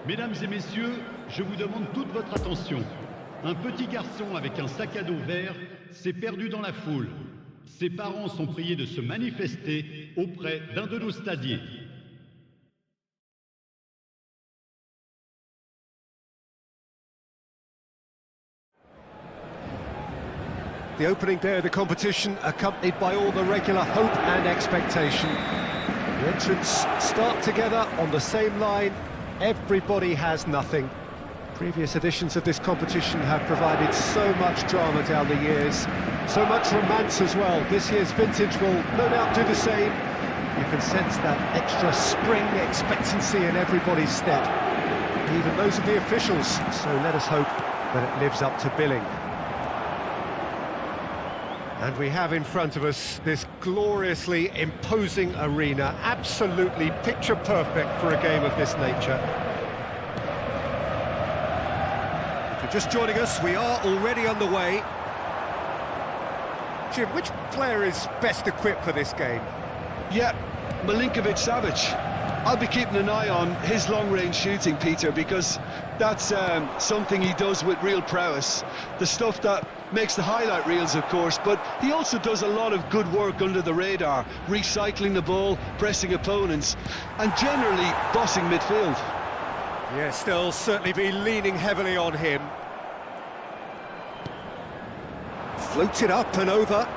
Mesdames et messieurs, je vous demande toute votre attention. Un petit garçon avec un sac à dos vert s'est perdu dans la foule. Ses parents sont priés de se manifester auprès d'un de nos stadiers. The opening day of the competition accompanied by all the regular hope and expectation. The entrants start together on the same line. Everybody has nothing. Previous editions of this competition have provided so much drama down the years, so much romance as well. This year's vintage will no doubt do the same. You can sense that extra spring expectancy in everybody's step, even those of the officials, so let us hope that it lives up to billing. And we have in front of us this gloriously imposing arena, absolutely picture perfect for a game of this nature. If you're just joining us, we are already underway. Jim, which player is best equipped for this game? Yeah, Milinkovic-Savic. I'll be keeping an eye on his long-range shooting, Peter, because that's something he does with real prowess. The stuff that makes the highlight reels, of course, but he also does a lot of good work under the radar, recycling the ball, pressing opponents, and generally bossing midfield. Yes, they'll certainly be leaning heavily on him. Floats it up and over.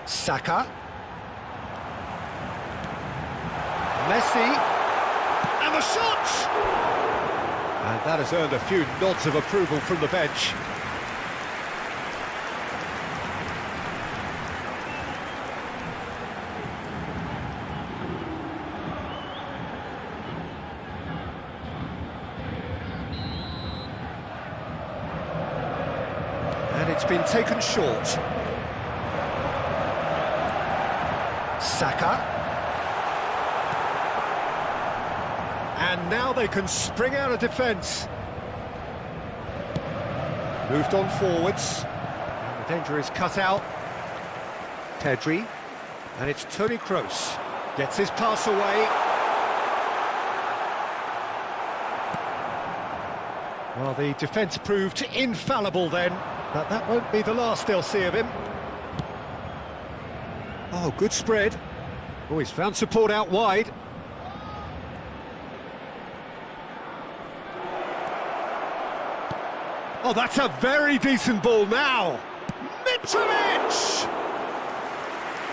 Saka. Messi. And the shot! And that has earned a few nods of approval from the bench. And it's been taken short. Saka. And now they can spring out of defence. Moved on forwards. And the danger is cut out. Pedri. And it's Toni Kroos. Gets his pass away. Well, the defence proved infallible then, but that won't be the last they'll see of him. Oh, good spread. Oh, he's found support out wide. Oh, that's a very decent ball now. Mitrovic!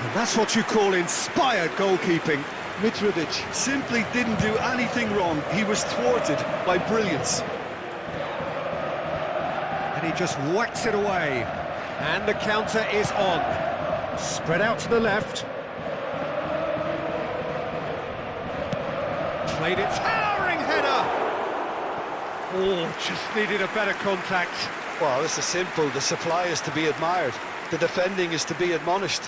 And that's what you call inspired goalkeeping. Mitrovic simply didn't do anything wrong. He was thwarted by brilliance. And he just whacks it away. And the counter is on. Spread out to the left. Played it, towering header! Oh, just needed a better contact. Well, this is simple. The supply is to be admired. The defending is to be admonished.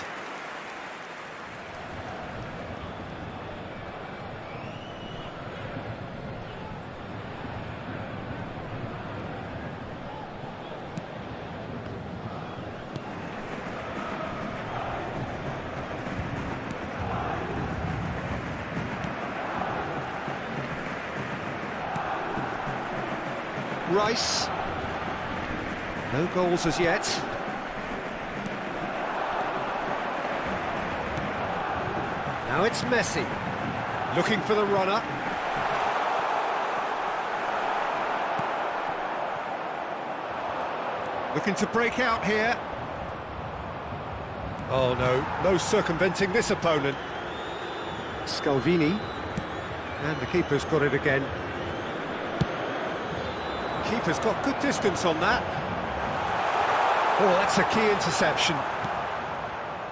Rice. No goals as yet. Now it's Messi. Looking for the runner. Looking to break out here. Oh no, no circumventing this opponent. Scalvini. And the keeper's got it again. Keeper's got good distance on that. Oh, that's a key interception.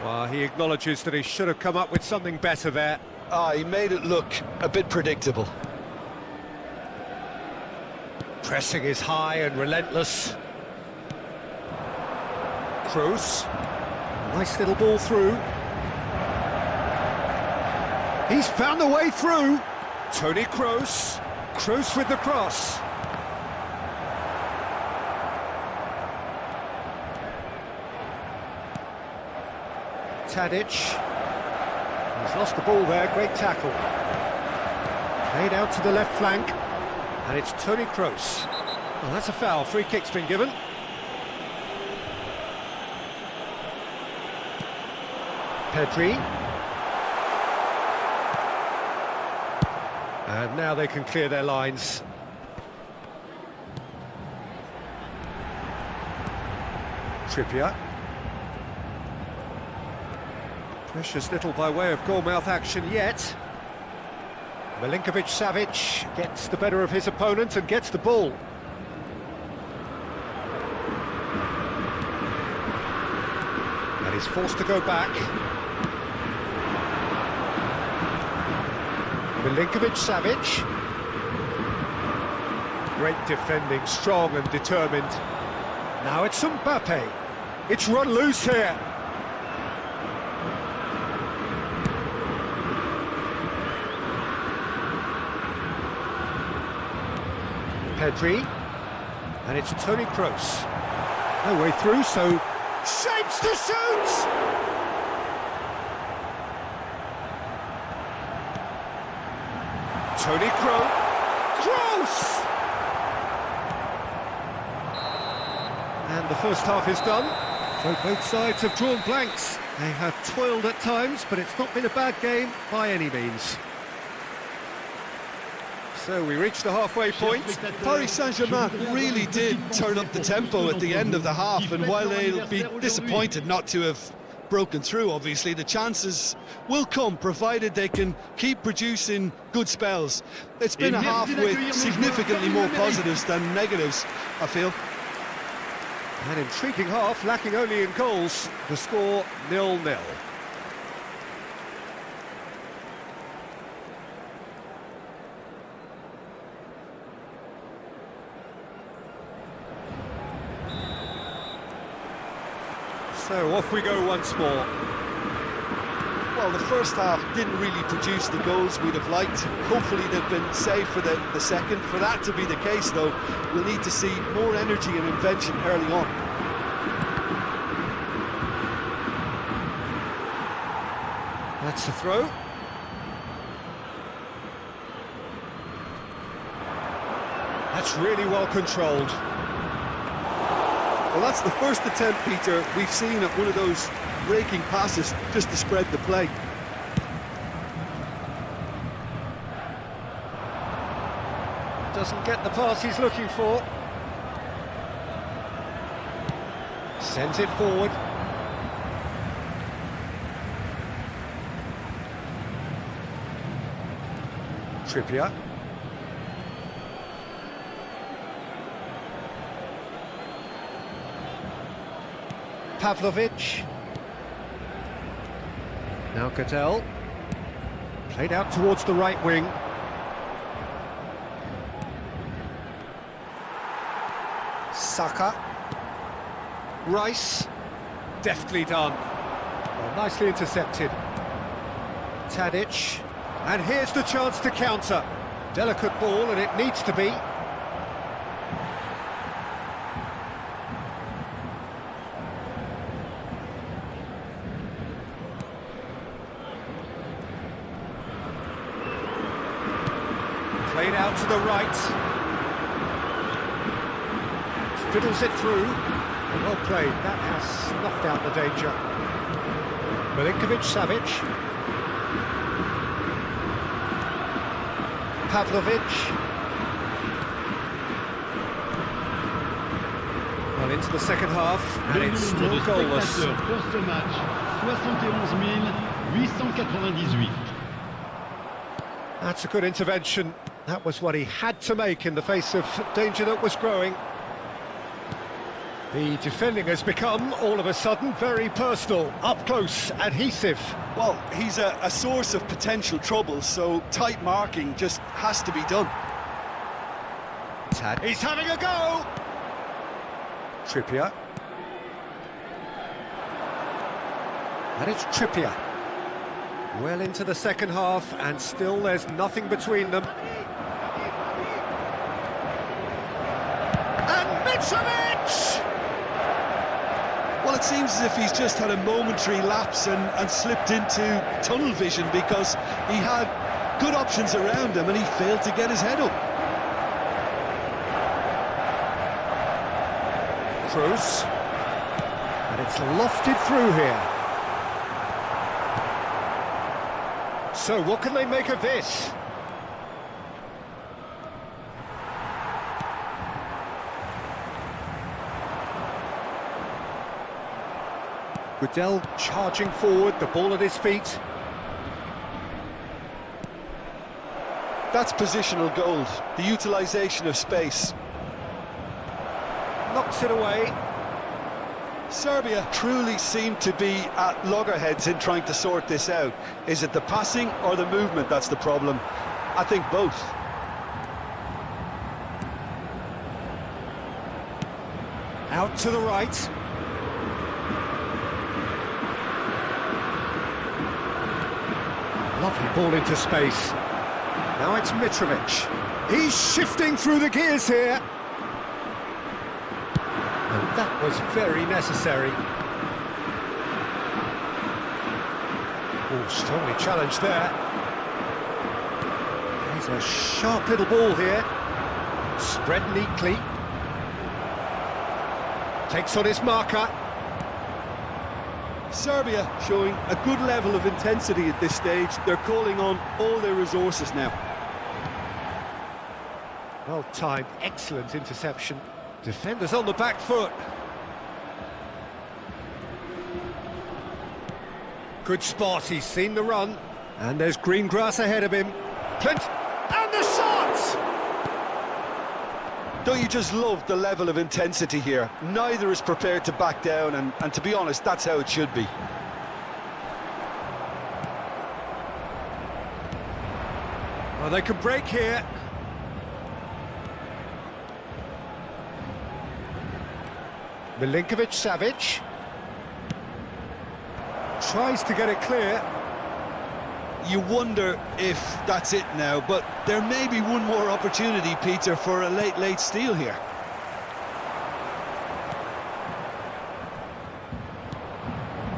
Well, he acknowledges that he should have come up with something better there. He made it look a bit predictable. Pressing is high and relentless. Kroos. Nice little ball through. He's found the way through. Toni Kroos. Kroos with the cross. Tadic. He's lost the ball there, great tackle. Played out to the left flank, and it's Toni Kroos. Well, that's a foul, free kick's been given. Pedri. And now they can clear their lines. Trippier. Precious little by way of goalmouth action yet. Milinkovic-Savic gets the better of his opponent and gets the ball. And he's forced to go back. Milinkovic-Savic. Great defending, strong and determined. Now it's Mbappe. It's run loose here. Pedri. And it's Toni Kroos. No way through, so shapes to shoot! Toni Kroos! And the first half is done. So both sides have drawn blanks. They have toiled at times, but it's not been a bad game by any means. So we reach the halfway point. Paris Saint-Germain really did turn up the tempo at the end of the half, and while they'll be disappointed not to have broken through, obviously, the chances will come, provided they can keep producing good spells. It's been a half with significantly more positives than negatives, I feel. An intriguing half, lacking only in goals. The score 0-0. So off we go once more. Well, the first half didn't really produce the goals we'd have liked. Hopefully they've been saved for the second. For that to be the case, though, we'll need to see more energy and invention early on. That's the throw. That's really well controlled. Well, that's the first attempt, Peter, we've seen at one of those breaking passes just to spread the play. Doesn't get the pass he's looking for. Sends it forward. Trippier. Pavlovic. Now Catel. Played out towards the right wing. Saka. Rice. Deftly done. Well, nicely intercepted. Tadic. And here's the chance to counter. Delicate ball, and it needs to be. Played out to the right. Fiddles it through. Well played. That has snuffed out the danger. Milinkovic-Savic. Pavlovic. Well, into the second half, and it's still goalless. Pour ce match, 71 898. That's a good intervention. That was what he had to make in the face of danger that was growing. The defending has become, all of a sudden, very personal, up close, adhesive. Well, he's a source of potential trouble, so tight marking just has to be done. He's having a go! Trippier. And it's Trippier. Well into the second half, and still there's nothing between them. And Mitrovic! Well, it seems as if he's just had a momentary lapse and slipped into tunnel vision, because he had good options around him and he failed to get his head up. Cruz. And it's lofted through here. So what can they make of this? Goodell charging forward, the ball at his feet. That's positional gold, the utilisation of space. Knocks it away. Serbia truly seem to be at loggerheads in trying to sort this out. Is it the passing or the movement that's the problem? I think both. Out to the right. Lovely ball into space. Now it's Mitrovic. He's shifting through the gears here. And that was very necessary. Oh, strongly challenged there. He's a sharp little ball here. Spread neatly. Takes on his marker. Serbia showing a good level of intensity at this stage. They're calling on all their resources now. Well timed, excellent interception. Defenders on the back foot. Good spot, he's seen the run. And there's green grass ahead of him. Plenty. And the shot! Don't you just love the level of intensity here? Neither is prepared to back down, and to be honest, that's how it should be. Well, they could break here. Milinkovic-Savic. Tries to get it clear. You wonder if that's it now, but there may be one more opportunity, Peter, for a late steal here.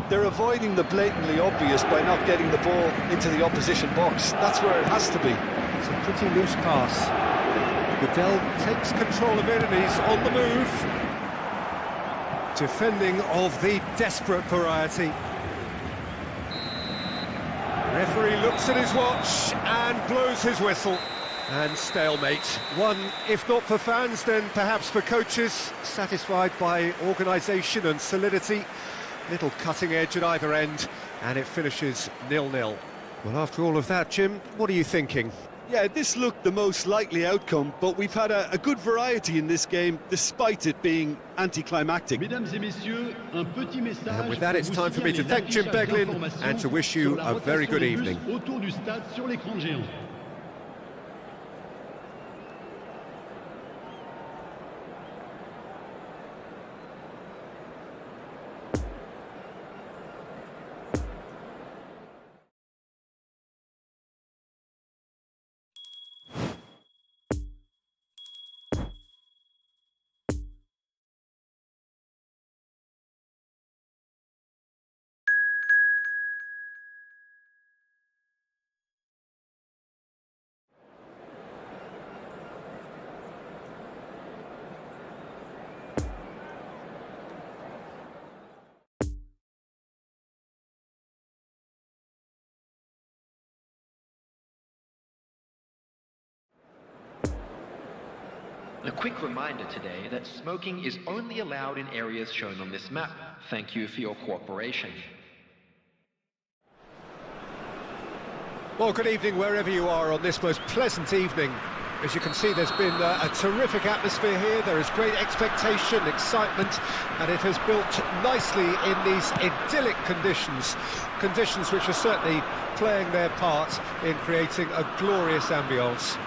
They're avoiding the blatantly obvious by not getting the ball into the opposition box. That's where it has to be. It's a pretty loose pass. Goodell takes control of it and he's on the move. Defending of the desperate variety. Referee looks at his watch and blows his whistle. And stalemate. One, if not for fans, then perhaps for coaches. Satisfied by organisation and solidity. Little cutting edge at either end. And it finishes 0-0. Well, after all of that, Jim, what are you thinking? Yeah, this looked the most likely outcome, but we've had a good variety in this game, despite it being anticlimactic. Mesdames et messieurs, un petit message. And with that, it's time for me to thank Jim Beglin and to wish you a very good evening. Autour du stade sur l'écran géant. A quick reminder today that smoking is only allowed in areas shown on this map. Thank you for your cooperation. Well, good evening wherever you are on this most pleasant evening. As you can see, there's been a terrific atmosphere here. There is great expectation, excitement, and it has built nicely in these idyllic conditions. Conditions which are certainly playing their part in creating a glorious ambience.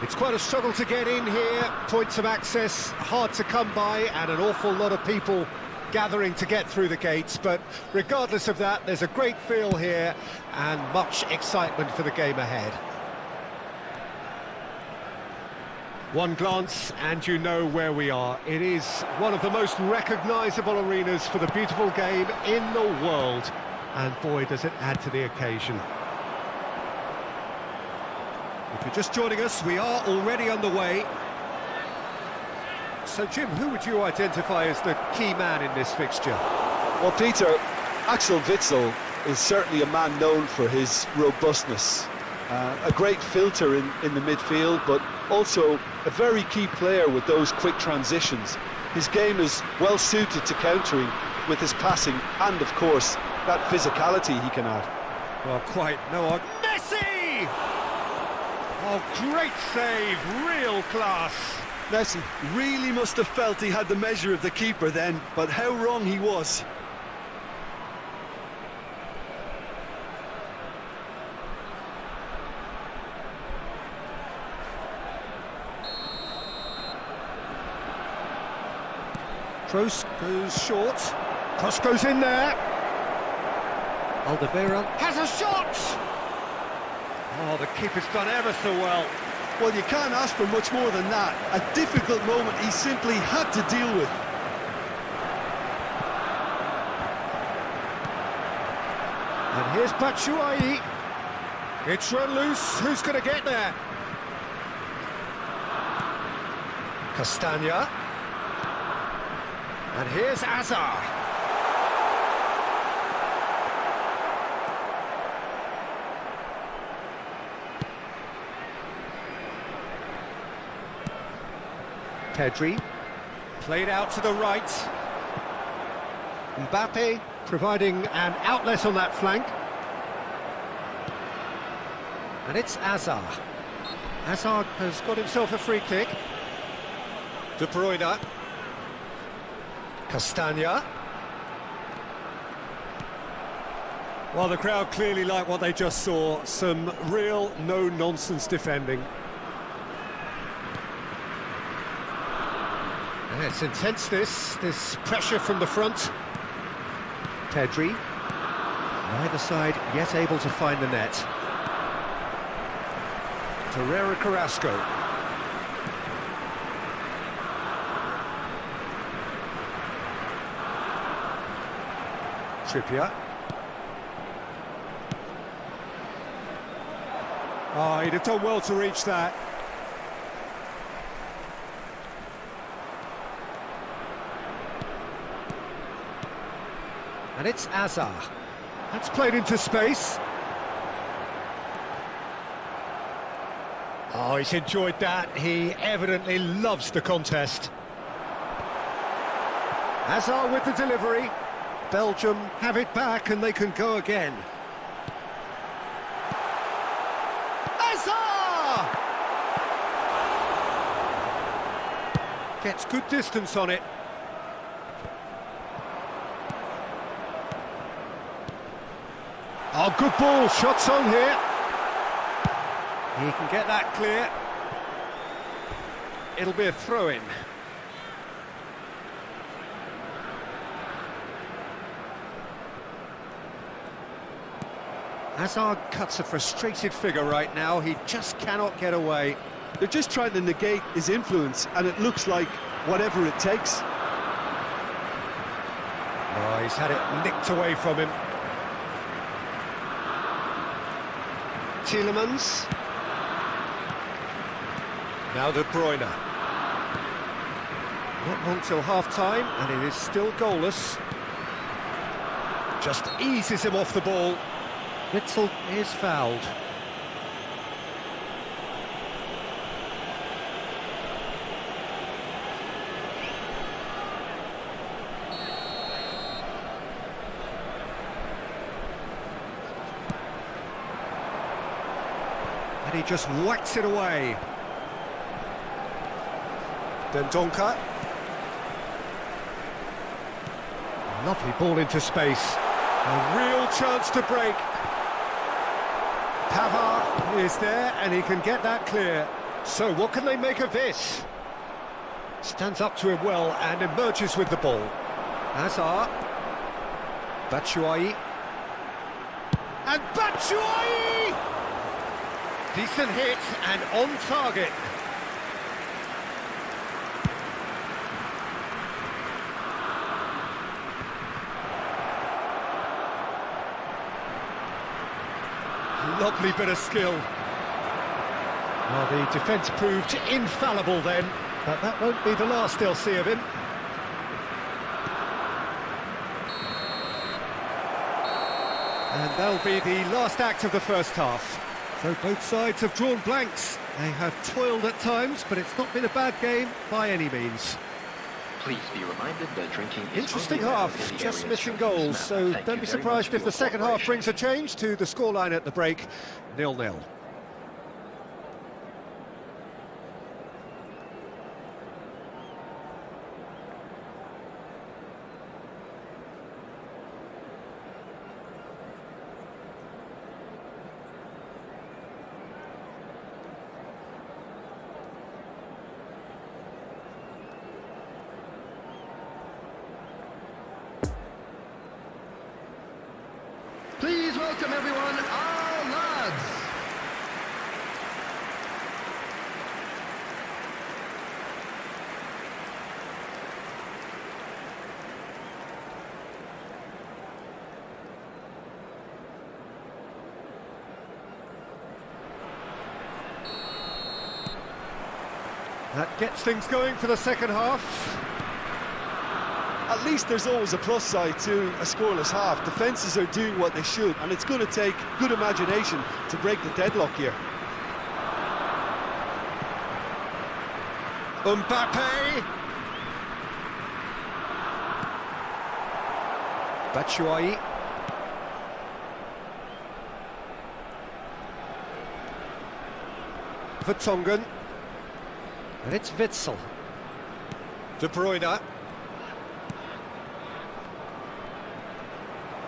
It's quite a struggle to get in here, points of access hard to come by, and an awful lot of people gathering to get through the gates, but regardless of that, there's a great feel here and much excitement for the game ahead. One glance and you know where we are. It is one of the most recognisable arenas for the beautiful game in the world. And boy, does it add to the occasion. If you're just joining us, we are already underway. So Jim, who would you identify as the key man in this fixture? Well, Peter, Axel Witsel is certainly a man known for his robustness. A great filter in the midfield, but also a very key player with those quick transitions. His game is well suited to countering with his passing and, of course, that physicality he can add. Well, quite no. Messi! Oh, great save, real class. Messi really must have felt he had the measure of the keeper then, but how wrong he was. Kroos goes short. Cross goes in there. Alderweireld has a shot! Oh, the keeper's done ever so well. Well, you can't ask for much more than that. A difficult moment he simply had to deal with. And here's Batshuayi. It's run loose. Who's going to get there? Castagna. And here's Azar. Pedri, played out to the right. Mbappe providing an outlet on that flank. And it's Azar. Azar has got himself a free kick. De Bruyne. Castagna. Well, the crowd clearly like what they just saw. Some real no-nonsense defending. And it's intense, this pressure from the front. Pedri. Neither side yet able to find the net. Torreira Carrasco. Trippier. Oh, he'd have done well to reach that. And it's Azar. That's played into space. Oh, he's enjoyed that. He evidently loves the contest. Azar with the delivery. Belgium have it back and they can go again. Azar! Gets good distance on it. Oh, good ball, shots on here. He can get that clear. It'll be a throw-in. Hazard cuts a frustrated figure right now. He just cannot get away. They're just trying to negate his influence, and it looks like whatever it takes. Oh, he's had it nicked away from him. Tielemans. Now De Bruyne. Not long till half-time, and it is still goalless. Just eases him off the ball. Witsel is fouled. And he just whacks it away. Dendonka. Lovely ball into space. A real chance to break. Pavard is there and he can get that clear. So what can they make of this? Stands up to him well and emerges with the ball. Hazard. Batshuayi. And Batshuayi! Decent hit and on target. Lovely bit of skill. Well, the defence proved infallible then, but that won't be the last they'll see of him. And that'll be the last act of the first half. So both sides have drawn blanks. They have toiled at times, but it's not been a bad game by any means. Please be reminded that drinking is Interesting only allowed half, in the just areas missing shown on this goals, map. so Thank don't you be very surprised much if for the your second half cooperation. brings a change to the scoreline at the break, 0-0. Please welcome everyone, our lads. That gets things going for the second half. At least there's always a plus side to a scoreless half. Defences are doing what they should, and it's going to take good imagination to break the deadlock here. Mbappe! Batshuayi. Vertonghen. And it's Witsel. De Bruyne.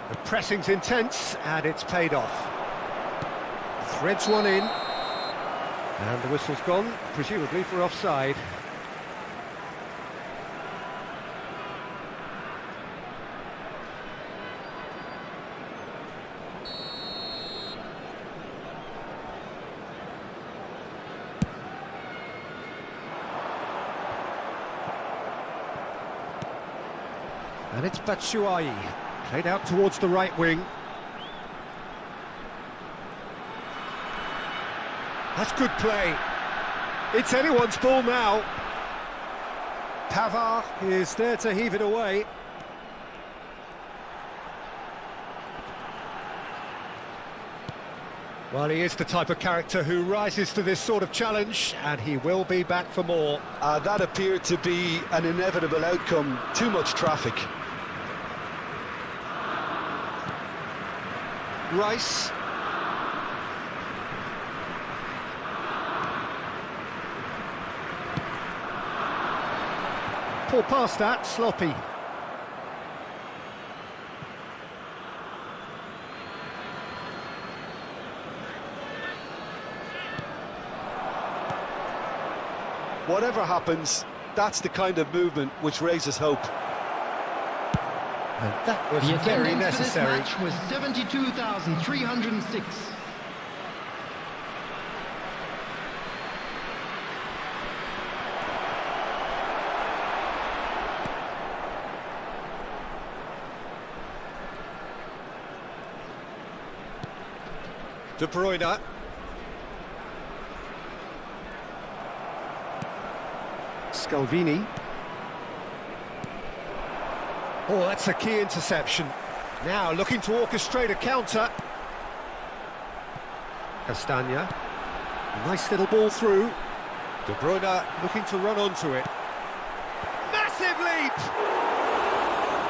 The pressing's intense, and it's paid off. Threads one in. And the whistle's gone, presumably for offside. And it's Batshuayi, played out towards the right wing. That's good play. It's anyone's ball now. Pavard is there to heave it away. Well, he is the type of character who rises to this sort of challenge, and he will be back for more. That appeared to be an inevitable outcome. Too much traffic. Rice. Pull past that, sloppy. Whatever happens, that's the kind of movement which raises hope. And that was The very attendance for necessary. this match was 72,306. De Bruyne. Scalvini. Oh, that's a key interception. Now looking to orchestrate a counter. Castagna. Nice little ball through. De Bruyne looking to run onto it. Massive leap!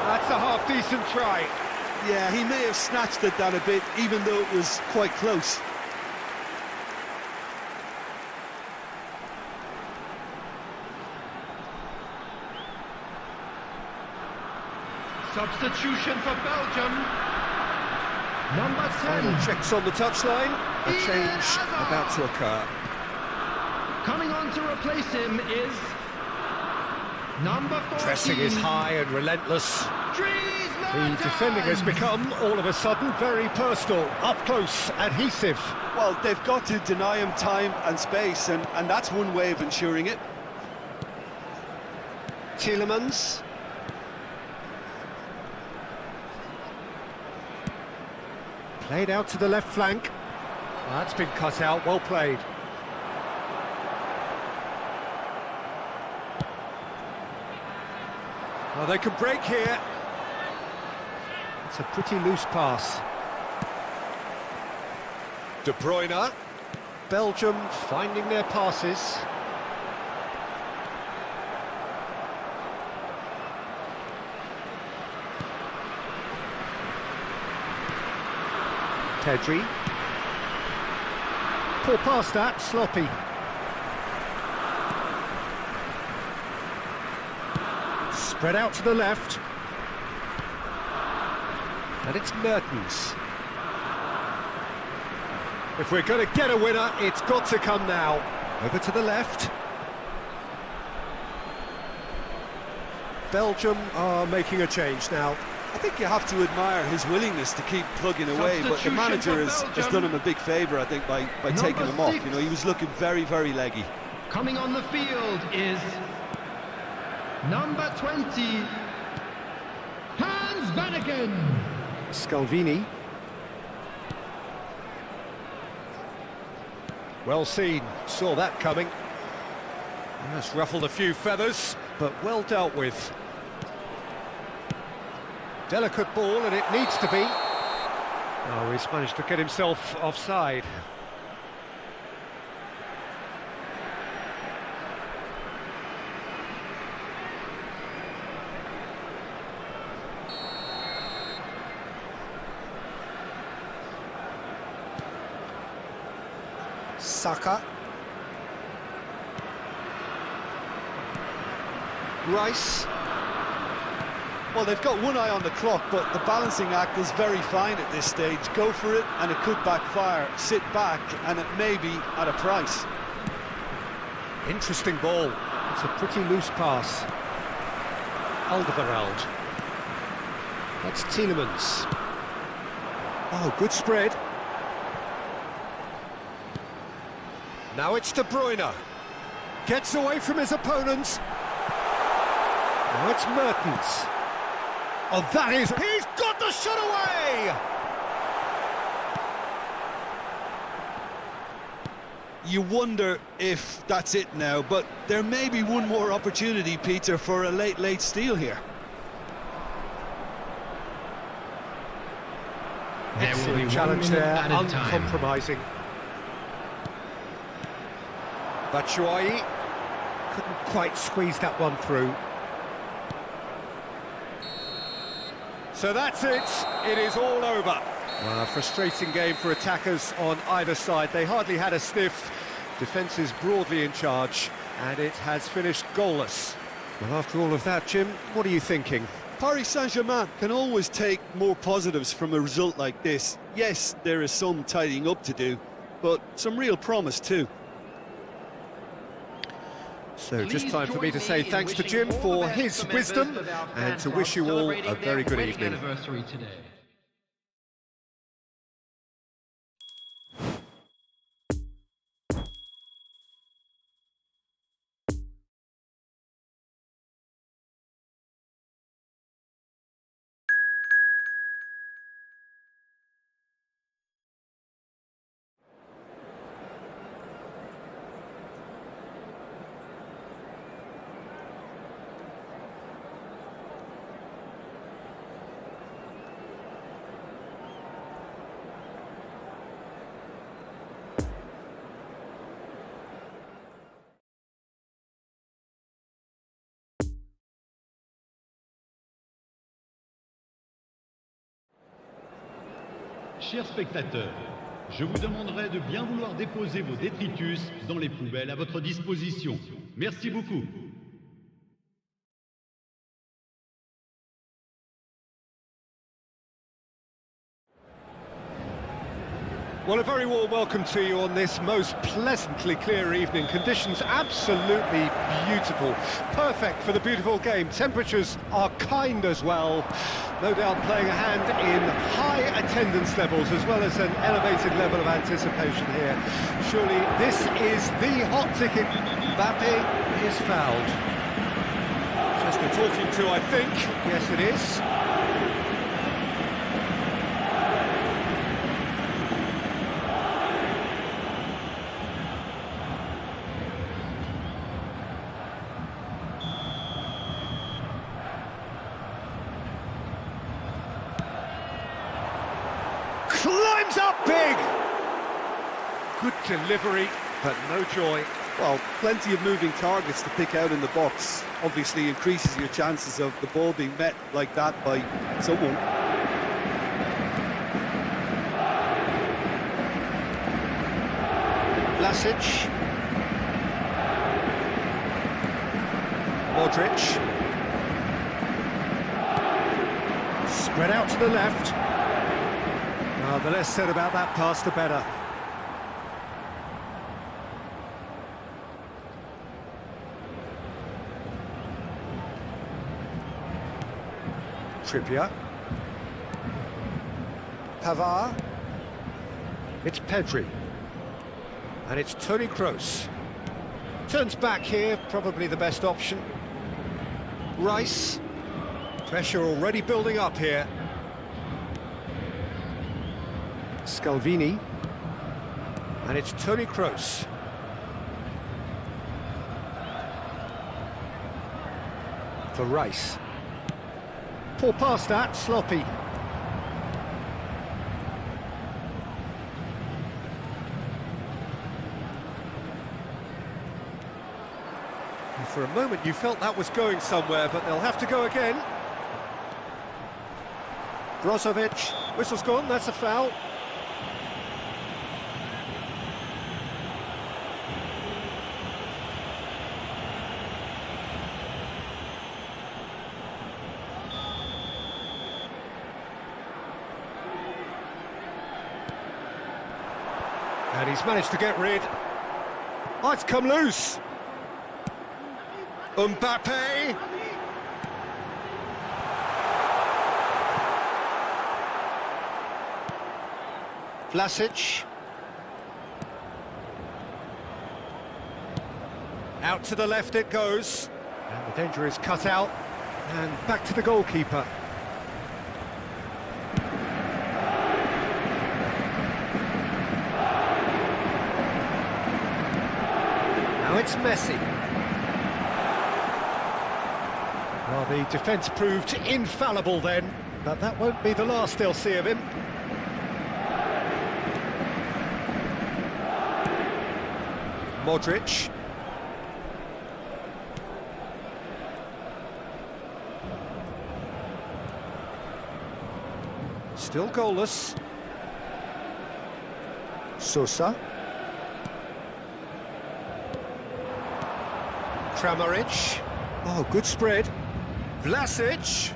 That's a half-decent try. Yeah, he may have snatched it down a bit, even though it was quite close. Substitution for Belgium. Number 10. Final checks on the touchline. A change about to occur. Coming on to replace him is number 14. Pressing is high and relentless. The defending has become, all of a sudden, very personal, up close, adhesive. Well, they've got to deny him time and space, and that's one way of ensuring it. Tielemans. Played out to the left flank. That's been cut out, well played. Well, they can break here. It's a pretty loose pass. De Bruyne. Belgium finding their passes. Pedri. Poor pass that, sloppy. Spread out to the left. And it's Mertens. If we're going to get a winner, it's got to come now. Over to the left. Belgium are making a change now. I think you have to admire his willingness to keep plugging away, but the manager has done him a big favour, I think, by taking him off. You know, he was looking very, very leggy. Coming on the field is number 20, Hans Vanaken. Scalvini. Well seen, saw that coming. That's ruffled a few feathers, but well dealt with. Delicate ball, and it needs to be. Oh, he's managed to get himself offside. Saka. Rice. Well, they've got one eye on the clock, but the balancing act is very fine at this stage. Go for it, and it could backfire. Sit back, and it may be at a price. Interesting ball. It's a pretty loose pass. Alderweireld. That's Tielemans. Oh, good spread. Now it's De Bruyne. Gets away from his opponents. Now it's Mertens. Oh, that is... He's got the shot away! You wonder if that's it now, but there may be one more opportunity, Peter, for a late steal here. There will be challenge there, added uncompromising. Batshuayi couldn't quite squeeze that one through. So that's it, it is all over. Well, a frustrating game for attackers on either side. They hardly had a sniff. Defence is broadly in charge, and it has finished goalless. Well, after all of that, Jim, what are you thinking? Paris Saint-Germain can always take more positives from a result like this. Yes, there is some tidying up to do, but some real promise too. So just time for me to say thanks to Jim for his wisdom and to wish you all a very good evening. Anniversary today. Chers spectateurs, je vous demanderai de bien vouloir déposer vos détritus dans les poubelles à votre disposition. Merci beaucoup. Well, a very warm welcome to you on this most pleasantly clear evening. Conditions absolutely beautiful. Perfect for the beautiful game. Temperatures are kind as well. No doubt playing a hand in high attendance levels as well as an elevated level of anticipation here. Surely this is the hot ticket. Mbappe is fouled. Just a talking to, I think. Yes, it is. climbs up big! Good delivery, but no joy. Well, plenty of moving targets to pick out in the box. Obviously increases your chances of the ball being met like that by someone. Vlasic. Modric. Spread out to the left. Well, the less said about that pass, the better. Trippier. Pavard. It's Pedri. And it's Toni Kroos. Turns back here, probably the best option. Rice. Pressure already building up here. Scalvini. And it's Toni Kroos. For Rice. Poor pass that, sloppy. And for a moment you felt that was going somewhere, but they'll have to go again. Brozovic, whistle's gone, that's a foul. And he's managed to get rid. Oh, it's come loose. Mbappe. Vlasic. Out to the left it goes. And the danger is cut out. And back to the goalkeeper. Now it's Messi. Well, the defence proved infallible then, but that won't be the last they'll see of him. Modric. Still goalless. Sosa. Kramaric. Oh, good spread. Vlasic.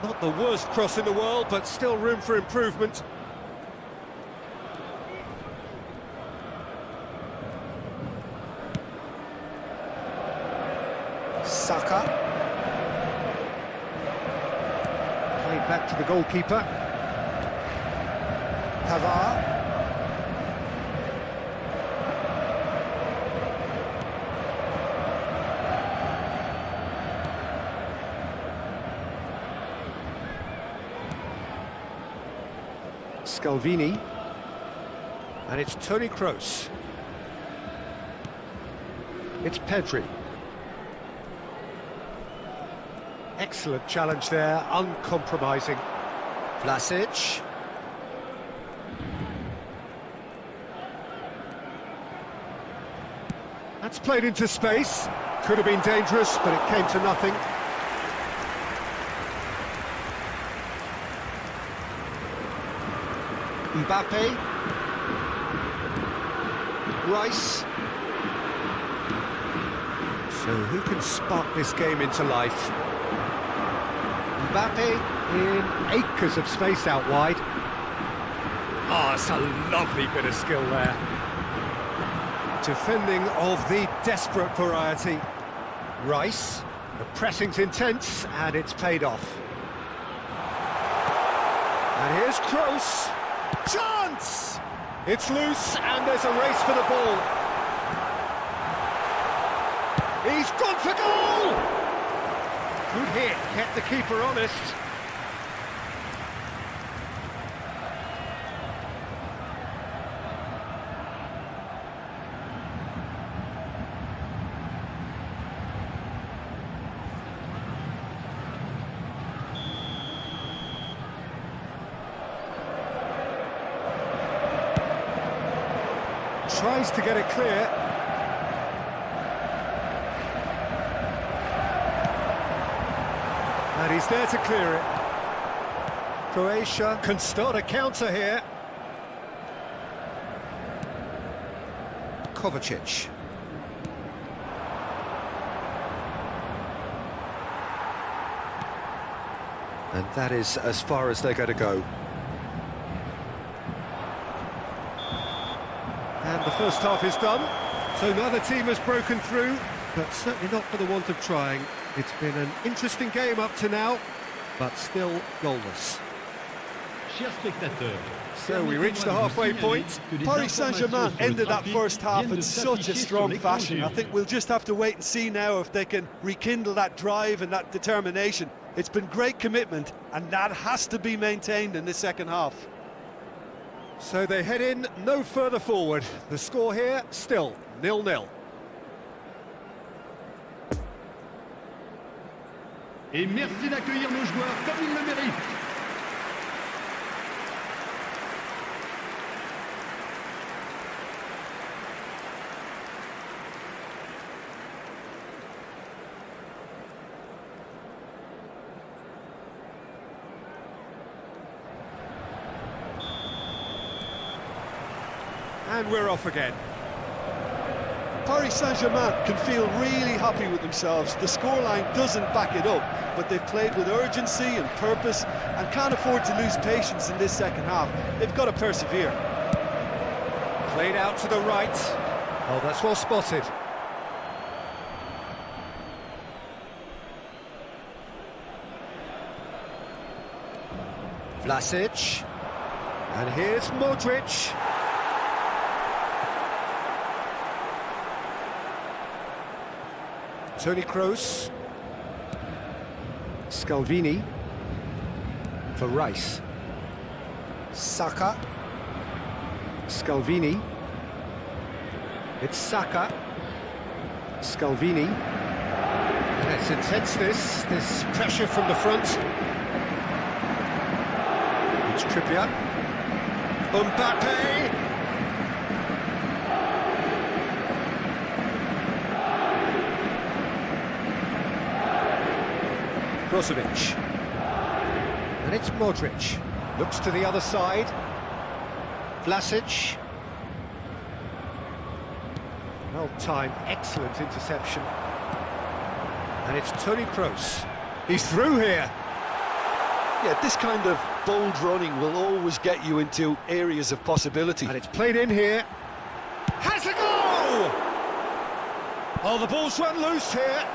Not the worst cross in the world, but still room for improvement. Saka. Played back to the goalkeeper. Pavard. Scalvini. And it's Toni Kroos. It's Pedri. Excellent challenge there, uncompromising. Vlasic. That's played into space. Could have been dangerous, but it came to nothing. Mbappe. Rice. So who can spark this game into life? Mbappe in acres of space out wide. Oh, it's a lovely bit of skill there. Defending of the desperate variety. Rice, the pressing's intense and it's paid off. And here's Kroos. Chance! It's loose and there's a race for the ball. He's gone for goal! Good hit, kept the keeper honest. tries to get it clear. And he's there to clear it. Croatia can start a counter here. Kovacic. And that is as far as they're going to go. And the first half is done, so neither team has broken through, but certainly not for the want of trying. It's been an interesting game up to now, but still goalless. Chers spectateurs, So we reach the halfway point. Paris Saint-Germain ended that first half in such a strong fashion. I think we'll just have to wait and see now if they can rekindle that drive and that determination. It's been great commitment, and that has to be maintained in the second half. So they head in no further forward. The score here, still 0-0. Et merci d'accueillir nos joueurs comme ils le méritent. And we're off again. Paris Saint-Germain can feel really happy with themselves. The scoreline doesn't back it up, but they've played with urgency and purpose and can't afford to lose patience in this second half. They've got to persevere. Played out to the right. Oh, that's well spotted. Vlasic. And here's Modric. Toni Kroos. Scalvini. For Rice. Saka. Scalvini. It's Saka. Scalvini. And it's intense, this pressure from the front. It's Trippier. Mbappe. Brozovic. And it's Modric. Looks to the other side. Vlasic. Well timed, excellent interception. And it's Toni Kroos. He's through here. Yeah, this kind of bold running will always get you into areas of possibility. And it's played in here. Has a goal! Oh, the ball's run loose here.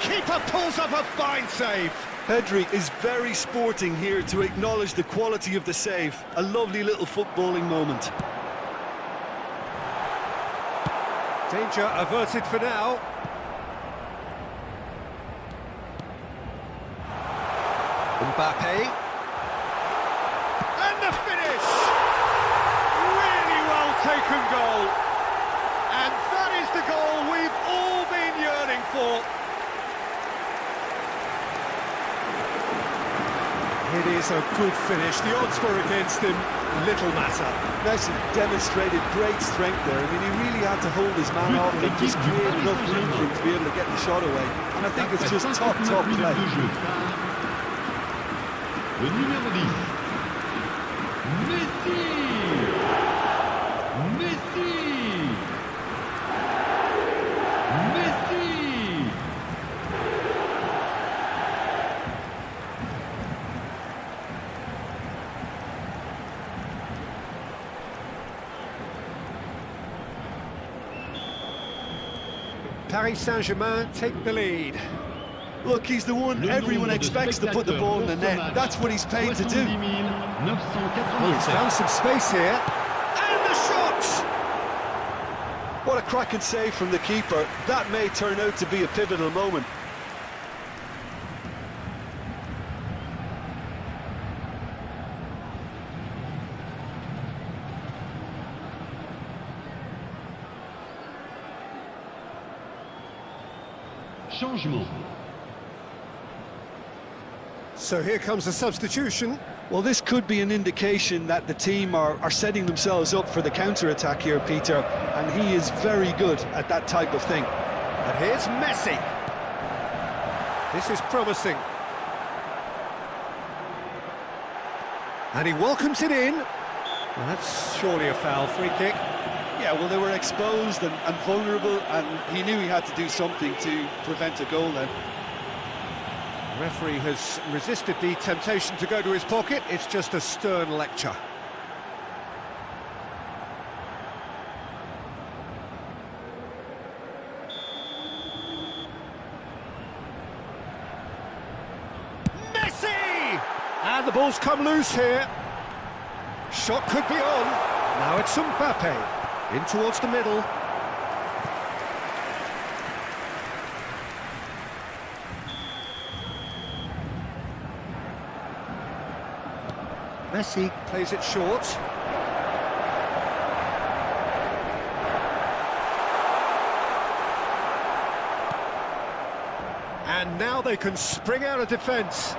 Keeper pulls up a fine save. Pedri is very sporting here to acknowledge the quality of the save. A lovely little footballing moment. Danger averted for now. Mbappe. And the finish! Really well taken goal. And that is the goal we've all been yearning for. It is a good finish. The odds were against him. Little matter. Messi demonstrated great strength there. I mean, he really had to hold his man off and just create enough room for him to be able to get the shot away. And I think it's just top play. Le numéro 10. Messi! Messi! Messi! Paris Saint-Germain take the lead. Look, he's the one everyone expects to put the ball in the net. That's what he's paid to do. Oh, he's found some space here. And the shot! What a cracking save from the keeper. That may turn out to be a pivotal moment. Changement. So here comes a substitution. Well, this could be an indication that the team are setting themselves up for the counter-attack here, Peter, and he is very good at that type of thing. And here's Messi. This is promising. And he welcomes it in. Well, that's surely a foul, free kick. Yeah, well, they were exposed and vulnerable, and he knew he had to do something to prevent a goal then. The referee has resisted the temptation to go to his pocket. It's just a stern lecture. Messi! And the ball's come loose here. Shot could be on. Now it's Mbappe. In towards the middle. Messi plays it short. And now they can spring out of defence.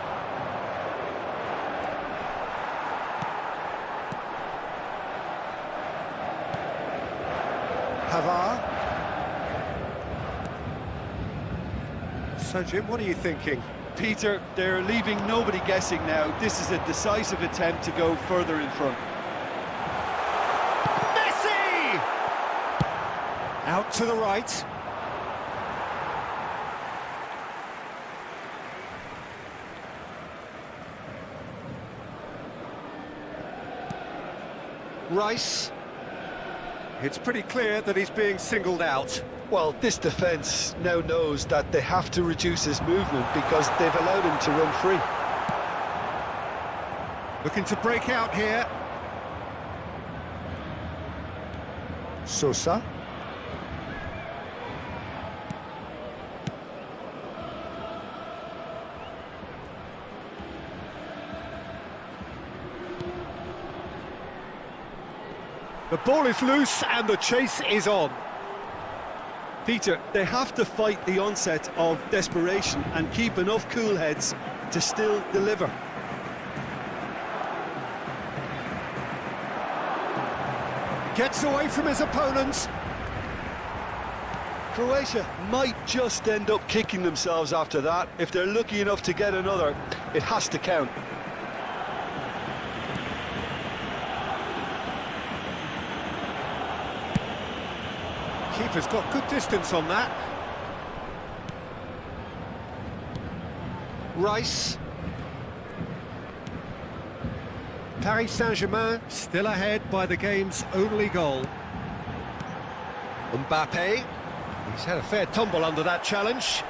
So, Jim, what are you thinking? Peter, they're leaving nobody guessing now. This is a decisive attempt to go further in front. Messi! Out to the right. Rice. It's pretty clear that he's being singled out. Well, this defence now knows that they have to reduce his movement because they've allowed him to run free. Looking to break out here. Sosa. The ball is loose and the chase is on. Peter, they have to fight the onset of desperation and keep enough cool heads to still deliver. Gets away from his opponents. Croatia might just end up kicking themselves after that. If they're lucky enough to get another, it has to count. Keeper's got good distance on that. Rice. Paris Saint-Germain still ahead by the game's only goal. Mbappe. He's had a fair tumble under that challenge.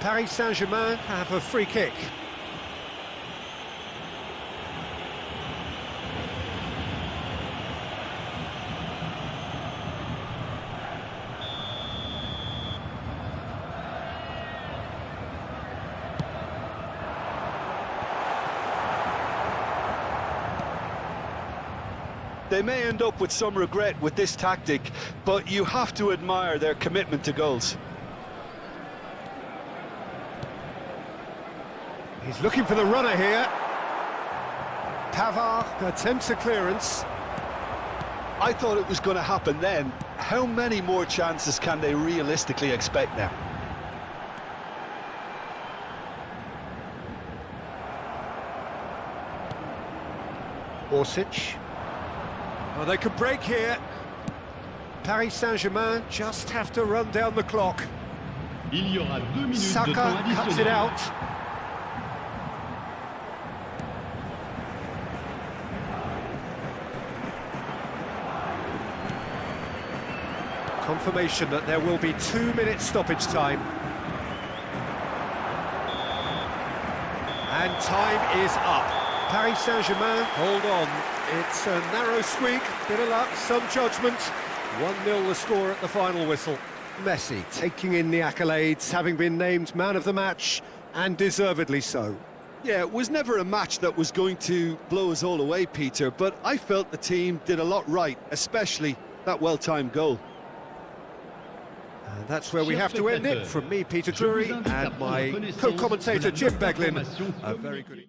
Paris Saint-Germain have a free kick. They may end up with some regret with this tactic, but you have to admire their commitment to goals. He's looking for the runner here. Pavard attempts a clearance. I thought it was going to happen then. How many more chances can they realistically expect now? Orsic. Oh, they could break here. Paris Saint-Germain just have to run down the clock. Il y aura 2 minutes de Saka temps cuts it additionnel. out. Confirmation that there will be 2 minutes stoppage time. And time is up. Paris Saint-Germain, hold on. It's a narrow squeak, bit of luck, some judgment. 1-0 the score at the final whistle. Messi taking in the accolades, having been named man of the match, and deservedly so. Yeah, it was never a match that was going to blow us all away, Peter, but I felt the team did a lot right, especially that well-timed goal. And that's where we have to end it. From me, Peter Drury, and my co-commentator Jim Beglin. A very good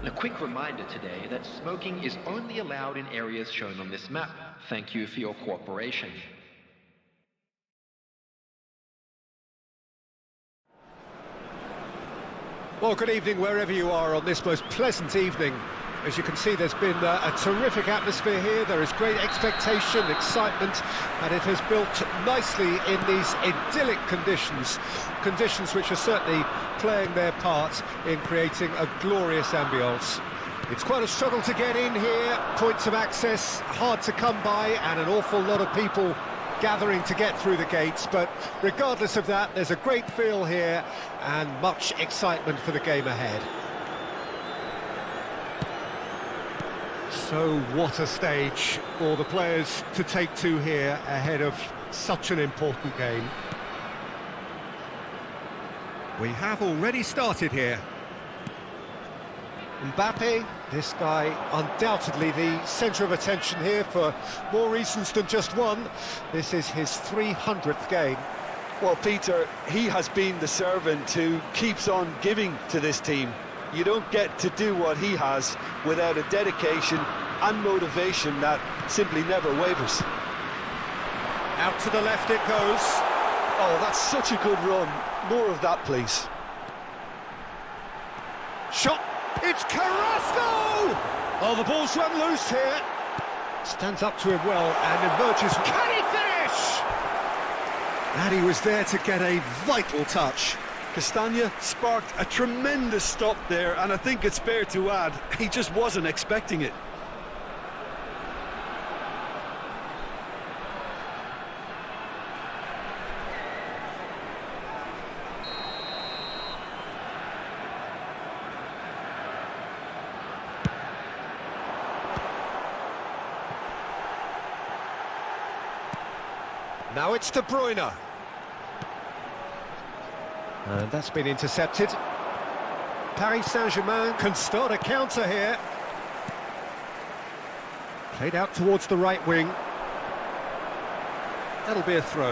A quick reminder today that smoking is only allowed in areas shown on this map. Thank you for your cooperation. Well, good evening wherever you are on this most pleasant evening. As you can see, there's been a terrific atmosphere here. There is great expectation, excitement, and it has built nicely in these idyllic conditions. Conditions which are certainly playing their part in creating a glorious ambience. It's quite a struggle to get in here, points of access hard to come by, and an awful lot of people gathering to get through the gates, but regardless of that, there's a great feel here and much excitement for the game ahead. So what a stage for the players to take to here ahead of such an important game. We have already started here. Mbappe, this guy undoubtedly the centre of attention here for more reasons than just one. This is his 300th game. Well, Peter, he has been the servant who keeps on giving to this team. You don't get to do what he has without a dedication and motivation that simply never wavers. Out to the left it goes. Oh, that's such a good run. More of that, please. Shot. It's Carrasco! Oh, the ball's run loose here. Stands up to him well and emerges. Can he finish? And he was there to get a vital touch. Castagna sparked a tremendous stop there, and I think it's fair to add, he just wasn't expecting it. Now it's De Bruyne. And that's been intercepted. Paris Saint-Germain can start a counter here. Played out towards the right wing. That'll be a throw.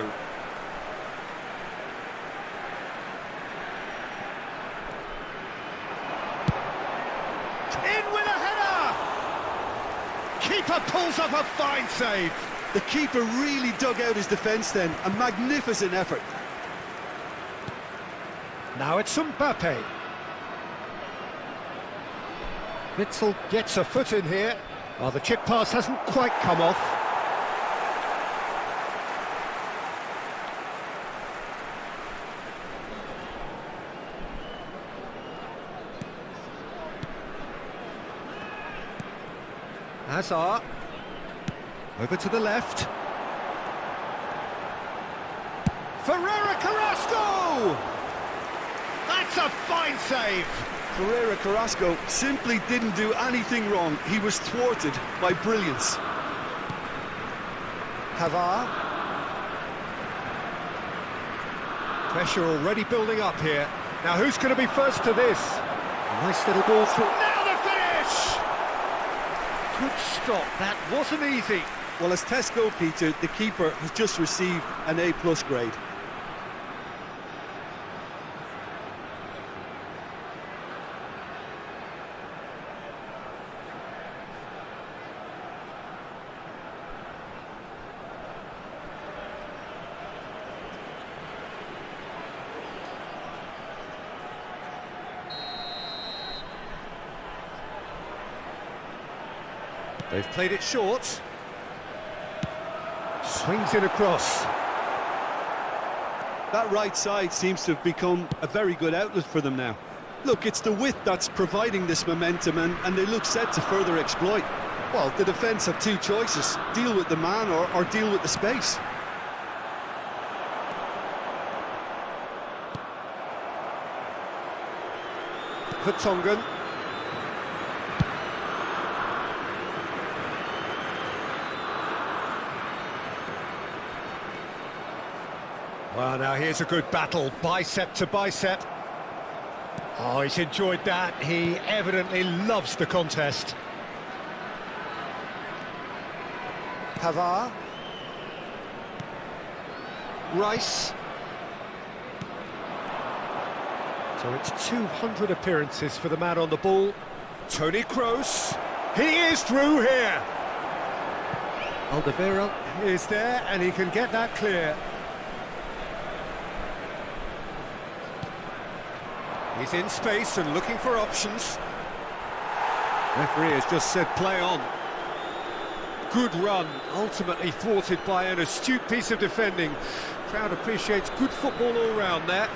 In with a header! Keeper pulls up a fine save. The keeper really dug out his defence then, a magnificent effort. Now it's Mbappe. Witsel gets a foot in here. Oh, the chip pass hasn't quite come off. Hazard. Over to the left. Ferreira Carrasco! That's a fine save! Ferreira Carrasco simply didn't do anything wrong. He was thwarted by brilliance. Hazard. Pressure already building up here. Now who's going to be first to this? Nice little ball through. Now the finish! Good stop, that wasn't easy. Well, as tests go, Peter, the keeper has just received an A+ grade. They've played it short. Swings it across. That right side seems to have become a very good outlet for them now. Look, it's the width that's providing this momentum, and they look set to further exploit. Well, the defence have two choices: deal with the man or deal with the space. Vertonghen. Well, now here's a good battle, bicep to bicep. Oh, he's enjoyed that. He evidently loves the contest. Hazard. Rice. So it's 200 appearances for the man on the ball. Toni Kroos. He is through here. Alderweireld is there and he can get that clear. He's in space and looking for options. Referee has just said play on. Good run, ultimately thwarted by an astute piece of defending. Crowd appreciates good football all round there.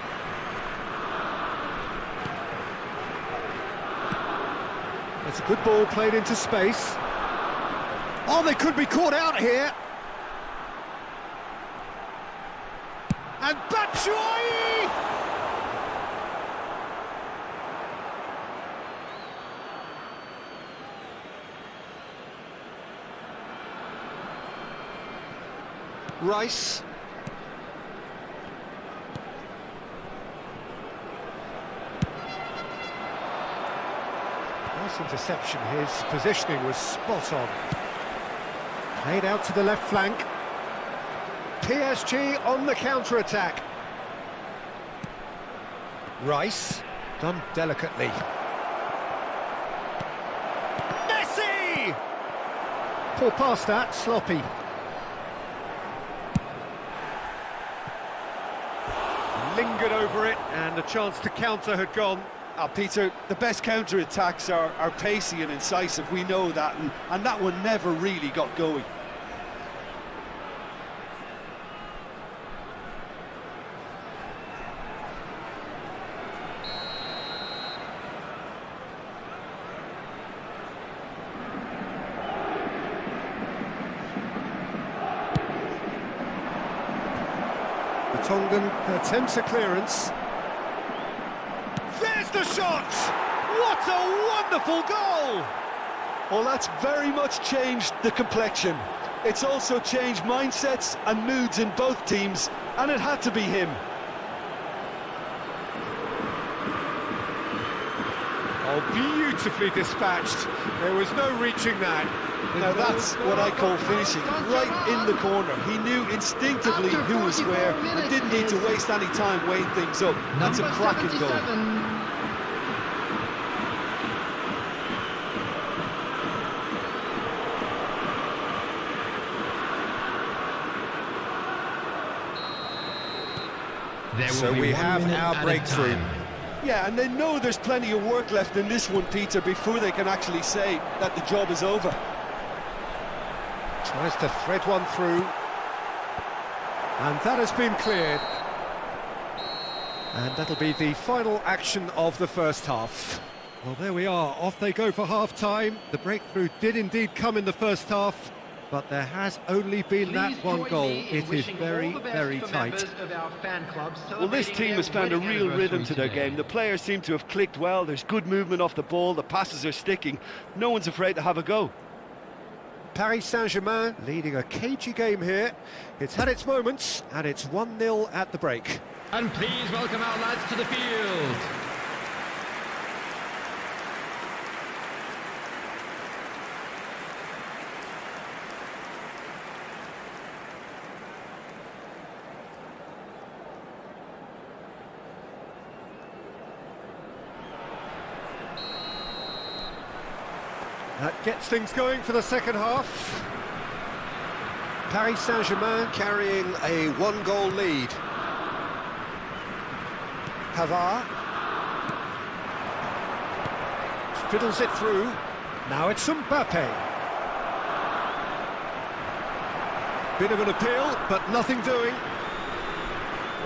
That's a good ball played into space. Oh, they could be caught out here. And Batshuayi! Rice. Nice interception. His positioning was spot on. Played out to the left flank. PSG on the counter-attack. Rice, done delicately. Messi! Poor pass that, sloppy. Lingered over it, and the chance to counter had gone. Peter, the best counter-attacks are pacey and incisive, we know that, and that one never really got going. The Tongan attempts a clearance. There's the shot! What a wonderful goal! Well, that's very much changed the complexion. It's also changed mindsets and moods in both teams, and it had to be him. Oh, beautifully dispatched. There was no reaching that. Now that's what I call finishing, right in the corner. He knew instinctively who was where and didn't need to waste any time weighing things up. That's a cracking goal. So we have our breakthrough. Yeah, and they know there's plenty of work left in this one, Peter, before they can actually say that the job is over. Tries to thread one through. And that has been cleared. And that'll be the final action of the first half. Well, there we are. Off they go for half-time. The breakthrough did indeed come in the first half, but there has only been that one goal. It is very, very tight. Well, this team has found a real rhythm to their game. The players seem to have clicked well. There's good movement off the ball. The passes are sticking. No one's afraid to have a go. Paris Saint-Germain leading a cagey game here. It's had its moments, and it's 1-0 at the break. And please welcome our lads to the field. That gets things going for the second half. Paris Saint-Germain carrying a one-goal lead. Pavard fiddles it through. Now it's Mbappe. Bit of an appeal, but nothing doing.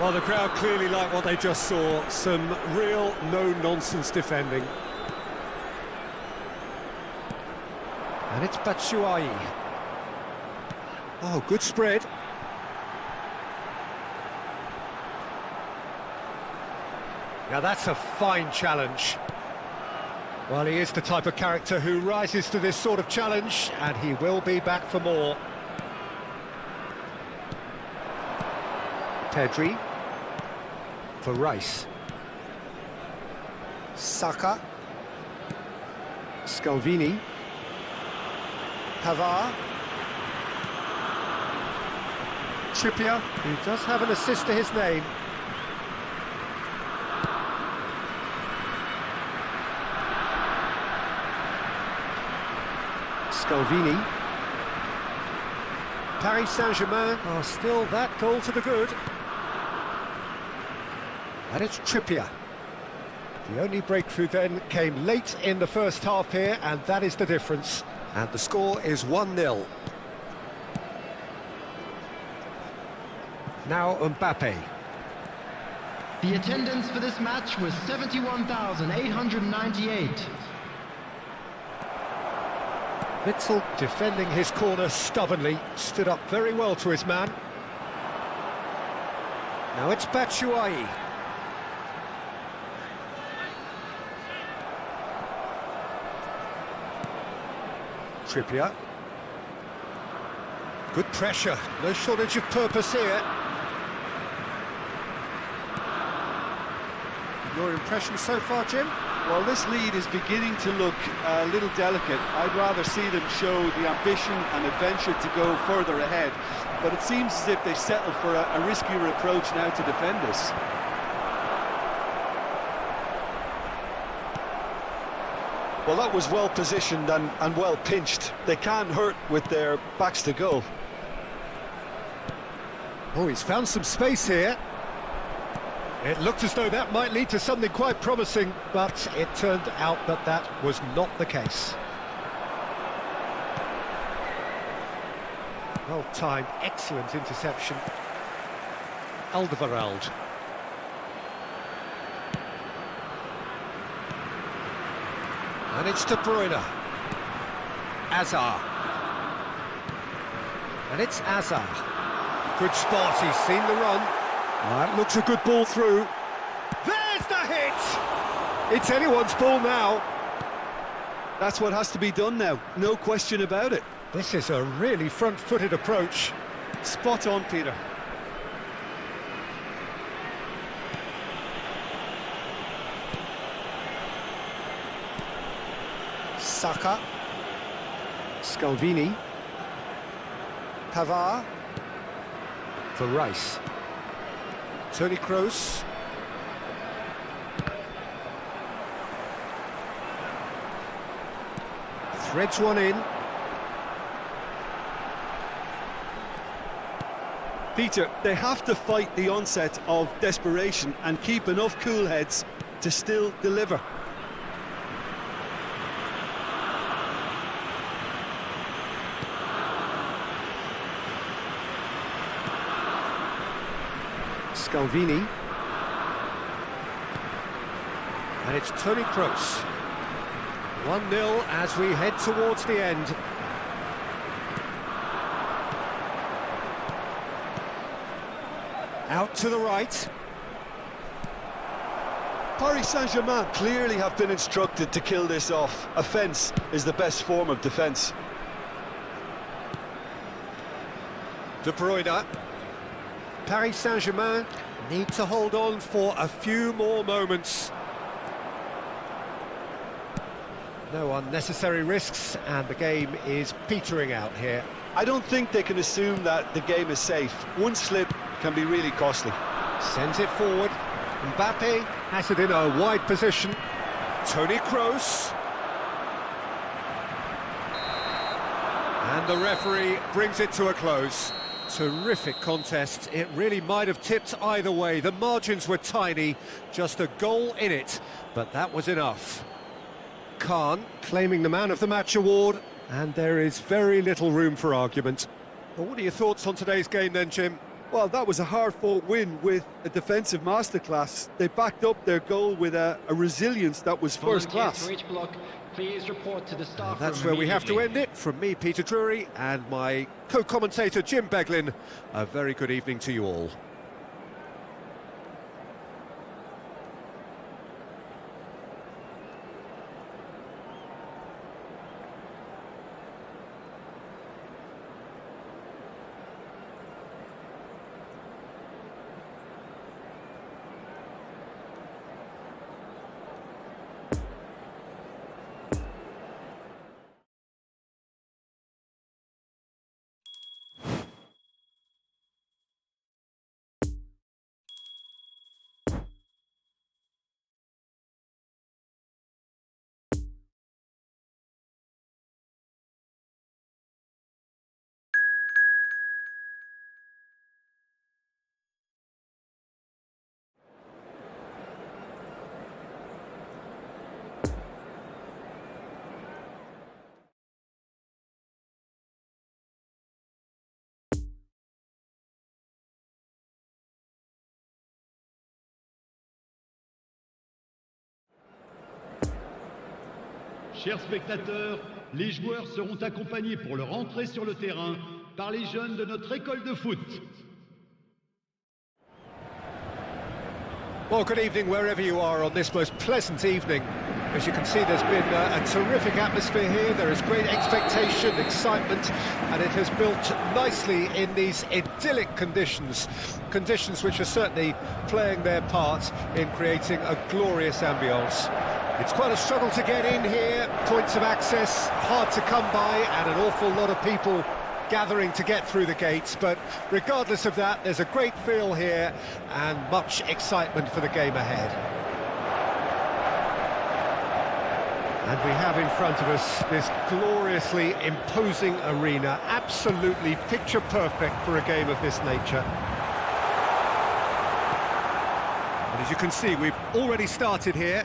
Well, the crowd clearly like what they just saw. Some real no-nonsense defending. And it's Batshuayi. Oh, good spread. Now that's a fine challenge. Well, he is the type of character who rises to this sort of challenge, and he will be back for more. Pedri for Rice. Saka. Scalvini. Pavard. Trippier, who does have an assist to his name. Scalvini. Paris Saint-Germain are still that goal to the good. And it's Trippier. The only breakthrough then came late in the first half here, and that is the difference. And the score is 1-0. Now Mbappe. The attendance for this match was 71,898. Witsel defending his corner stubbornly, stood up very well to his man. Now it's Batshuayi. Trippier. Good pressure, no shortage of purpose here. Your impression so far, Jim? Well, this lead is beginning to look a little delicate. I'd rather see them show the ambition and adventure to go further ahead. But it seems as if they settle for a riskier approach now to defend this. Well, that was well positioned and well pinched. They can't hurt with their backs to goal. Oh, he's found some space here. It looked as though that might lead to something quite promising, but it turned out that that was not the case. Well timed, excellent interception. Alderweireld. And it's De Bruyne. Hazard. And it's Hazard. Good spot, he's seen the run. That looks a good ball through. There's the hit! It's anyone's ball now. That's what has to be done now, no question about it. This is a really front-footed approach. Spot on, Peter. Saka. Scalvini. Pavard. For Rice. Toni Kroos. Threads one in. Peter, they have to fight the onset of desperation and keep enough cool heads to still deliver. Scalvini. And it's Toni Kroos. 1-0 as we head towards the end. Out to the right. Paris Saint-Germain clearly have been instructed to kill this off. Offence is the best form of defence. De Bruyne. Paris Saint-Germain need to hold on for a few more moments. No unnecessary risks, and the game is petering out here. I don't think they can assume that the game is safe. One slip can be really costly. Sends it forward. Mbappe has it in a wide position. Toni Kroos. And the referee brings it to a close. Terrific contest. It really might have tipped either way. The margins were tiny, just a goal in it, but that was enough. Khan claiming the Man of the Match award, and there is very little room for argument. Well, what are your thoughts on today's game then, Jim? Well, that was a hard-fought win with a defensive masterclass. They backed up their goal with a resilience that was first class. Please report to the staff. That's where we have to end it. From me, Peter Drury, and my co-commentator, Jim Beglin. A very good evening to you all. Chers spectateurs, les joueurs seront accompagnés pour leur entrée sur le terrain par les jeunes de notre école de foot. Well, good evening wherever you are on this most pleasant evening. As you can see, there's been a terrific atmosphere here. There is great expectation, excitement, and it has built nicely in these idyllic conditions. Conditions which are certainly playing their part in creating a glorious ambience. It's quite a struggle to get in here, points of access hard to come by, and an awful lot of people gathering to get through the gates, but regardless of that, there's a great feel here and much excitement for the game ahead. And we have in front of us this gloriously imposing arena, absolutely picture perfect for a game of this nature. And as you can see, we've already started here.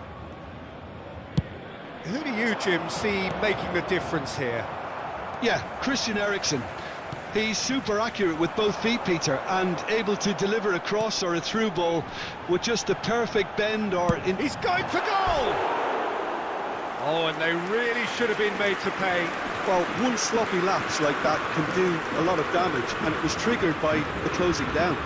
Who do you, Jim, see making the difference here? Yeah, Christian Eriksen. He's super accurate with both feet, Peter, and able to deliver a cross or a through ball with just a perfect bend or... He's going for goal! Oh, and they really should have been made to pay. Well, one sloppy lapse like that can do a lot of damage, and it was triggered by the closing down.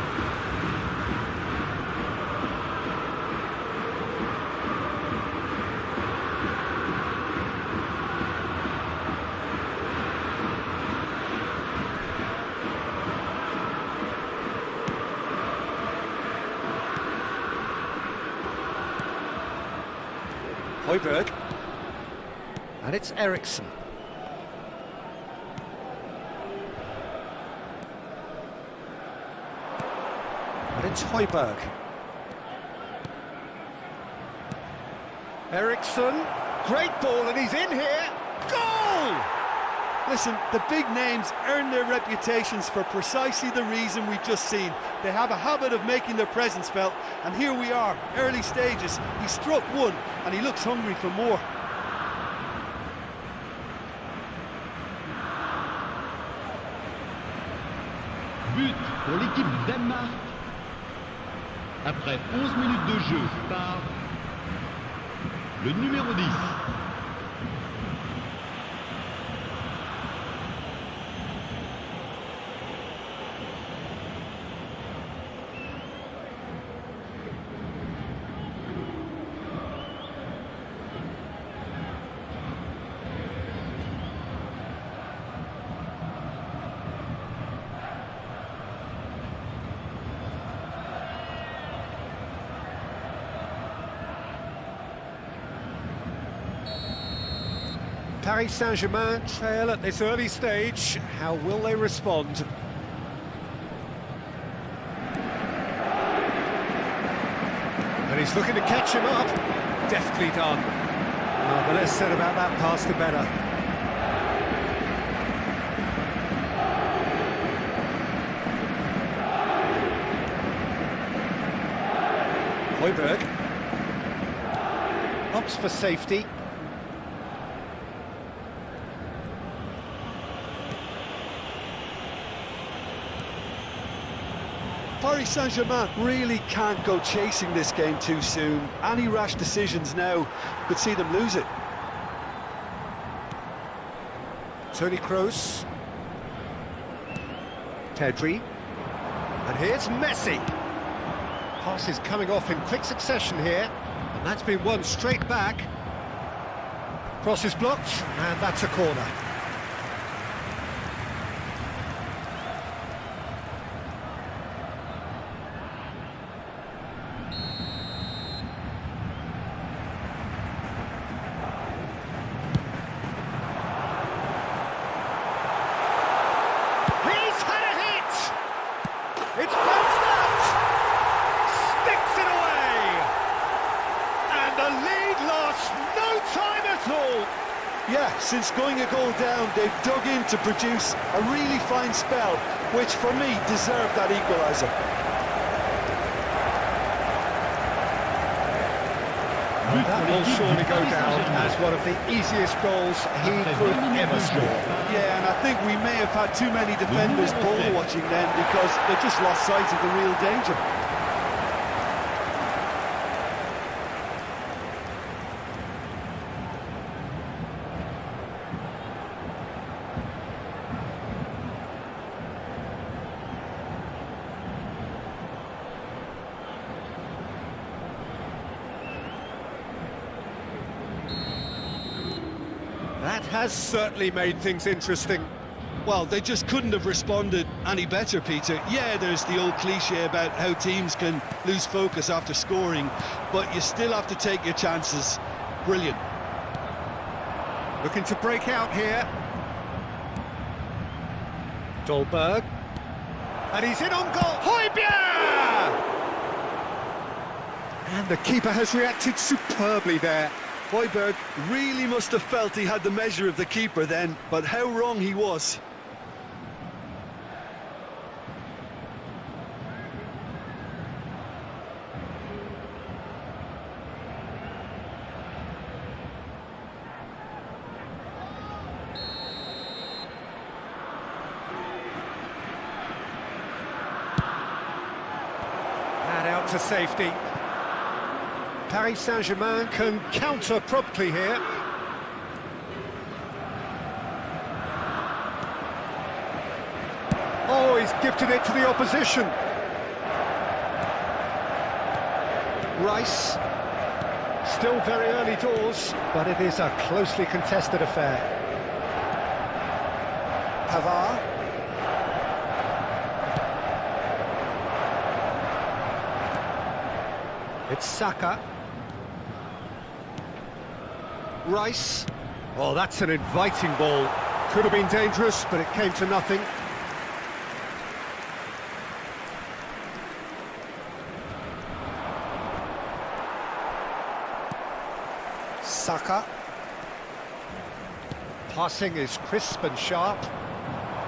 Højbjerg. And it's Eriksen. And it's Højbjerg. Eriksen, great ball, and he's in here. Goal! Listen, the big names earn their reputations for precisely the reason we've just seen. They have a habit of making their presence felt, and here we are, early stages. He struck one, and he looks hungry for more. But pour l'équipe du Danemark. Après 11 minutes de jeu par le numéro 10. Paris Saint-Germain trail at this early stage. How will they respond? And he's looking to catch him up. Deftly done. Oh, the less said about that pass, the better. Højbjerg opts for safety. Paris Saint-Germain really can't go chasing this game too soon. Any rash decisions now could see them lose it. Toni Kroos. Pedri. And here's Messi. Passes coming off in quick succession here. And that's been won straight back. Cross is blocked, and that's a corner. It's bounced out! Sticks it away! And the lead lost no time at all! Yeah, since going a goal down, they've dug in to produce a really fine spell, which for me deserved that equaliser. That will surely go down as one of the easiest goals he could ever score. Yeah, and I think we may have had too many defenders ball watching then because they just lost sight of the real danger. has certainly made things interesting. Well, they just couldn't have responded any better, Peter. Yeah, there's the old cliche about how teams can lose focus after scoring, but you still have to take your chances. Brilliant. Looking to break out here. Dolberg. And he's in on goal. Højbjerg! And the keeper has reacted superbly there. Højbjerg really must have felt he had the measure of the keeper then, but how wrong he was. And out to safety. Paris Saint-Germain can counter promptly here. Oh, he's gifted it to the opposition. Rice. Still very early doors, but it is a closely contested affair. Pavard. It's Saka. Rice. Oh, that's an inviting ball. Could have been dangerous, but it came to nothing. Saka. Passing is crisp and sharp.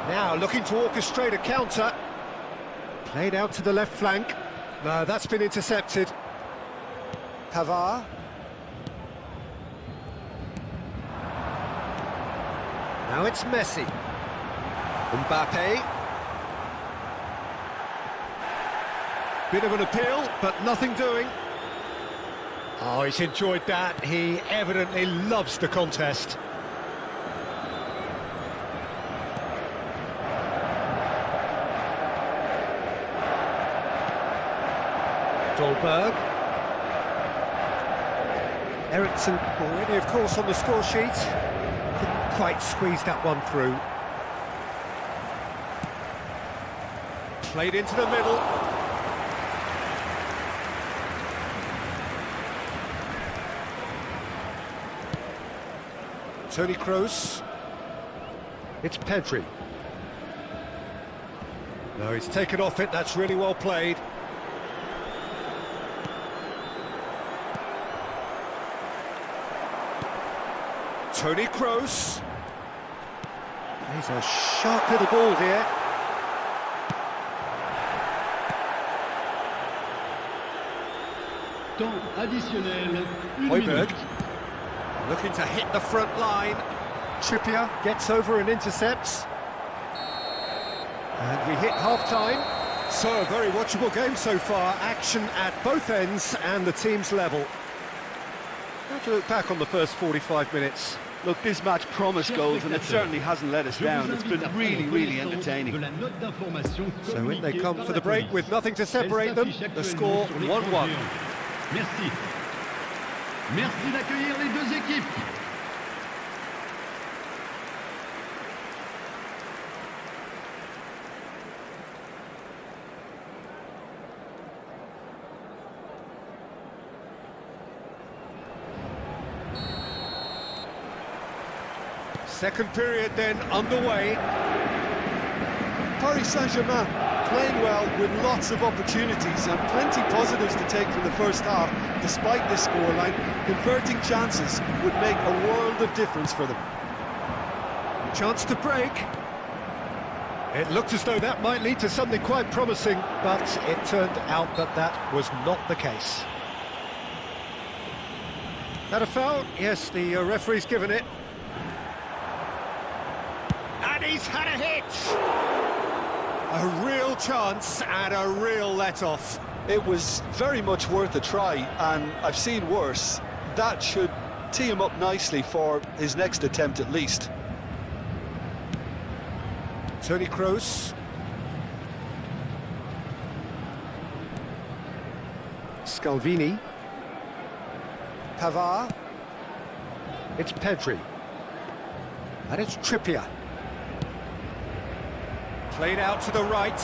Now looking to orchestrate a counter. Played out to the left flank. No, that's been intercepted. Pavard. Now it's Messi. Mbappe. Bit of an appeal, but nothing doing. Oh, he's enjoyed that. He evidently loves the contest. Dolberg. Eriksson already, of course, on the score sheet. Couldn't quite squeeze that one through. Played into the middle. Toni Kroos. It's Pedri. No, he's taken off it. That's really well played. Toni Kroos. He's a sharp little ball here. Temps additionnel, une Højbjerg. minute. Looking to hit the front line. Trippier gets over and intercepts. And we hit half-time. So, a very watchable game so far. Action at both ends and the team's level. How to look back on the first 45 minutes. Look, this match promised goals, and it certainly hasn't let us down. It's been really, really entertaining. So in they come for the break with nothing to separate them. The score 1-1. Merci. Merci d'accueillir les deux équipes. Second period then underway. Paris Saint-Germain playing well with lots of opportunities and plenty positives to take from the first half. Despite this scoreline, converting chances would make a world of difference for them. Chance to break. It looked as though that might lead to something quite promising, but it turned out that that was not the case. That a foul? Yes, the referee's given it. And he's had a hit! A real chance and a real let-off. It was very much worth a try, and I've seen worse. That should tee him up nicely for his next attempt at least. Toni Kroos. Scalvini. Pavard. It's Pedri. And it's Trippier. Played out to the right.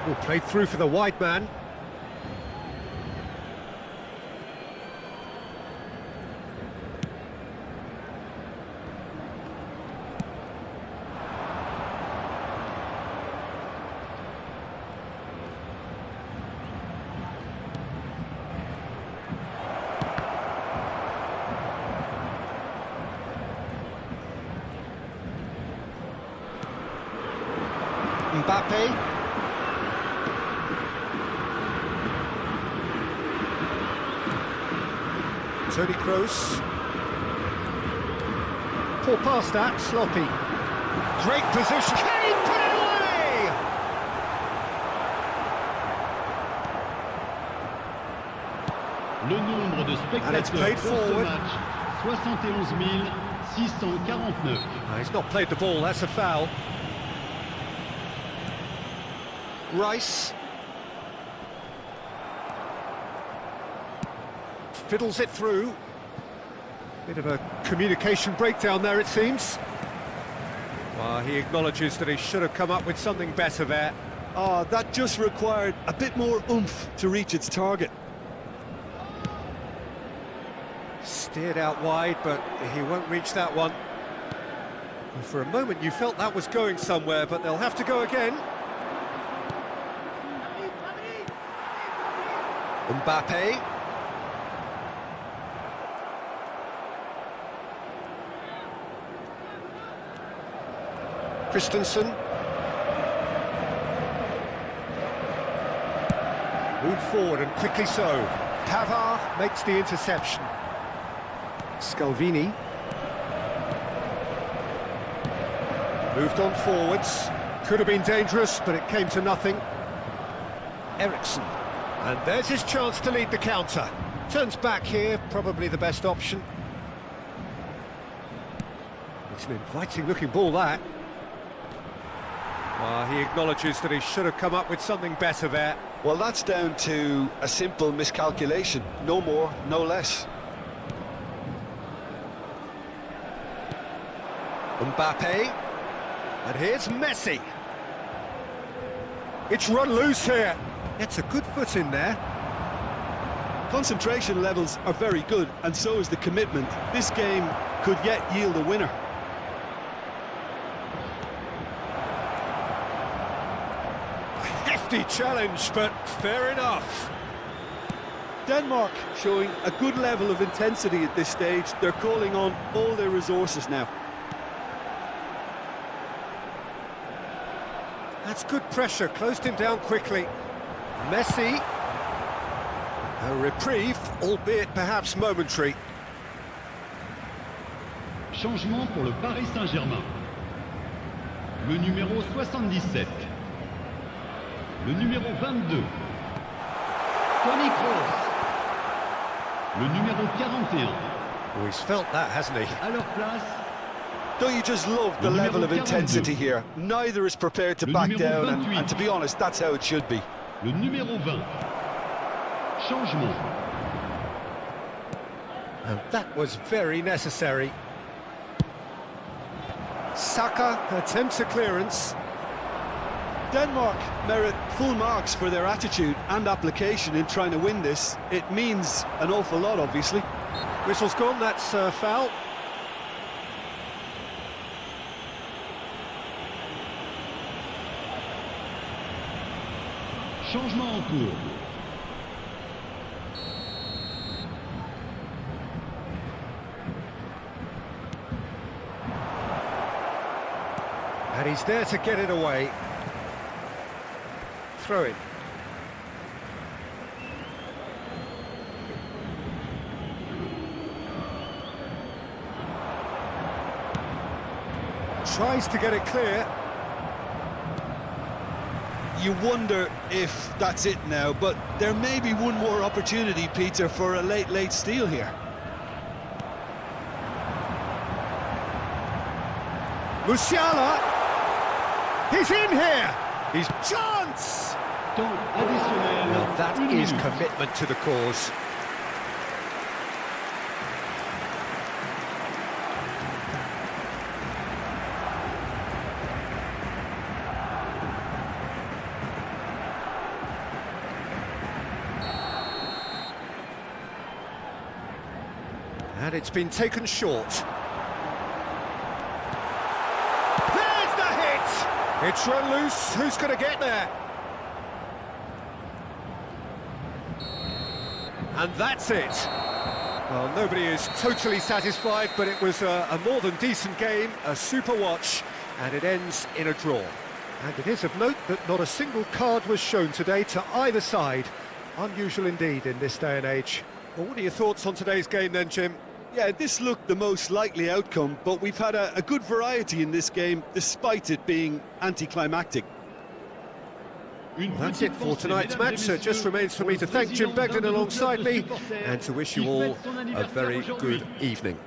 Oh, played through for the wide man. Mbappe. Toni Kroos. Poor pass that, sloppy. Great position. Can he put it away? Le nombre de spectateurs pour ce match, 71 649. He's not played the ball, that's a foul. Rice. Fiddles it through. Bit of a communication breakdown there, it seems. Well, he acknowledges that he should have come up with something better there. Oh, that just required a bit more oomph to reach its target. Steered out wide, but he won't reach that one. And for a moment you felt that was going somewhere, but they'll have to go again. Mbappe. Christensen. Move forward and quickly so. Pavard makes the interception. Scalvini. Moved on forwards. Could have been dangerous, but it came to nothing. Eriksson. And there's his chance to lead the counter. Turns back here, probably the best option. It's an inviting-looking ball, that. Well, he acknowledges that he should have come up with something better there. Well, that's down to a simple miscalculation. No more, no less. Mbappe. And here's Messi. It's run loose here. It's a good foot in there. Concentration levels are very good, and so is the commitment. This game could yet yield a winner. A hefty challenge, but fair enough. Denmark showing a good level of intensity at this stage. They're calling on all their resources now. That's good pressure, closed him down quickly. Messi. A reprieve, albeit perhaps momentary. Changement pour le Paris Saint-Germain. Le numéro 77. Le numéro 22. Toni Kroos. Le numéro 41. Oh, he's felt that, hasn't he? À leur place. Don't you just love the level of intensity here? Neither is prepared to back down, and to be honest, that's how it should be. Le numéro 20. Changement. And that was very necessary. Saka attempts a clearance. Denmark merit full marks for their attitude and application in trying to win this. It means an awful lot, obviously. Whistle's gone, that's a foul. Changement en cours. And he's there to get it away. Throw it. Tries to get it clear. You wonder if that's it now, but there may be one more opportunity, Peter, for a late steal here. Musiala! He's in here! He's chance! Temps additionnel. Well, that Une is minute. commitment to the cause. And it's been taken short. There's the hit! It's run loose. Who's going to get there? And that's it. Well, nobody is totally satisfied, but it was a more than decent game, a super watch, and it ends in a draw. And it is of note that not a single card was shown today to either side. Unusual indeed in this day and age. Well, what are your thoughts on today's game then, Jim? Yeah, this looked the most likely outcome, but we've had a good variety in this game, despite it being anticlimactic. Well, that's it for tonight's match, so it just remains for me to thank Jim Beglin alongside me and to wish you all a very good evening.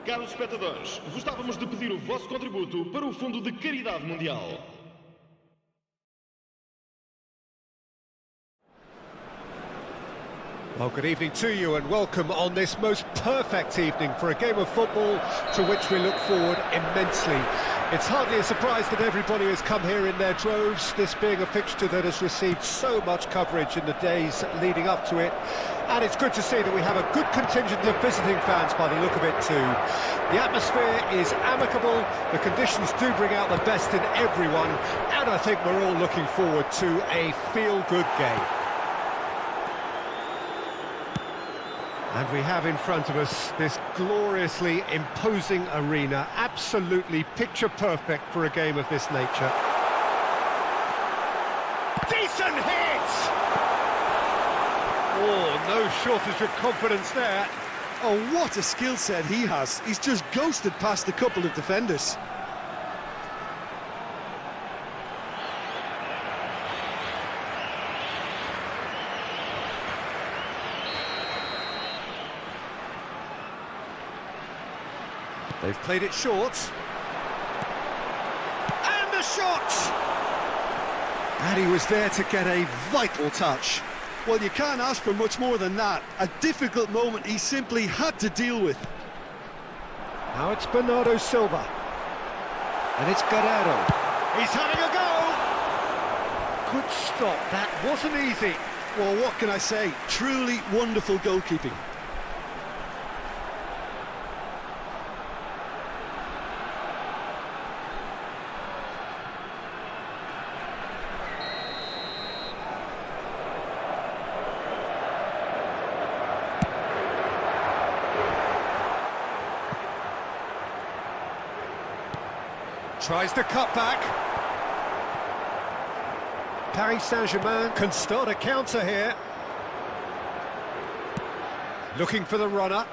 Caros espectadores, gostávamos de pedir o vosso contributo para o Fundo de Caridade Mundial. Well, good evening to you and welcome on this most perfect evening for a game of football to which we look forward immensely. It's hardly a surprise that everybody has come here in their droves, this being a fixture that has received so much coverage in the days leading up to it. And it's good to see that we have a good contingent of visiting fans by the look of it too. The atmosphere is amicable, the conditions do bring out the best in everyone, and I think we're all looking forward to a feel-good game. And we have in front of us this gloriously imposing arena, absolutely picture perfect for a game of this nature. Decent hit! Oh, no shortage of confidence there. Oh, what a skill set he has. He's just ghosted past a couple of defenders. They've played it short. And the shot! And he was there to get a vital touch. Well, you can't ask for much more than that. A difficult moment he simply had to deal with. Now it's Bernardo Silva. And it's Guerrero. He's having a go! Good stop, that wasn't easy. Well, what can I say? Truly wonderful goalkeeping. Tries the cut back. Paris Saint-Germain can start a counter here. Looking for the runner.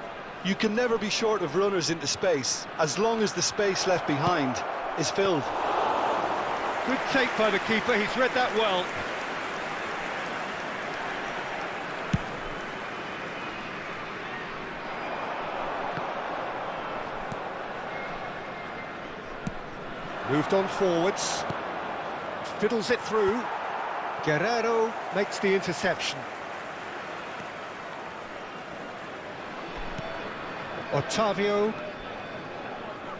You can never be short of runners into space, as long as the space left behind is filled. Good take by the keeper, he's read that well. Moved on forwards, fiddles it through. Guerrero makes the interception. Otavio.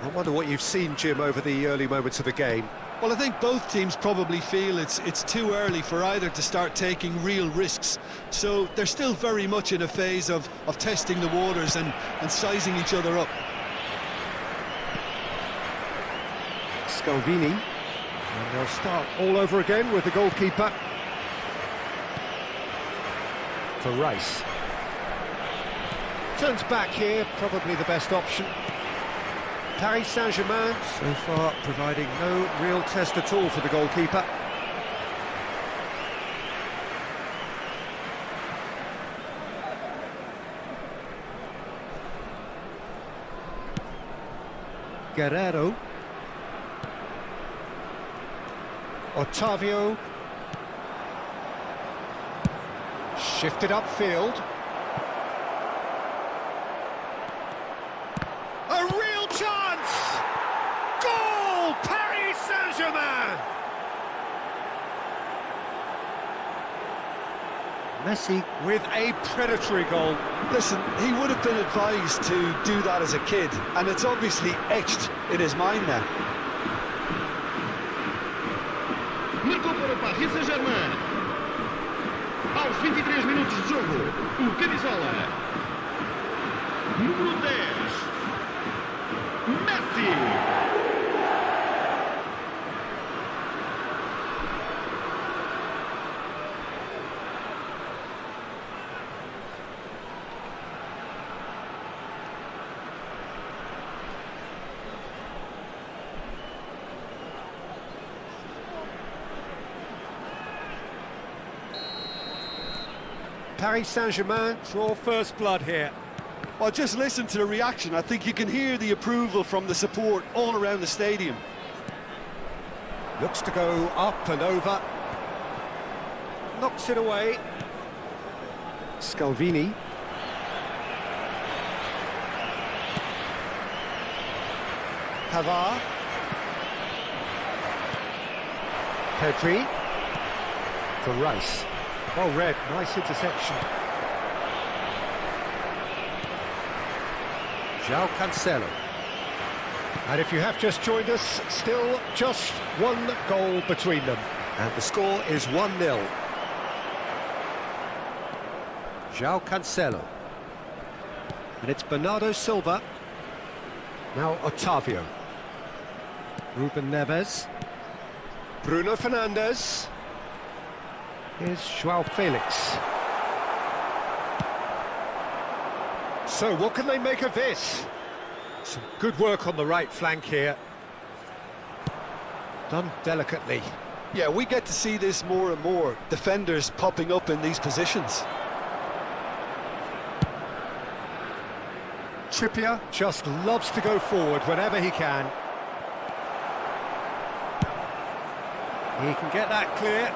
I wonder what you've seen, Jim, over the early moments of the game. Well, I think both teams probably feel it's too early for either to start taking real risks. So they're still very much in a phase of testing the waters and sizing each other up. Scalvini, and they'll start all over again with the goalkeeper. For Rice. Turns back here, probably the best option. Paris Saint-Germain, so far providing no real test at all for the goalkeeper. Guerrero. Otavio. Shifted upfield. A real chance! Goal! Paris Saint-Germain! Messi with a predatory goal. Listen, he would have been advised to do that as a kid, and it's obviously etched in his mind now. Marcou para o Paris Saint-Germain. Aos 23 minutos de jogo, o camisola número 10, Messi. Paris Saint-Germain draw first blood here. Well, just listen to the reaction. I think you can hear the approval from the support all around the stadium. Looks to go up and over. Knocks it away. Scalvini. Pavard. Pedri. For Rice. Well read, nice interception. João Cancelo. And if you have just joined us, still just one goal between them. And the score is 1-0. João Cancelo. And it's Bernardo Silva. Now Otavio. Ruben Neves. Bruno Fernandes. Here's João Felix. So, what can they make of this? Some good work on the right flank here. Done delicately. Yeah, we get to see this more and more. Defenders popping up in these positions. Trippier just loves to go forward whenever he can. He can get that clear.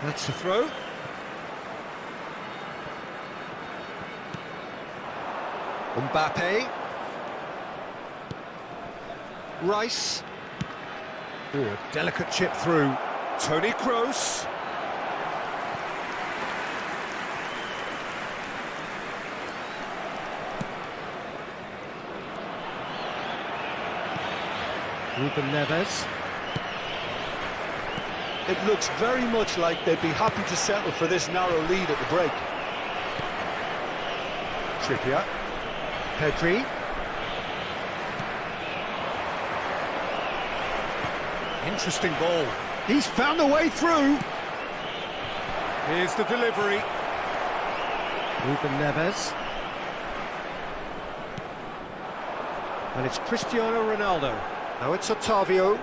That's a throw. Mbappe. Rice. Oh, a delicate chip through. Toni Kroos. Ruben Neves. It looks very much like they'd be happy to settle for this narrow lead at the break. Trippier. Pedri. Interesting ball. He's found a way through. Here's the delivery. Ruben Neves. And it's Cristiano Ronaldo. Now it's Otavio.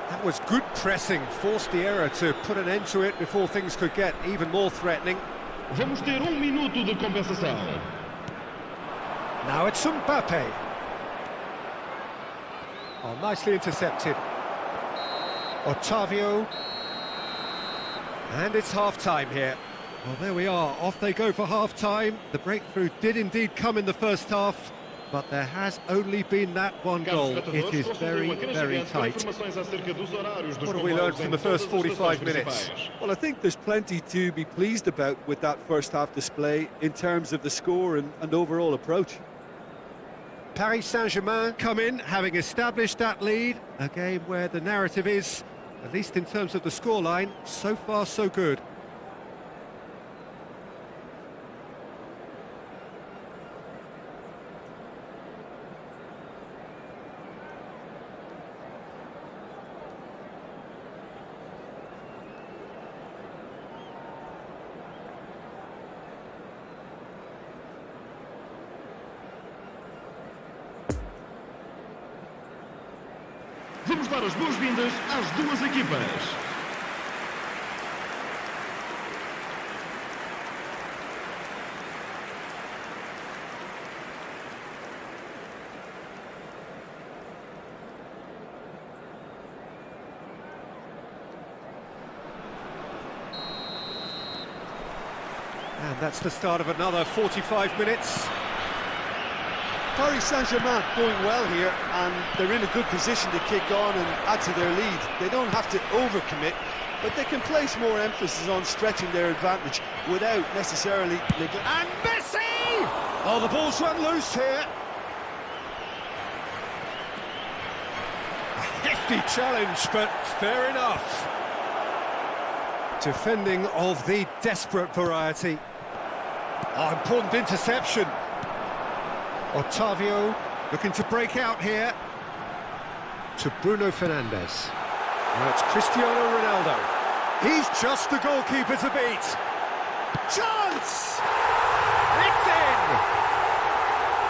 That was good pressing, forced the error to put an end to it before things could get even more threatening. Vamos ter minuto de compensação. Now it's Mbappe. Oh, nicely intercepted. Otavio. And it's half-time here. Well, there we are. Off they go for half-time. The breakthrough did indeed come in the first half, but there has only been that one goal. It is very, very tight. What have we learned from the first 45 minutes? Well, I think there's plenty to be pleased about with that first half display in terms of the score and overall approach. Paris Saint-Germain come in, having established that lead. A game where the narrative is, at least in terms of the scoreline, so far so good. Vamos dar as boas-vindas às duas equipas. And that's the start of another 45 minutes. Paris Saint-Germain going well here, and they're in a good position to kick on and add to their lead. They don't have to overcommit, but they can place more emphasis on stretching their advantage without necessarily neglecting. And Messi! Oh, the ball's run loose here. A hefty challenge, but fair enough. Defending of the desperate variety. Oh, important interception. Otavio looking to break out here. To Bruno Fernandes. Now it's Cristiano Ronaldo. He's just the goalkeeper to beat. Chance! It's in!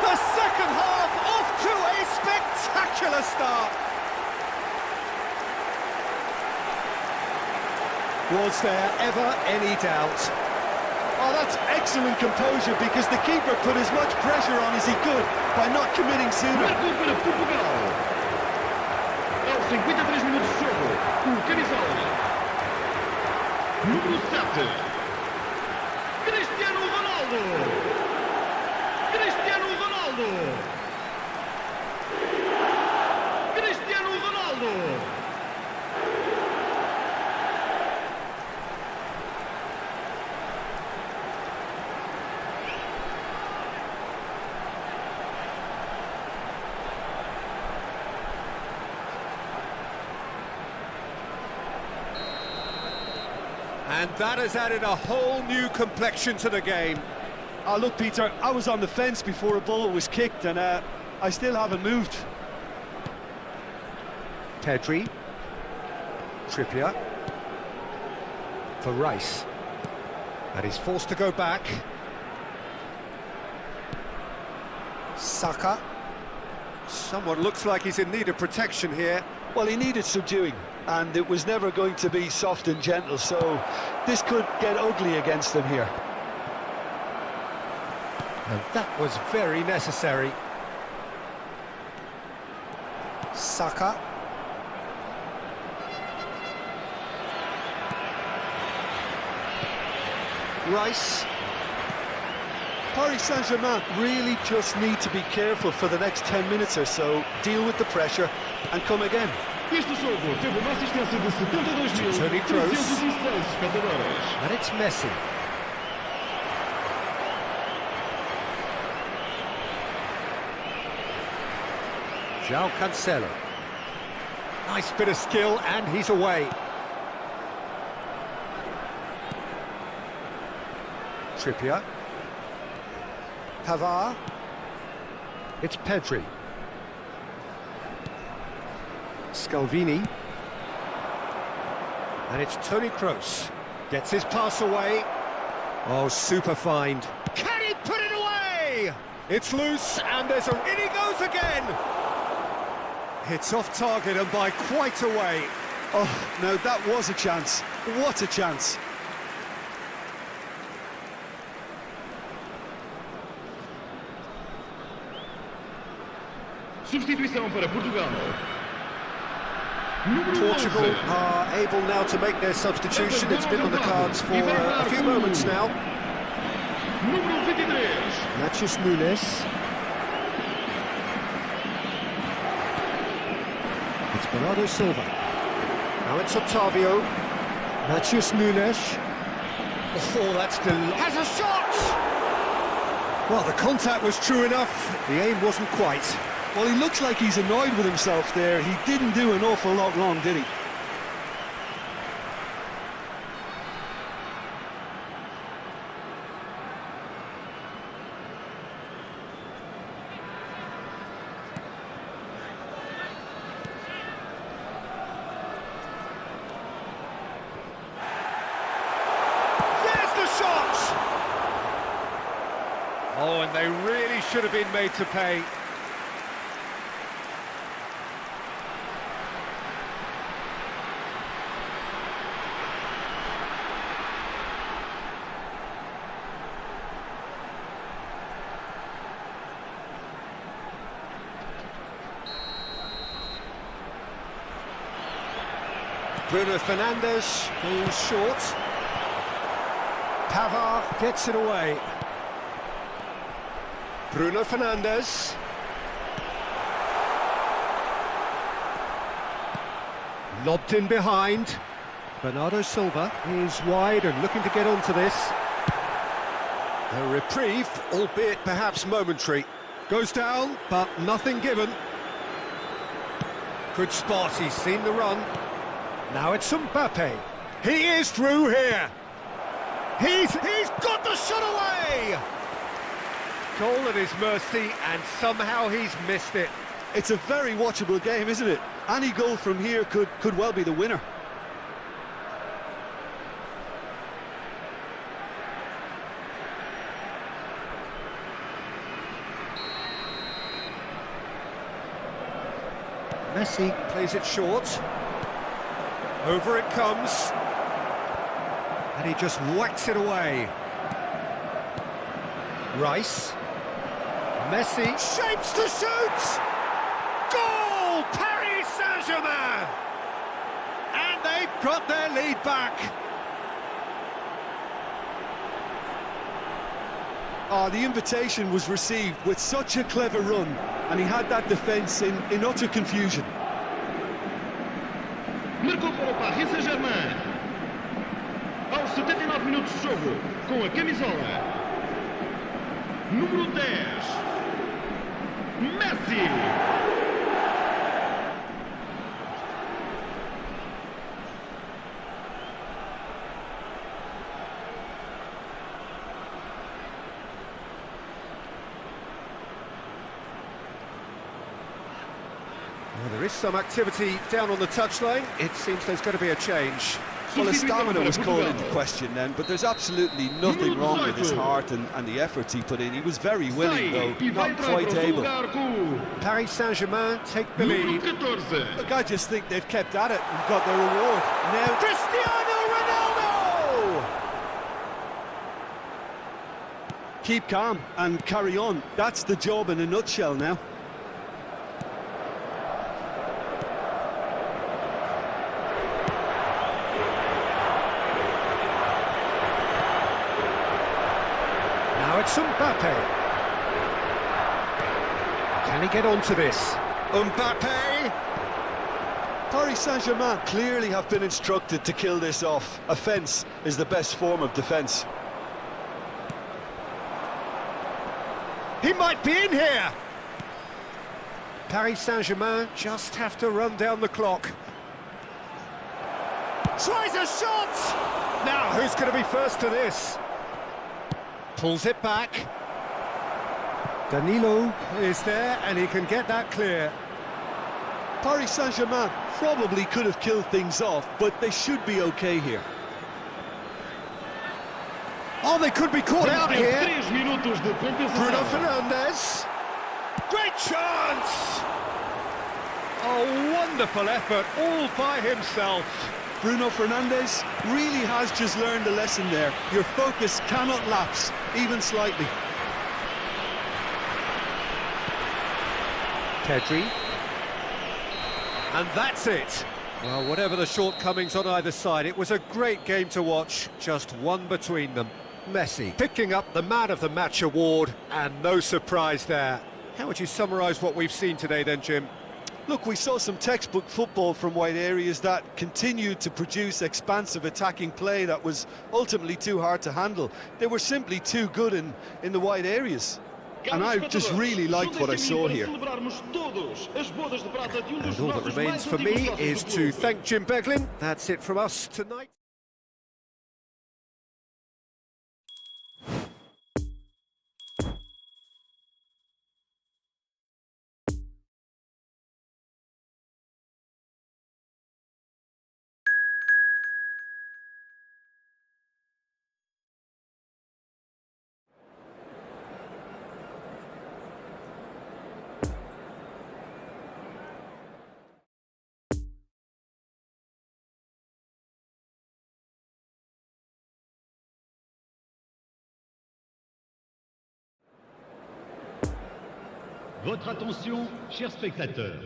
The second half off to a spectacular start. Was there ever any doubt? Oh, that's excellent composure, because the keeper put as much pressure on as he could by not committing sooner. Marcou para Portugal. Aos 53 minutos de jogo, o camisola número 7, Cristiano Ronaldo. Cristiano Ronaldo. Cristiano Ronaldo. And that has added a whole new complexion to the game. Oh, look, Peter, I was on the fence before a ball was kicked, and I still haven't moved. Pedri. Trippier. For Rice. And he's forced to go back. Saka. Someone looks like he's in need of protection here. Well, he needed subduing, and it was never going to be soft and gentle, so this could get ugly against them here. And that was very necessary. Saka. Rice. Paris Saint-Germain really just need to be careful for the next 10 minutes or so, deal with the pressure and come again. Este jogo teve uma assistência de 72.306 espectadores. And it's Messi. João Cancelo. Nice bit of skill, and he's away. Trippier. Pavard. It's Pedri. Scalvini. And it's Toni Kroos. Gets his pass away. Oh, super find. Can he put it away? It's loose, and there's a... In he goes again! It's off target and by quite a way. Oh, now that was a chance. What a chance. Substituição para Portugal. Portugal are able now to make their substitution. It's been on the cards for a few moments now. Número 23. Matheus Nunes. It's Bernardo Silva. Now it's Otavio. Matheus Nunes. Oh, that's has a shot! Well, the contact was true enough. The aim wasn't quite. Well, he looks like he's annoyed with himself there. He didn't do an awful lot wrong, did he? There's the shot! Oh, and they really should have been made to pay. Bruno Fernandes goes short. Pavard gets it away. Bruno Fernandes. Lobbed in behind. Bernardo Silva is wide and looking to get onto this. A reprieve, albeit perhaps momentary. Goes down, but nothing given. Good spot, he's seen the run. Now it's Mbappe. He is through here. He's got the shot away. Goal at his mercy, and somehow he's missed it. It's a very watchable game, isn't it? Any goal from here could well be the winner. Messi plays it short. Over it comes. And he just whacks it away. Rice. Messi shapes to shoot! Goal! Paris Saint-Germain! And they've got their lead back. Oh, the invitation was received with such a clever run, and he had that defence in utter confusion. Marcou para o Paris Saint-Germain. Aos 79 minutos de jogo, com a camisola número 10, Messi. Well, there is some activity down on the touchline. It seems there's going to be a change. Well, his stamina was called into question then, but there's absolutely nothing wrong with his heart and the efforts he put in. He was very willing, though, not quite able. Paris Saint-Germain take the lead. Look, I just think they've kept at it and got their reward. Now, Cristiano Ronaldo! keep calm and carry on. That's the job in a nutshell now. Now it's Mbappe. Can he get onto this? Mbappe! Paris Saint-Germain clearly have been instructed to kill this off. Offence is the best form of defence. He might be in here! Paris Saint-Germain just have to run down the clock. Tries a shot! Now, who's going to be first to this? Pulls it back. Danilo is there, and he can get that clear. Paris Saint-Germain probably could have killed things off, but they should be okay here. Oh, they could be caught out here. 3 minutos de compensação. Bruno Fernandes. Great chance! A wonderful effort, all by himself. Bruno Fernandes really has just learned a lesson there. Your focus cannot lapse, even slightly. Pedri. And that's it. Well, whatever the shortcomings on either side, it was a great game to watch, just one between them. Messi picking up the Man of the Match award, and no surprise there. How would you summarise what we've seen today then, Jim? Look, we saw some textbook football from wide areas that continued to produce expansive attacking play that was ultimately too hard to handle. They were simply too good in the wide areas. And I just really liked what I saw here. And all that remains for me is to thank Jim Beglin. That's it from us tonight. Votre attention, chers spectateurs.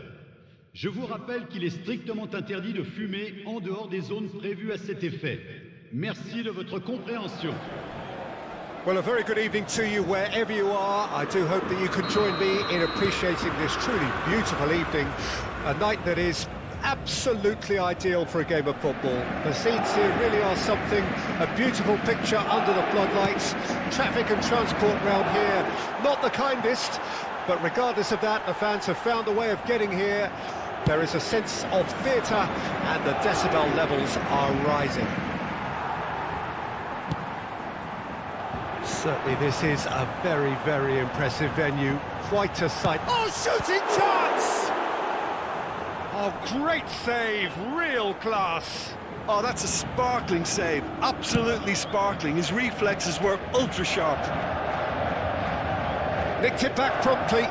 Je vous rappelle qu'il est strictement interdit de fumer en dehors des zones prévues à cet effet. Merci de votre compréhension. Well, a very good evening to you wherever you are. I do hope that you can join me in appreciating this truly beautiful evening. A night that is absolutely ideal for a game of football. The scenes here really are something, a beautiful picture under the floodlights. Traffic and transport round here, not the kindest. But regardless of that, the fans have found a way of getting here. There is a sense of theatre and the decibel levels are rising. Certainly this is a very, very impressive venue. Quite a sight. Oh, shooting chance! Oh, great save, real class. Oh, that's a sparkling save, absolutely sparkling. His reflexes were ultra sharp. Nicked it back promptly.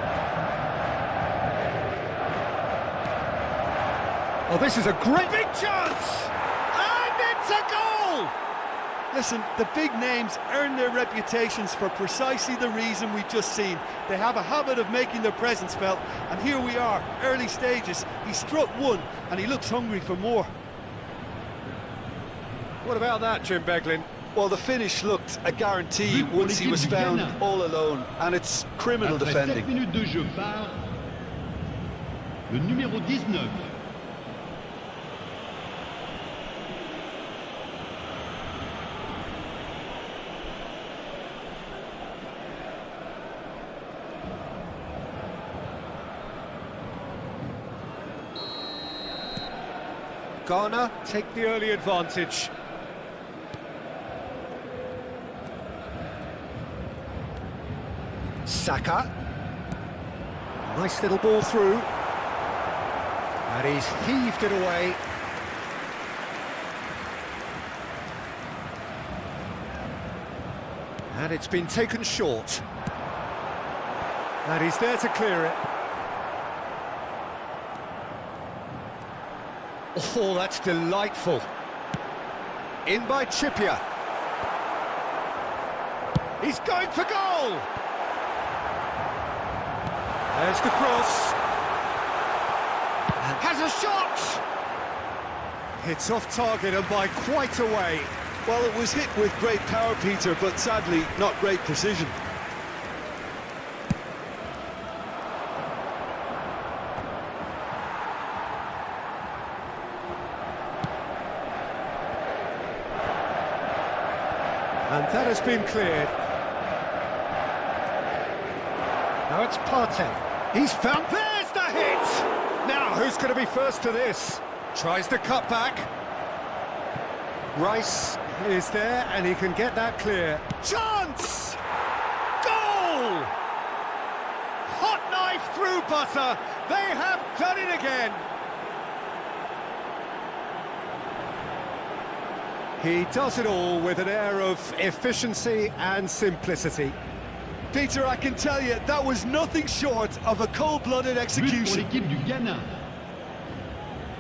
Oh, this is a great big chance! And it's a goal! Listen, the big names earn their reputations for precisely the reason we've just seen. They have a habit of making their presence felt, and here we are, early stages. He struck one, and he looks hungry for more. What about that, Jim Beglin? Well, the finish looked a guarantee once he was found all alone, and it's criminal defending. Après 7 minutes de jeu part le numéro 19. Ghana take the early advantage. Saka. Nice little ball through. And he's heaved it away. And it's been taken short. And he's there to clear it. Oh, that's delightful. In by Trippier. He's going for goal! There's the cross. And has a shot! It's off target and by quite a way. Well, it was hit with great power, Peter, but sadly, not great precision. And that has been cleared. Now it's Partey. He's found, there's the hit! who's going to be first to this? Tries the cut back. Rice is there, and he can get that clear. Chance! Goal! Hot knife through butter. They have done it again. He does it all with an air of efficiency and simplicity. Peter, I can tell you, that was nothing short of a cold-blooded But pour execution. l'équipe du Ghana.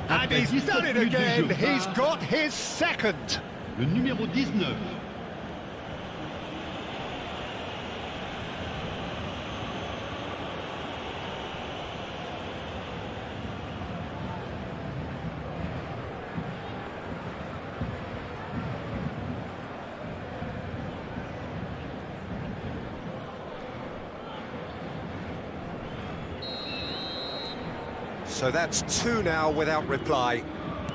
And Après he's 17 done it minutes de again. jeu, He's got his second. le numéro 19. So that's two now without reply.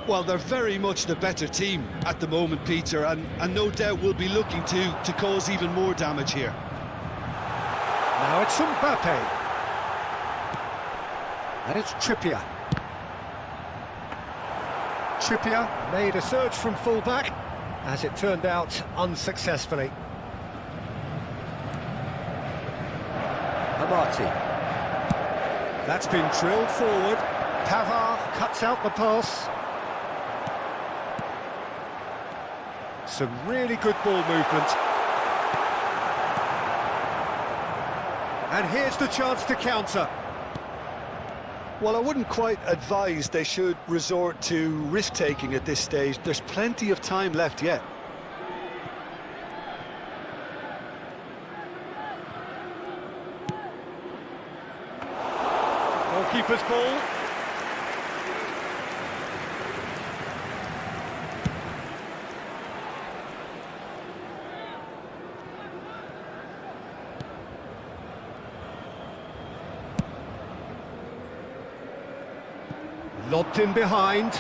Well, they're very much the better team at the moment, Peter, and no doubt will be looking to cause even more damage here. Now it's Mbappe. And it's Trippier. Trippier made a surge from full-back, as it turned out unsuccessfully. Amati. That's been drilled forward. Pavard cuts out the pass. Some really good ball movement. And here's the chance to counter. Well, I wouldn't quite advise they should resort to risk-taking at this stage. There's plenty of time left yet. Goalkeeper's ball. Lobbed in behind.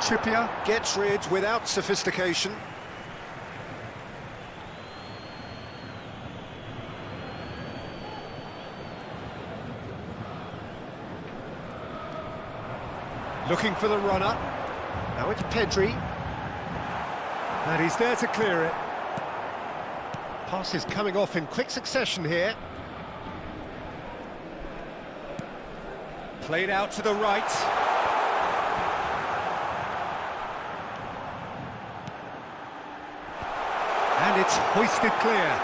Trippier gets rid without sophistication. Looking for the runner. Now it's Pedri. And he's there to clear it. Pass is coming off in quick succession here. Played out to the right. And it's hoisted clear.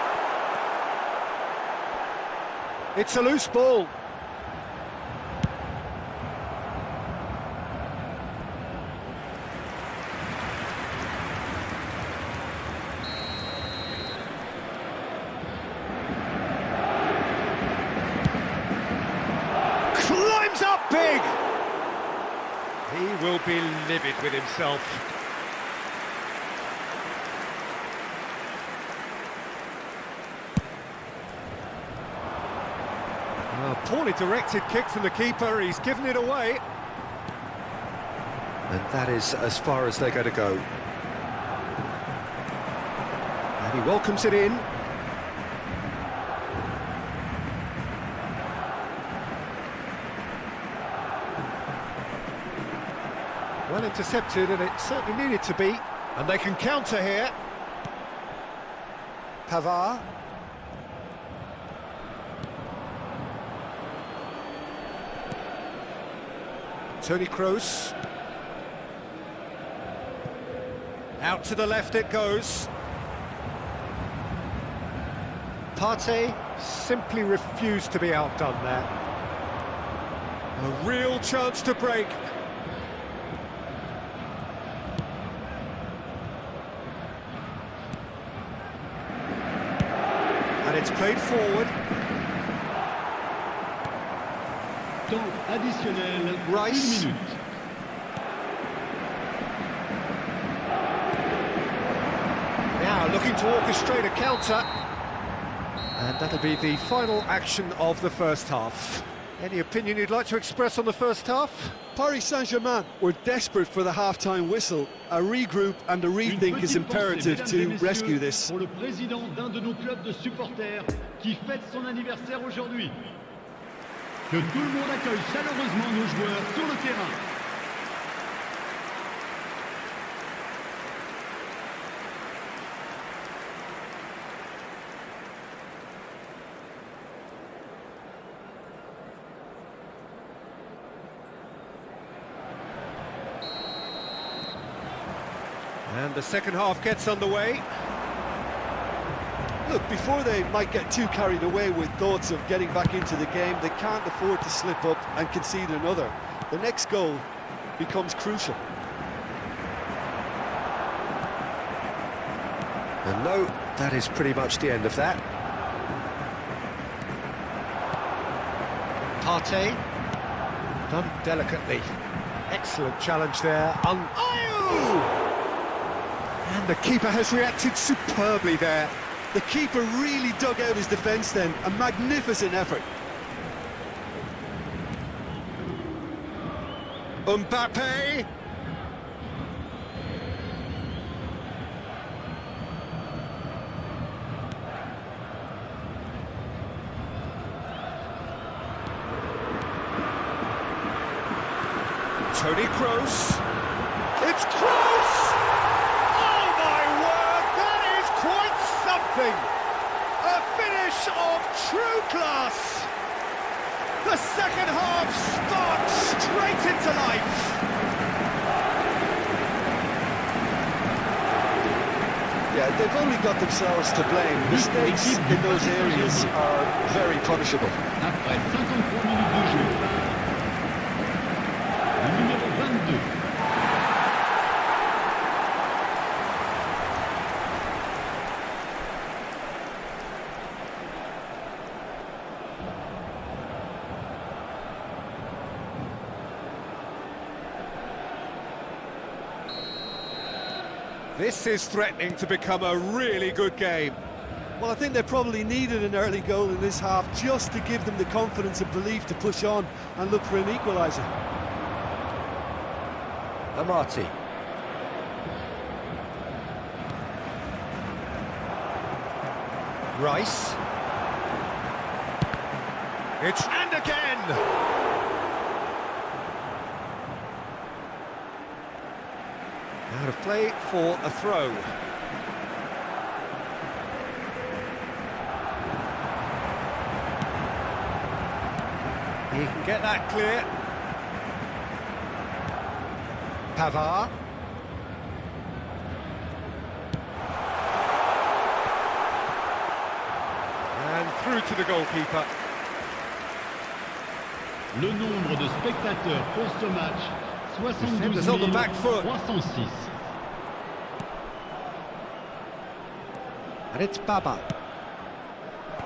It's a loose ball. Climbs up big! He will be livid with himself. A poorly directed kick from the keeper, he's given it away. And that is as far as they're going to go. And he welcomes it in. Well intercepted, and it certainly needed to be. And they can counter here. Pavard. Toni Kroos. Out to the left it goes. Partey simply refused to be outdone there. A real chance to break. And it's played forward. Temps additionnel, Rice. 1 minute. Now looking to orchestrate a counter. And that'll be the final action of the first half. Any opinion you'd like to express on the first half? Paris Saint-Germain were desperate for the half-time whistle. A regroup and a Une rethink is petite imperative pensée, to mesdames et rescue messieurs, this. pour le président d'un de nos clubs de supporters qui fête son anniversaire aujourd'hui. Que tout le monde accueille chaleureusement nos joueurs sur le terrain. And the second half gets underway. Look, before they might get too carried away with thoughts of getting back into the game, they can't afford to slip up and concede another. The next goal becomes crucial. And no, that is pretty much the end of that. Partey, done delicately. Excellent challenge there. And the keeper has reacted superbly there. The keeper really dug out his defence then. A magnificent effort. Mbappe. Tony Kroos. It's Kroos! Oh my word, that is quite something! A finish of true class! The second half sparks straight into life! Yeah, they've only got themselves to blame. Mistakes in those areas are very punishable. Après 53 minutes de jeu, le numéro 22. This is threatening to become a really good game. Well, I think they probably needed an early goal in this half just to give them the confidence and belief to push on and look for an equaliser. Amati. Rice. It's and again! Out of play for a throw. He can get that clear. Pavard. And through to the goalkeeper. Le nombre de spectateurs pour ce match, 72 on the back foot. 306. And it's Baba.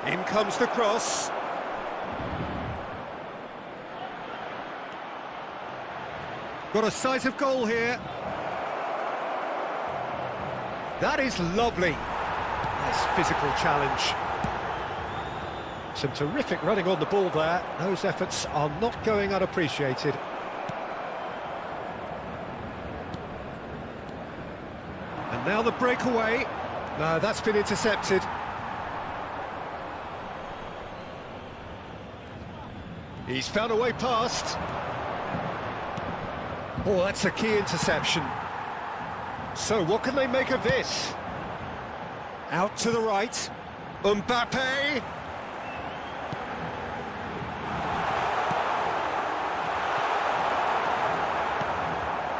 In comes the cross. Got a sight of goal here. That is lovely. Nice physical challenge. Some terrific running on the ball there. Those efforts are not going unappreciated. And now the breakaway. No, that's been intercepted. He's found a way past. Oh, that's a key interception. So what can they make of this? Out to the right. Mbappe.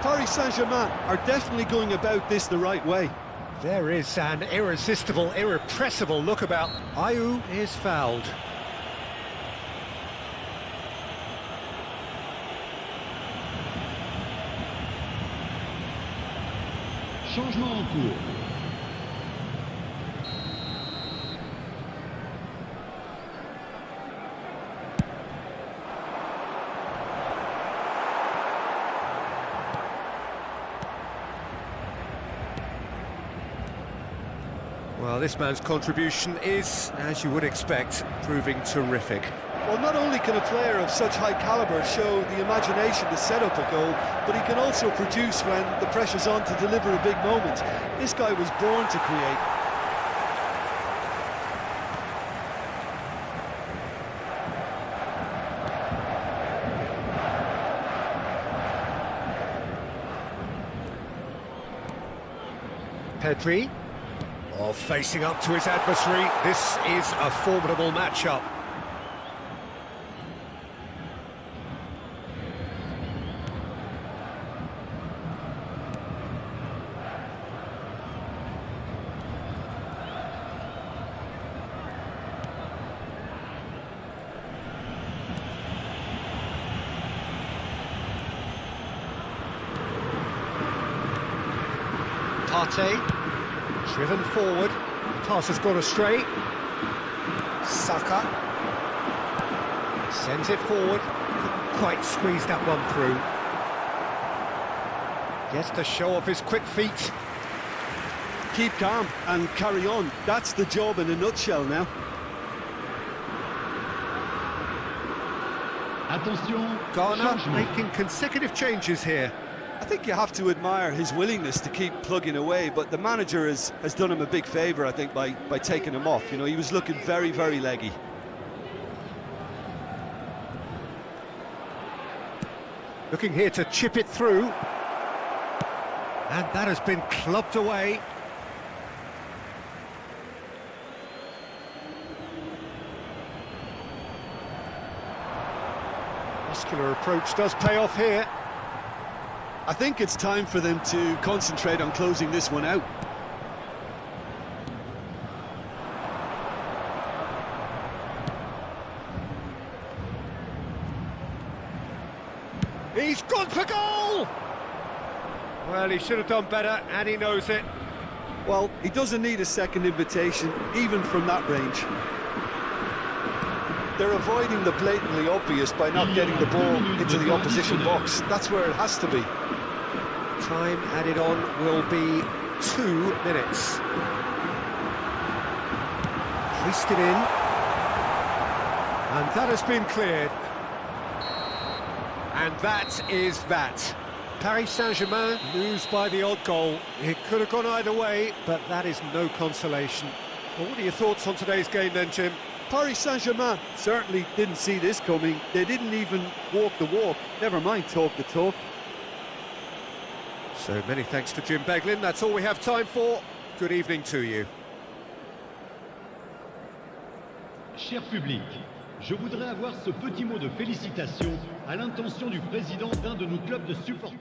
Paris Saint-Germain are definitely going about this the right way. There is an irresistible, irrepressible look about. Ayew is fouled. Changement en cours. Well, this man's contribution is, as you would expect, proving terrific. Well, not only can a player of such high calibre show the imagination to set up a goal, but he can also produce when the pressure's on to deliver a big moment. This guy was born to create. Pedri. Oh, facing up to his adversary. This is a formidable matchup. Driven forward, pass has gone astray. Saka sends it forward, couldn't quite squeeze that one through. Gets to show off his quick feet. Keep calm and carry on. That's the job in a nutshell now. Attention, Ghana changement. making consecutive changes here. I think you have to admire his willingness to keep plugging away, but the manager has done him a big favour, I think, by taking him off. You know, he was looking very, very leggy. Looking here to chip it through. And that has been clubbed away. Muscular approach does pay off here. I think it's time for them to concentrate on closing this one out. He's gone for goal! Well, he should have done better, and he knows it. Well, he doesn't need a second invitation, even from that range. They're avoiding the blatantly obvious by not getting the ball into the opposition box. That's where it has to be. Time added on will be 2 minutes. Hoisted in. And that has been cleared. And that is that. Paris Saint-Germain lose by the odd goal. It could have gone either way, but that is no consolation. Well, what are your thoughts on today's game then, Jim? Paris Saint-Germain certainly didn't see this coming. They didn't even walk the walk, never mind talk the talk. So many thanks to Jim Beglin. That's all we have time for. Good evening to you. Cher public, je voudrais avoir ce petit mot de félicitation à l'intention du président d'un de nos clubs de supporters.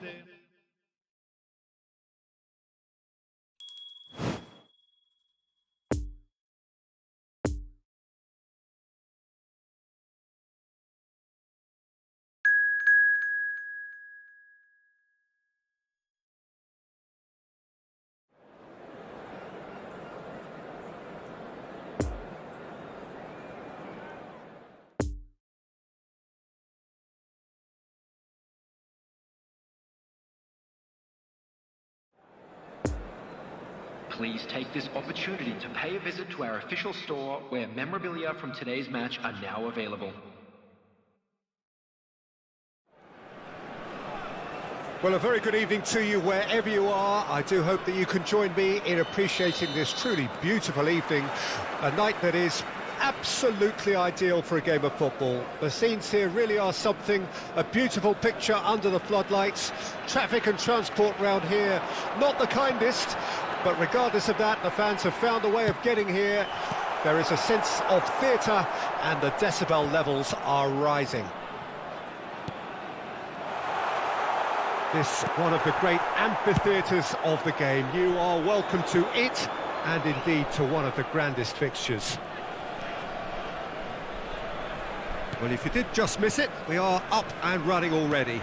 Please take this opportunity to pay a visit to our official store where memorabilia from today's match are now available. Well, a very good evening to you wherever you are. I do hope that you can join me in appreciating this truly beautiful evening, a night that is absolutely ideal for a game of football. The scenes here really are something, a beautiful picture under the floodlights. Traffic and transport round here, not the kindest, but regardless of that, the fans have found a way of getting here. There is a sense of theatre and the decibel levels are rising. This one of the great amphitheatres of the game. You are welcome to it, and indeed to one of the grandest fixtures. Well, if you did just miss it, we are up and running already.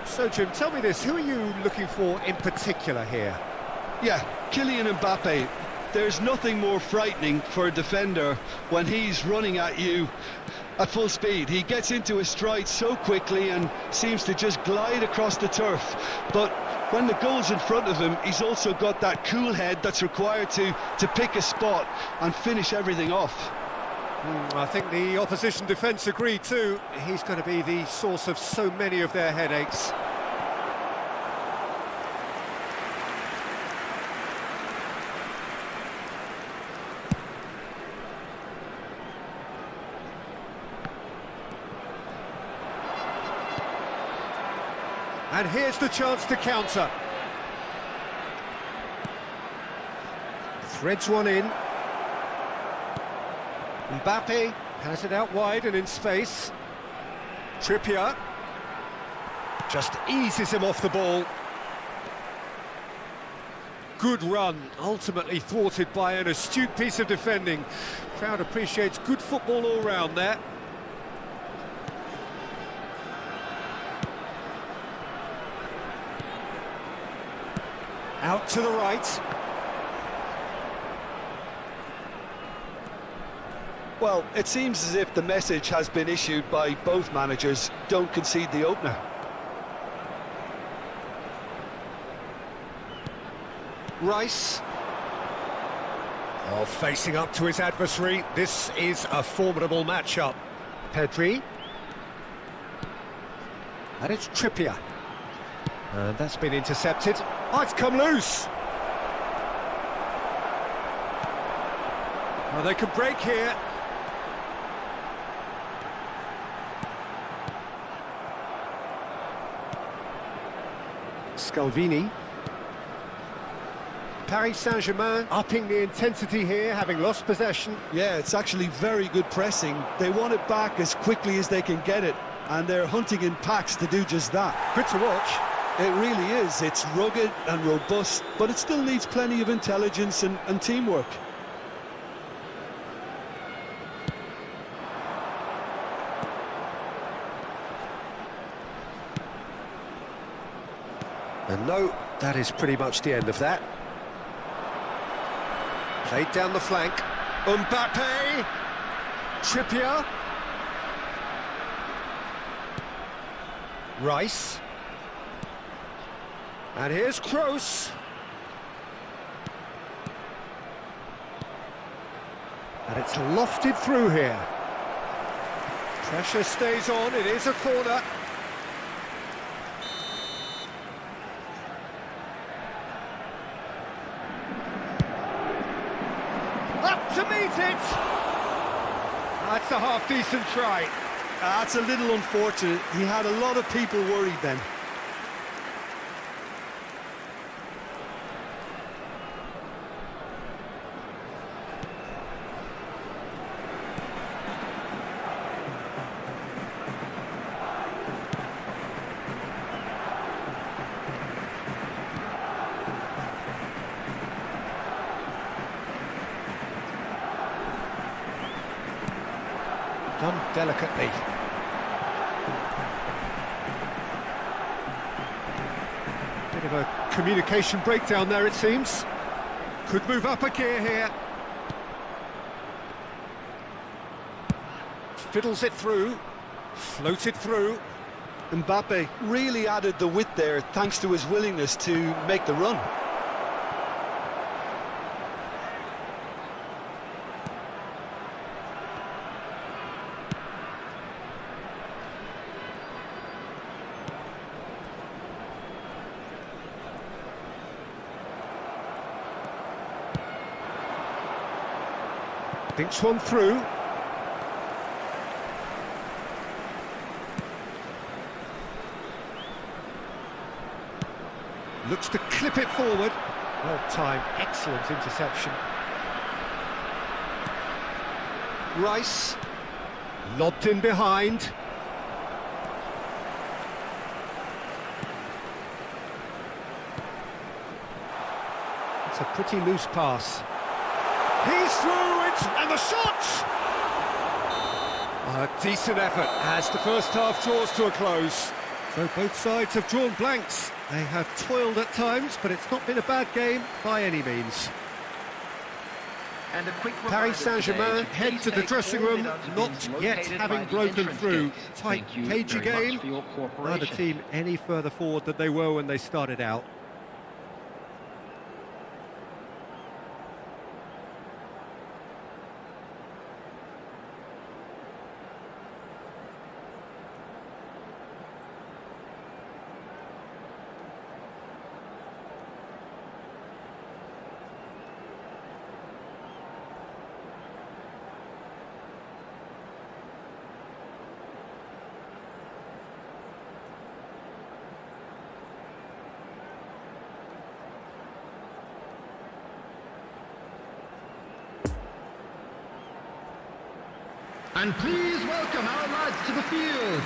So, Jim, tell me this, who are you looking for in particular here? Yeah, Kylian Mbappe. There's nothing more frightening for a defender when he's running at you at full speed. He gets into his stride so quickly and seems to just glide across the turf. But when the goal's in front of him, he's also got that cool head that's required to pick a spot and finish everything off. I think the opposition defence agree too. He's going to be the source of so many of their headaches. And here's the chance to counter. Threads one in. Mbappe has it out wide and in space. Trippier just eases him off the ball. Good run, ultimately thwarted by an astute piece of defending. Crowd appreciates good football all round there. Out to the right. Well, it seems as if the message has been issued by both managers: don't concede the opener. Rice. Oh, facing up to his adversary. This is a formidable matchup. Pedri. And it's Trippier. And that's been intercepted. Oh, it's come loose. Well, they could break here. Scalvini. Paris Saint-Germain upping the intensity here, having lost possession. Yeah, it's actually very good pressing. They want it back as quickly as they can get it, and they're hunting in packs to do just that. Good to watch. It really is. It's rugged and robust, but it still needs plenty of intelligence and teamwork. And no, that is pretty much the end of that. Played down the flank. Mbappe! Trippier. Rice. And here's Kroos. And it's lofted through here. Pressure stays on, it is a corner. Up to meet it! That's a half-decent try. That's a little unfortunate. He had a lot of people worried then. Done delicately. Bit of a communication breakdown there, it seems. Could move up a gear here. Fiddles it through. Floated through. Mbappe really added the width there thanks to his willingness to make the run. Thinks one through. Looks to clip it forward. Well timed, excellent interception. Rice. Lobbed in behind. It's a pretty loose pass. He's through it, and the shot! A decent effort as the first half draws to a close. So both sides have drawn blanks. They have toiled at times, but it's not been a bad game by any means. And a quick Paris Saint-Germain head to the dressing room, not yet having broken through. Tight, cagey game. Neither team any further forward than they were when they started out. And please welcome our lads to the field.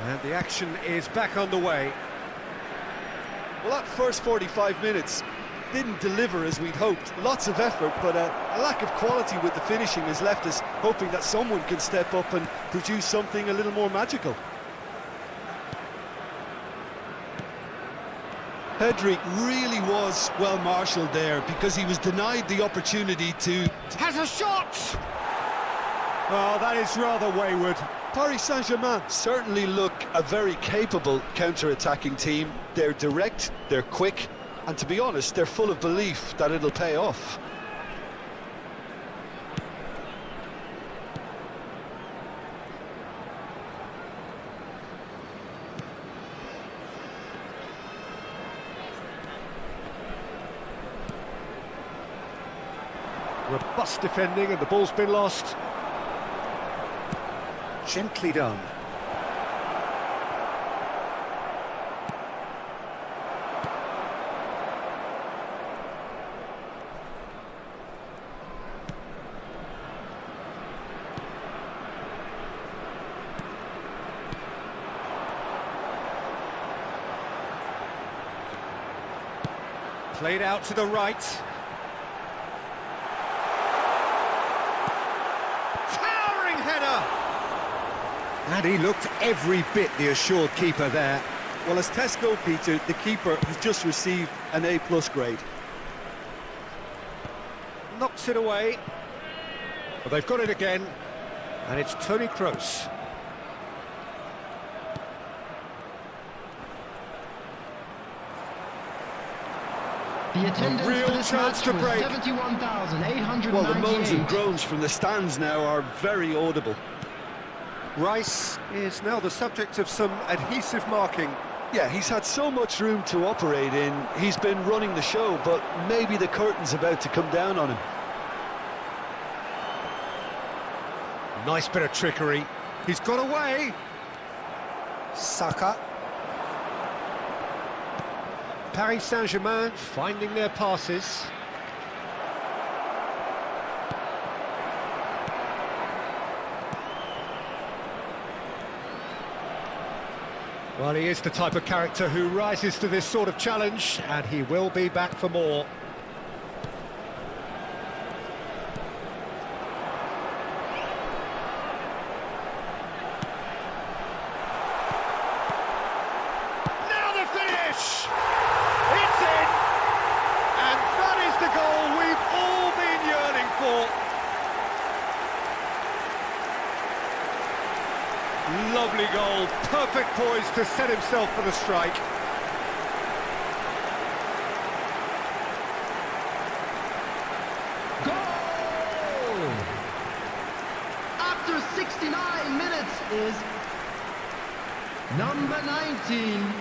And the action is back underway. Well, that first 45 minutes didn't deliver as we'd hoped. Lots of effort, but a lack of quality with the finishing has left us hoping that someone can step up and produce something a little more magical. Pedri really was well marshalled there because he was denied the opportunity to... Has a shot! Oh, that is rather wayward. Paris Saint-Germain certainly look a very capable counter-attacking team. They're direct, they're quick, and to be honest, they're full of belief that it'll pay off. Robust defending, and the ball's been lost. Gently done. Played out to the right. Towering header! And he looked every bit the assured keeper there. Well, as tests go, Peter, the keeper has just received an A+ grade. Knocks it away. But they've got it again. And it's Toni Kroos. The attendance real for this chance match to was break. 71,898. Well, the moans and groans from the stands now are very audible. Rice is now the subject of some adhesive marking. Yeah, he's had so much room to operate in. He's been running the show, but maybe the curtain's about to come down on him. Nice bit of trickery. He's got away. Saka. Paris Saint-Germain finding their passes. Well, he is the type of character who rises to this sort of challenge, and he will be back for more. Now the finish! It's in! And that is the goal we've all been yearning for. Lovely goal, perfect poise to set himself for the strike. Goal! After 69 minutes is number 19.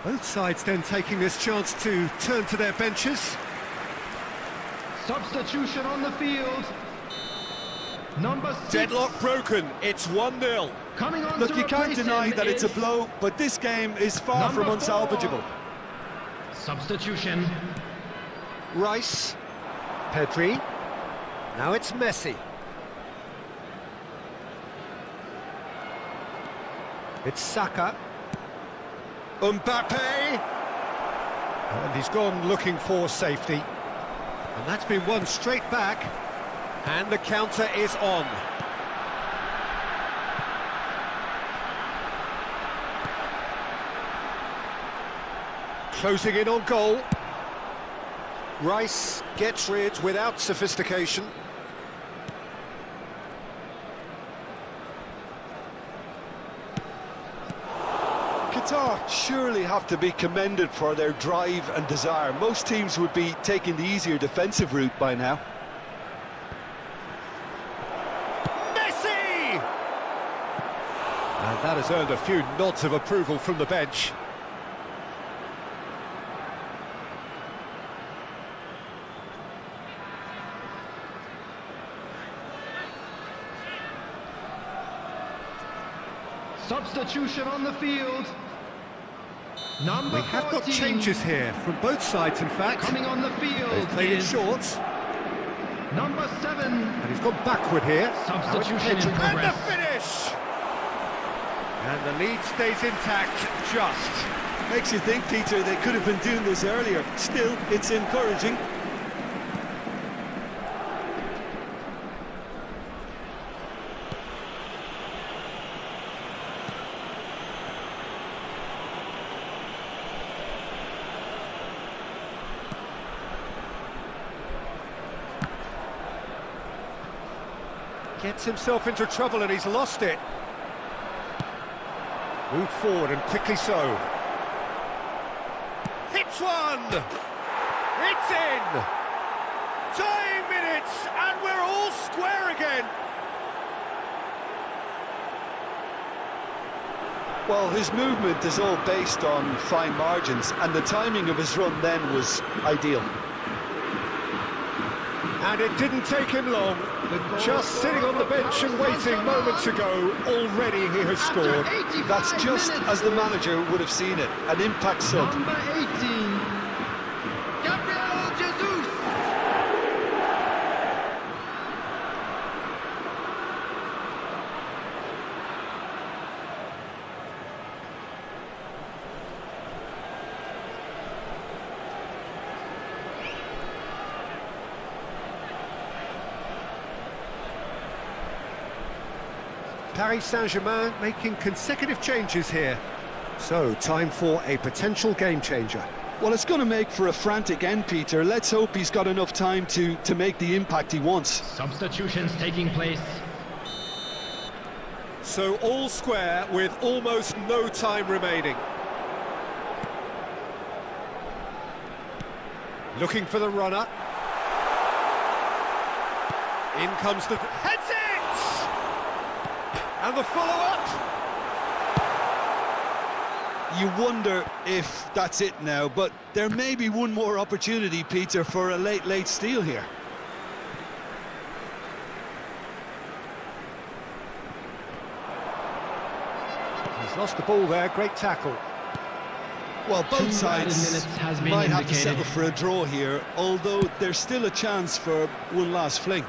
Both sides then taking this chance to turn to their benches. Substitution on the field. Number 6. Deadlock broken, it's 1-0. Coming on Look, to you can't replace deny him that it's a is blow, but this game is far from number 4. unsalvageable. Substitution. Rice. Pedri. Now it's Messi. It's Saka. Mbappe! And he's gone looking for safety. And that's been won straight back. And the counter is on. Closing in on goal. Rice gets rid without sophistication. Qatar surely have to be commended for their drive and desire. Most teams would be taking the easier defensive route by now. Messi! And that has earned a few nods of approval from the bench. Substitution on the field. Number We have got 14. changes here from both sides, in fact. Coming on the field. They've played it is short, number 7. and he's gone backward here. Now it's Substitution in Pedri. And the progress. finish! And the lead stays intact, just. Makes you think, Peter, they could have been doing this earlier. Still, it's encouraging. Gets himself into trouble and he's lost it. Moved forward and quickly so. Hits one! It's in! Dying minutes and we're all square again! Well, his movement is all based on fine margins, and the timing of his run then was ideal. And it didn't take him long. Just sitting on the bench and waiting moments ago, already he has scored. That's just as the manager would have seen it, an impact sub. Number 18. Gabriel Jesus. Paris Saint-Germain making consecutive changes here. So, time for a potential game changer. Well, it's going to make for a frantic end, Peter. Let's hope he's got enough time to make the impact he wants. Substitutions taking place. So, all square with almost no time remaining. Looking for the runner. In comes the... Heads it! And the follow-up! You wonder if that's it now, but there may be one more opportunity, Peter, for a late steal here. He's lost the ball there, great tackle. Well, both 2 sides minutes has been might have to indicated. settle for a draw here, although there's still a chance for one last fling.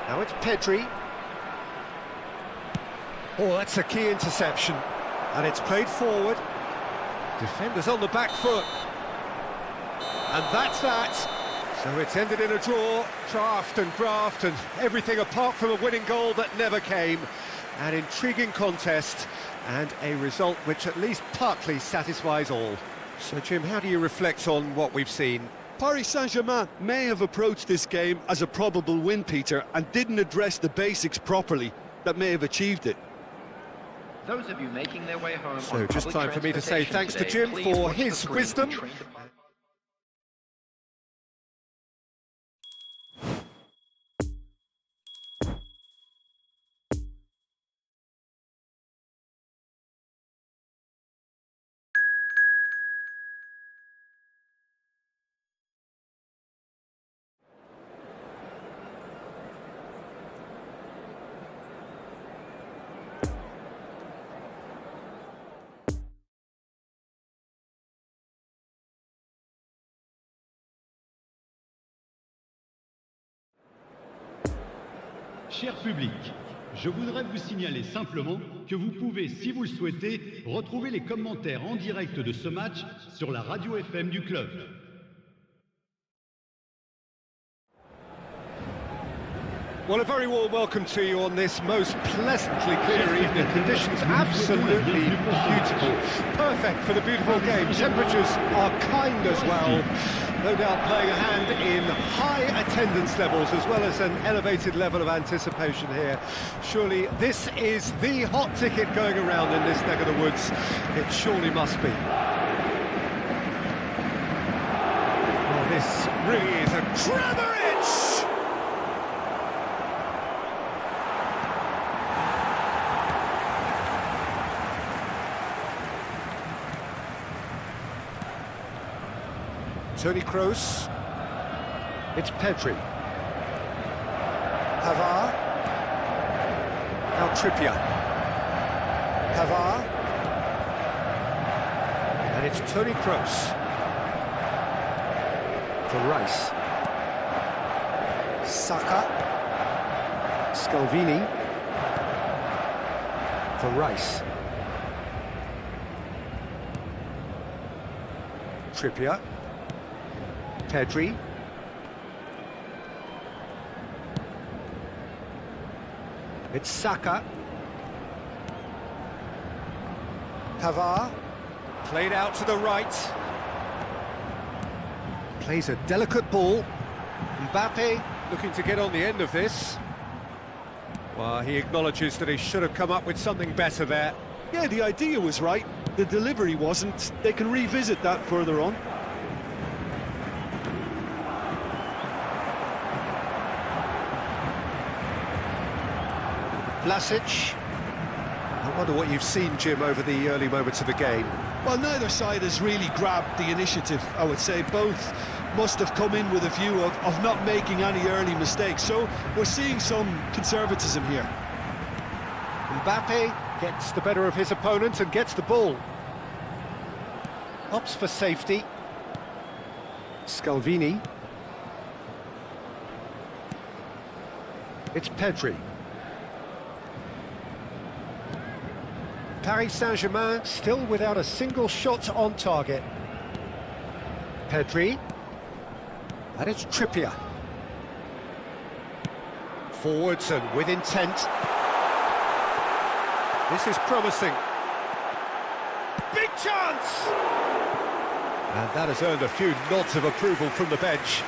Now it's Pedri. Oh, that's a key interception. And it's played forward. Defenders on the back foot. And that's that. So it's ended in a draw. Draft and graft and everything apart from a winning goal that never came. An intriguing contest and a result which at least partly satisfies all. So, Jim, how do you reflect on what we've seen? Paris Saint-Germain may have approached this game as a probable win, Peter, and didn't address the basics properly that may have achieved it. Those of you making their way home So on just public time for me to say transportation thanks to today, Jim please for watch the his screen wisdom. to train the public. Cher public, je voudrais vous signaler simplement que vous pouvez, si vous le souhaitez, retrouver les commentaires en direct de ce match sur la radio FM du club. Well, a very warm welcome to you on this most pleasantly clear evening. Conditions absolutely beautiful. Perfect for the beautiful game. Temperatures are kind as well. no doubt playing a hand in high attendance levels as well as an elevated level of anticipation here. Surely this is the hot ticket going around in this neck of the woods. It surely must be. Oh, this really is a Kramaric! Toni Kroos. It's Pedri. Pavard. Now Trippier. Pavard. And it's Toni Kroos. For Rice. Saka. Scalvini. For Rice. Trippier. Pedri. It's Saka. Pavard. Played out to the right. Plays a delicate ball. Mbappe looking to get on the end of this. Well, he acknowledges that he should have come up with something better there. Yeah, the idea was right. The delivery wasn't. They can revisit that further on. Vlasic. I wonder what you've seen, Jim, over the early moments of the game. Well, neither side has really grabbed the initiative, I would say. Both must have come in with a view of not making any early mistakes. So we're seeing some conservatism here. Mbappe gets the better of his opponent and gets the ball. Opts for safety. Scalvini. It's Pedri. Paris Saint-Germain still without a single shot on target. Pedri. And it's Trippier. Forwards and with intent. This is promising. Big chance! And that has earned a few nods of approval from the bench.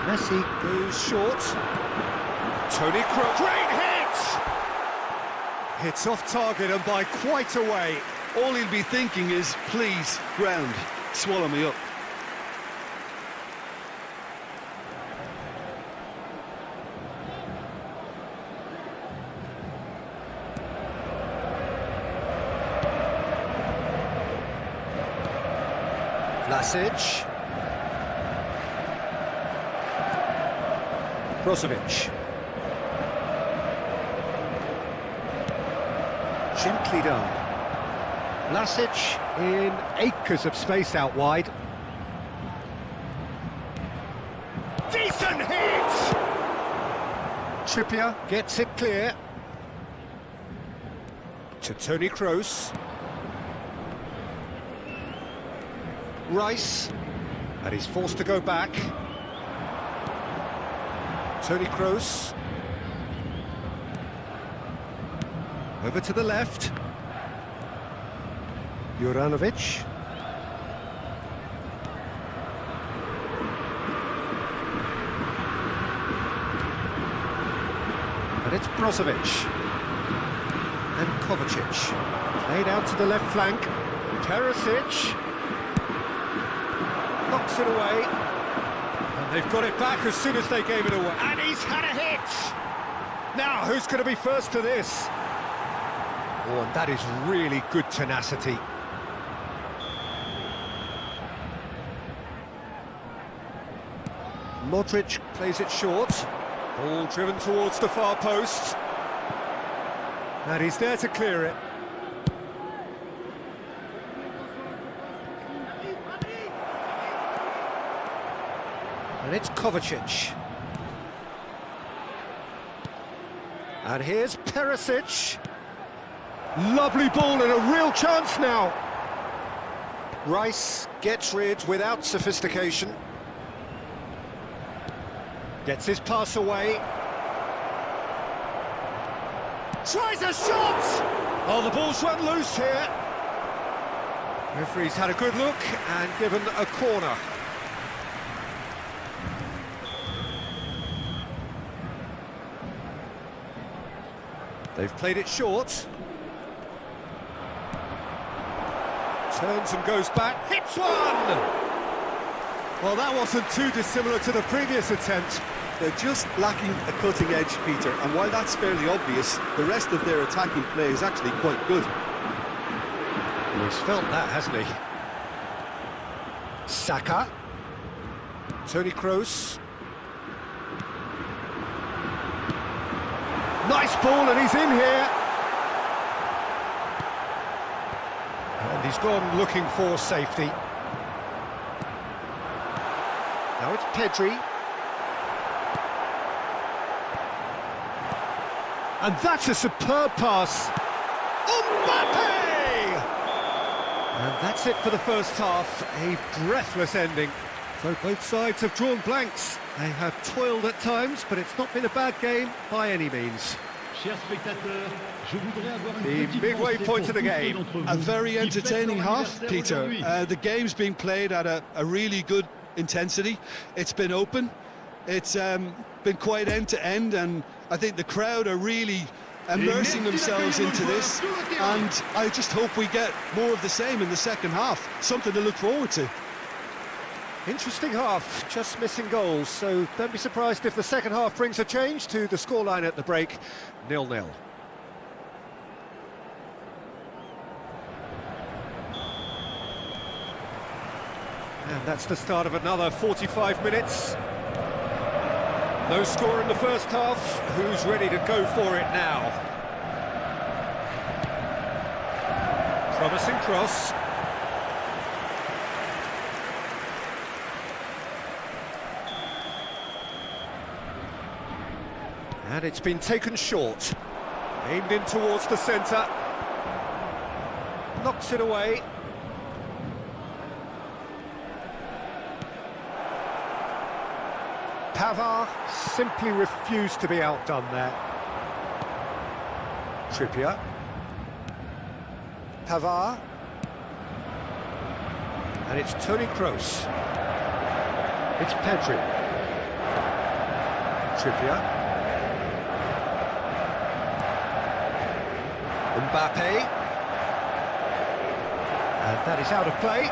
Messi goes short. Toni Kroos. Great hit! Hits off target and by quite a way. All he'll be thinking is, please, ground, swallow me up. Vlasic. Brozovic. Gently done. Vlasic in acres of space out wide. Decent hit! Trippier gets it clear. To Toni Kroos. Rice. And he's forced to go back. Toni Kroos. Over to the left. Juranovic. And it's Brozovic. And Kovacic. Played out to the left flank. Perisic. Knocks it away. And they've got it back as soon as they gave it away. And he's had a hit! Now, who's going to be first to this? Oh, and that is really good tenacity. Modric plays it short. Ball driven towards the far post. And he's there to clear it. And it's Kovacic. And here's Perisic. Lovely ball and a real chance now. Rice gets rid without sophistication. Gets his pass away. Tries a shot! Oh, the ball's run loose here. Referee's had a good look and given a corner. They've played it short. Turns and goes back, hits one! Well, that wasn't too dissimilar to the previous attempt. They're just lacking a cutting edge, Peter, and while that's fairly obvious, the rest of their attacking play is actually quite good. Well, he's felt that, hasn't he? Saka. Toni Kroos. Nice ball, and he's in here. And he's gone looking for safety. Now it's Pedri. And that's a superb pass. Mbappe! And that's it for the first half. A breathless ending. So both sides have drawn blanks. They have toiled at times, but it's not been a bad game by any means. The midway point of the game. A very entertaining half, Peter. The game's been played at a really good intensity. It's been open. It's been quite end-to-end, and I think the crowd are really immersing themselves into this, and I just hope we get more of the same in the second half. Something to look forward to. Interesting half, just missing goals, so don't be surprised if the second half brings a change to the scoreline at the break, 0-0. And that's the start of another 45 minutes. No score in the first half. Who's ready to go for it now? Promising cross. And it's been taken short. Aimed in towards the centre. Knocks it away. Pavard simply refused to be outdone there. Trippier. Pavard. And it's Toni Kroos. It's Pedri. Trippier. Mbappe. And that is out of play.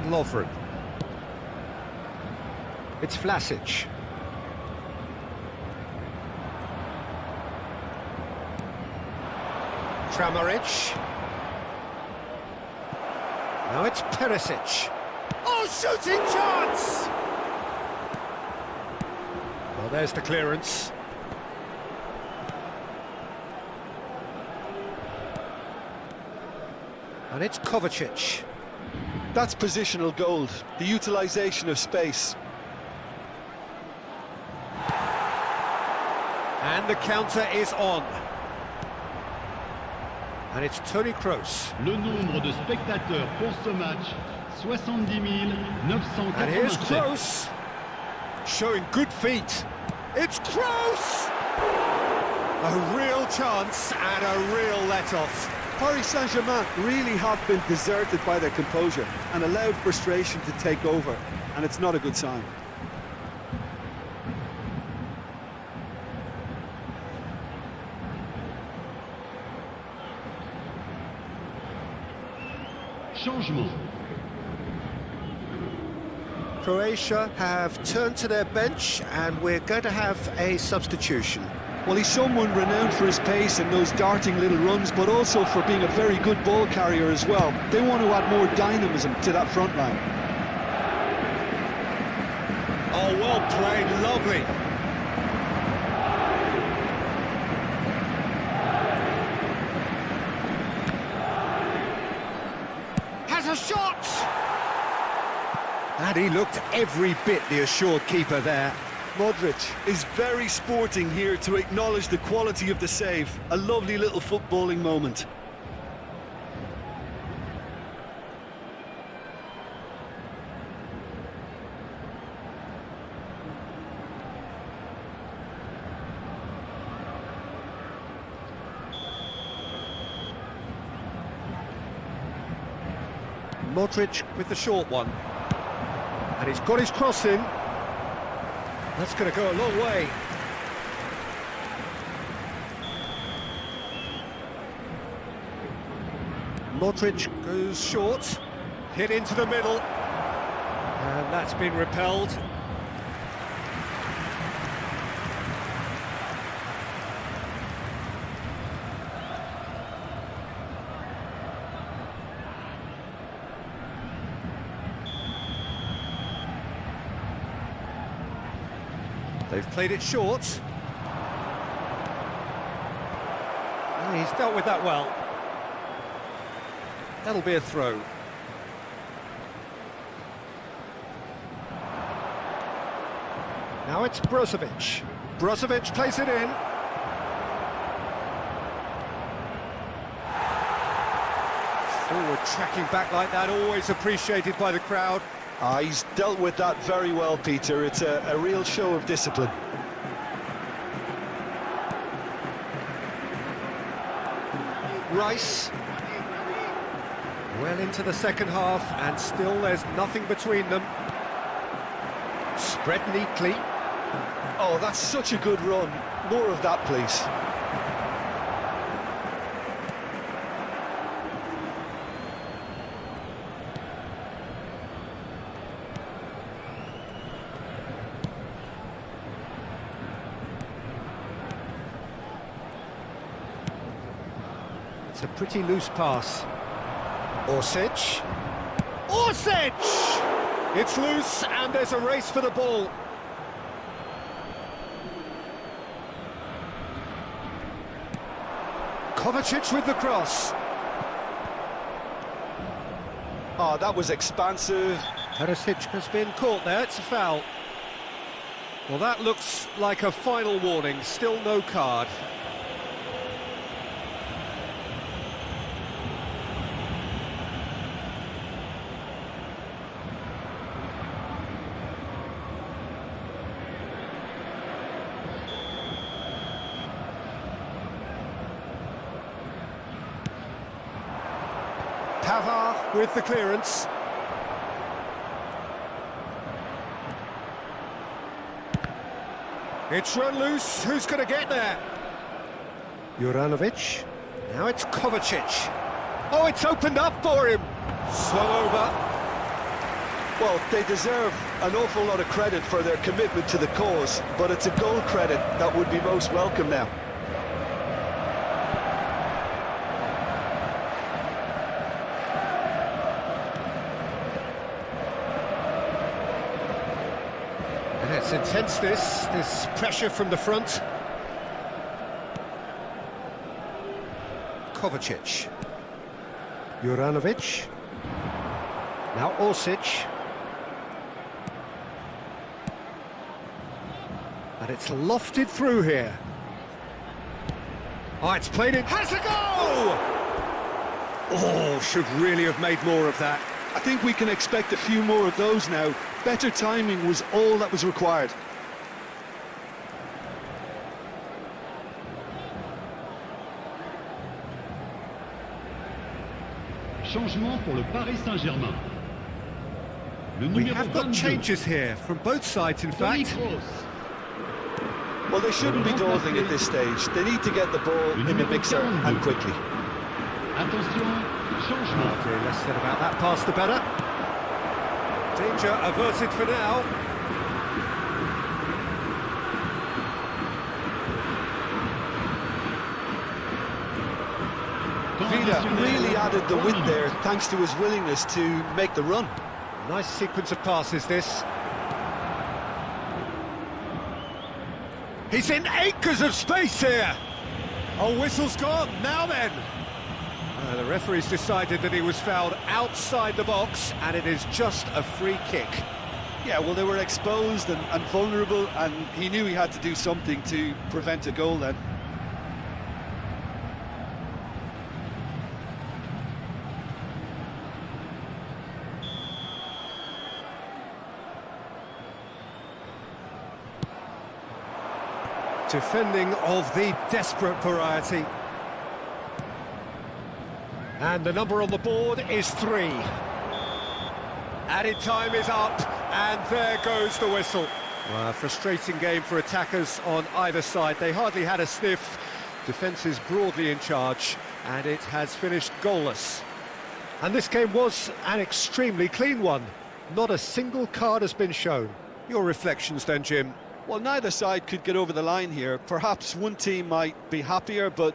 Lovren. It's Vlasic. Kramaric. Now it's Perisic. Oh, shooting chance! Well, there's the clearance. And it's Kovacic. That's positional gold, the utilisation of space. And the counter is on. And it's Toni Kroos. Le nombre de spectateurs pour ce match, 70 987. And here's Kroos, showing good feet. It's Kroos! A real chance and a real let-off. Paris Saint-Germain really have been deserted by their composure and allowed frustration to take over, and it's not a good sign. Changement. Croatia have turned to their bench, and we're going to have a substitution. Well, he's someone renowned for his pace and those darting little runs, but also for being a very good ball carrier as well. They want to add more dynamism to that front line. Oh, well played, lovely. Has a shot! And he looked every bit the assured keeper there. Modric is very sporting here to acknowledge the quality of the save. A lovely little footballing moment. Modric with the short one. And he's got his cross in. That's going to go a long way. Modric goes short. Hit into the middle. And that's been repelled. They've played it short. And he's dealt with that well. That'll be a throw. Now it's Brozovic. Brozovic plays it in. Forward tracking back like that, always appreciated by the crowd. He's dealt with that very well, Peter. It's a real show of discipline. Rice. Well into the second half, and still there's nothing between them. Spread neatly. Oh, that's such a good run. More of that, please. It's a pretty loose pass. Orsic. Orsic! It's loose, and there's a race for the ball. Kovacic with the cross. Oh, that was expansive. Perisic has been caught there, it's a foul. Well, that looks like a final warning, still no card. Pavard with the clearance. It's run loose, who's going to get there? Juranovic. Now it's Kovacic. Oh, it's opened up for him. Swung over. Well, they deserve an awful lot of credit for their commitment to the cause, but it's a goal credit that would be most welcome now. It's intense, this pressure from the front. Kovacic. Juranovic. Now Orsic. And it's lofted through here. Oh, it's played in. Has a goal! Oh, should really have made more of that. I think we can expect a few more of those now. Better timing was all that was required. Changement pour le Paris Saint-Germain. We have got changes here, from both sides in fact. Well, they shouldn't be dawdling at this stage. They need to get the ball in the mixer and quickly. Attention, changement. Okay, less said about that pass the better. Danger averted for now. Vida really added the width there thanks to his willingness to make the run. Nice sequence of passes this. He's in acres of space here. Oh, whistle's gone, now then. The referee's decided that he was fouled outside the box, and it is just a free kick. Yeah, well, they were exposed and vulnerable, and he knew he had to do something to prevent a goal then. Defending of the desperate variety. And the number on the board is 3. Added time is up, and there goes the whistle. Well, a frustrating game for attackers on either side. They hardly had a sniff. Defence is broadly in charge, and it has finished goalless. And this game was an extremely clean one. Not a single card has been shown. Your reflections then, Jim? Well, neither side could get over the line here. Perhaps one team might be happier, but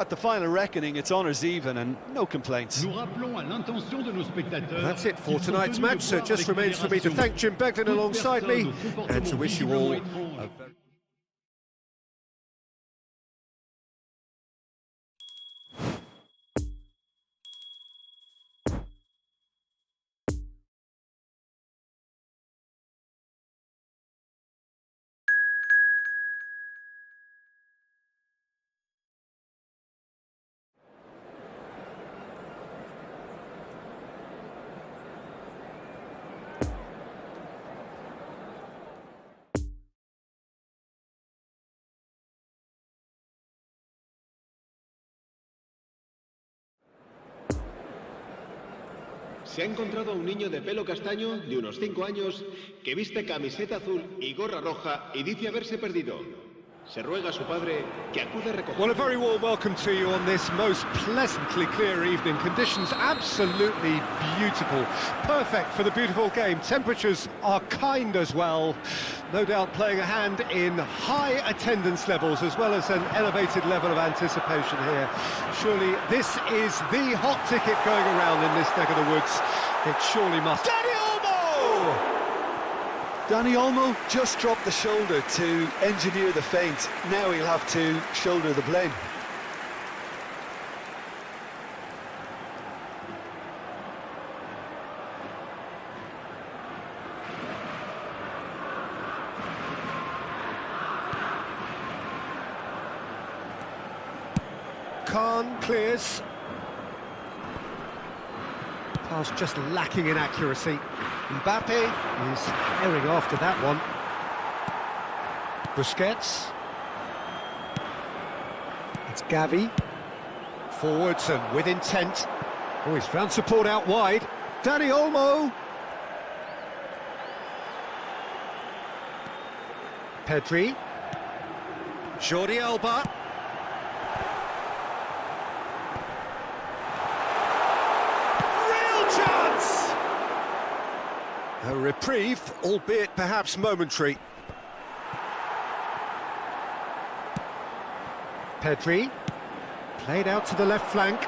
at the final reckoning, it's honours even and no complaints. That's it for tonight's match, so it just remains for me to thank Jim Beglin alongside me and to wish you all a very... Se ha encontrado a un niño de pelo castaño de unos 5 años que viste camiseta azul y gorra roja y dice haberse perdido. Se ruega a su padre que acude a recogerlo. Well, a very warm welcome to you on this most pleasantly clear evening. Conditions absolutely beautiful. Perfect for the beautiful game. Temperatures are kind as well. No doubt playing a hand in high attendance levels as well as an elevated level of anticipation here. Surely this is the hot ticket going around in this neck of the woods. It surely must. Dani Olmo just dropped the shoulder to engineer the feint. Now he'll have to shoulder the blame. Khan clears. Pass just lacking in accuracy. Mbappe is herring after that one. Busquets. It's Gavi. Forwards and with intent. Oh, he's found support out wide. Dani Olmo. Pedri. Jordi Alba. A reprieve, albeit perhaps momentary. Pedri, played out to the left flank.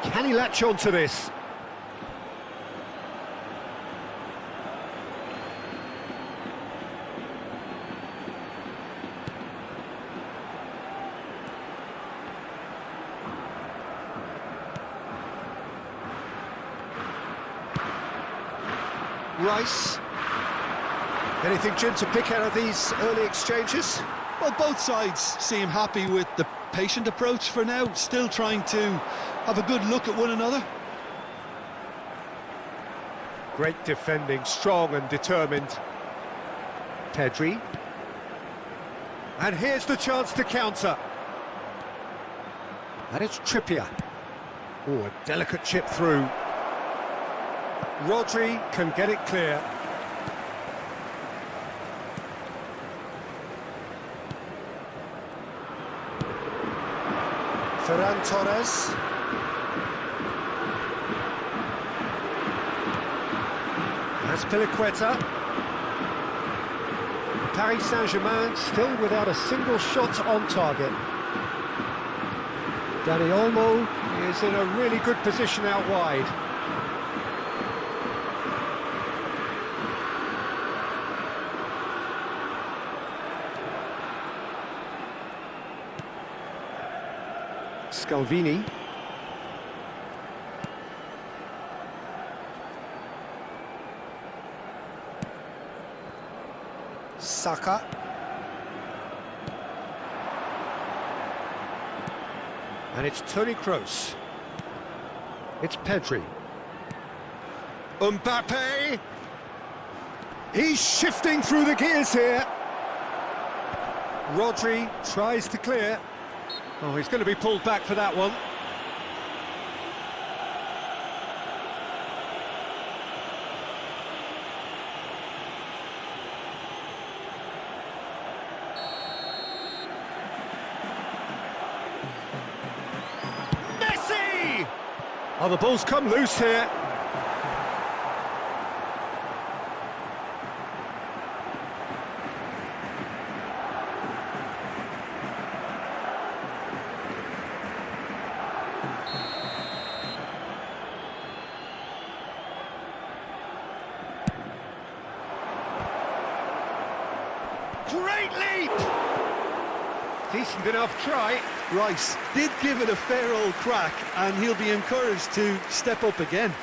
Can he latch on to this? Rice. Anything, Jim, to pick out of these early exchanges? Well, both sides seem happy with the patient approach for now, still trying to have a good look at one another. Great defending, strong and determined. Pedri. And here's the chance to counter. And it's Trippier. Oh, a delicate chip through. Rodri can get it clear. Ferran Torres. That's Piliqueta. Paris Saint-Germain still without a single shot on target. Dani Olmo is in a really good position out wide. Scalvini. Saka. And it's Toni Kroos. It's Pedri. Mbappe! He's shifting through the gears here. Rodri tries to clear. Oh, he's going to be pulled back for that one. Messi! Oh, the ball's come loose here. Great leap! Decent enough try. Rice did give it a fair old crack, and he'll be encouraged to step up again.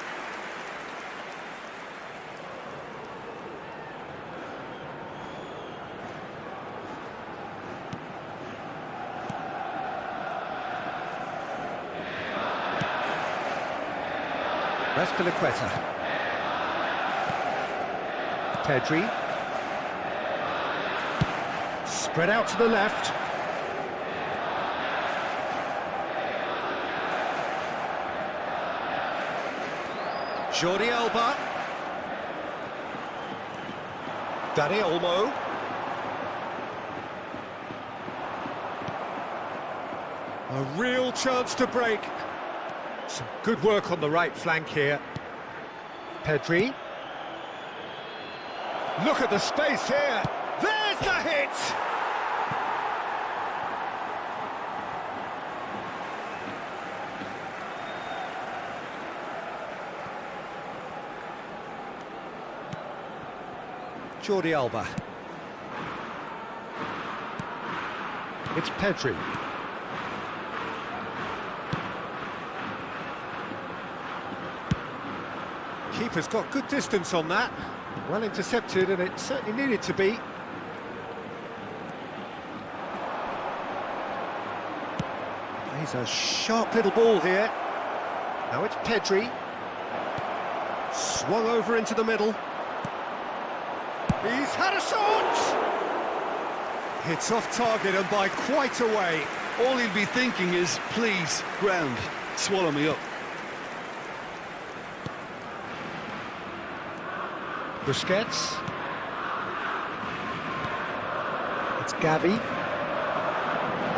Azpilicueta. Pedri. Spread out to the left. Jordi Alba. Dani Olmo. A real chance to break. Some good work on the right flank here. Pedri. Look at the space here. There's the hit! Jordi Alba. It's Pedri. Keeper's got good distance on that. Well intercepted, and it certainly needed to be. He's a sharp little ball here. Now it's Pedri. Swung over into the middle. He's had a shot! Hits off target and by quite a way. All he'll be thinking is, please, ground, swallow me up. Busquets. It's Gavi.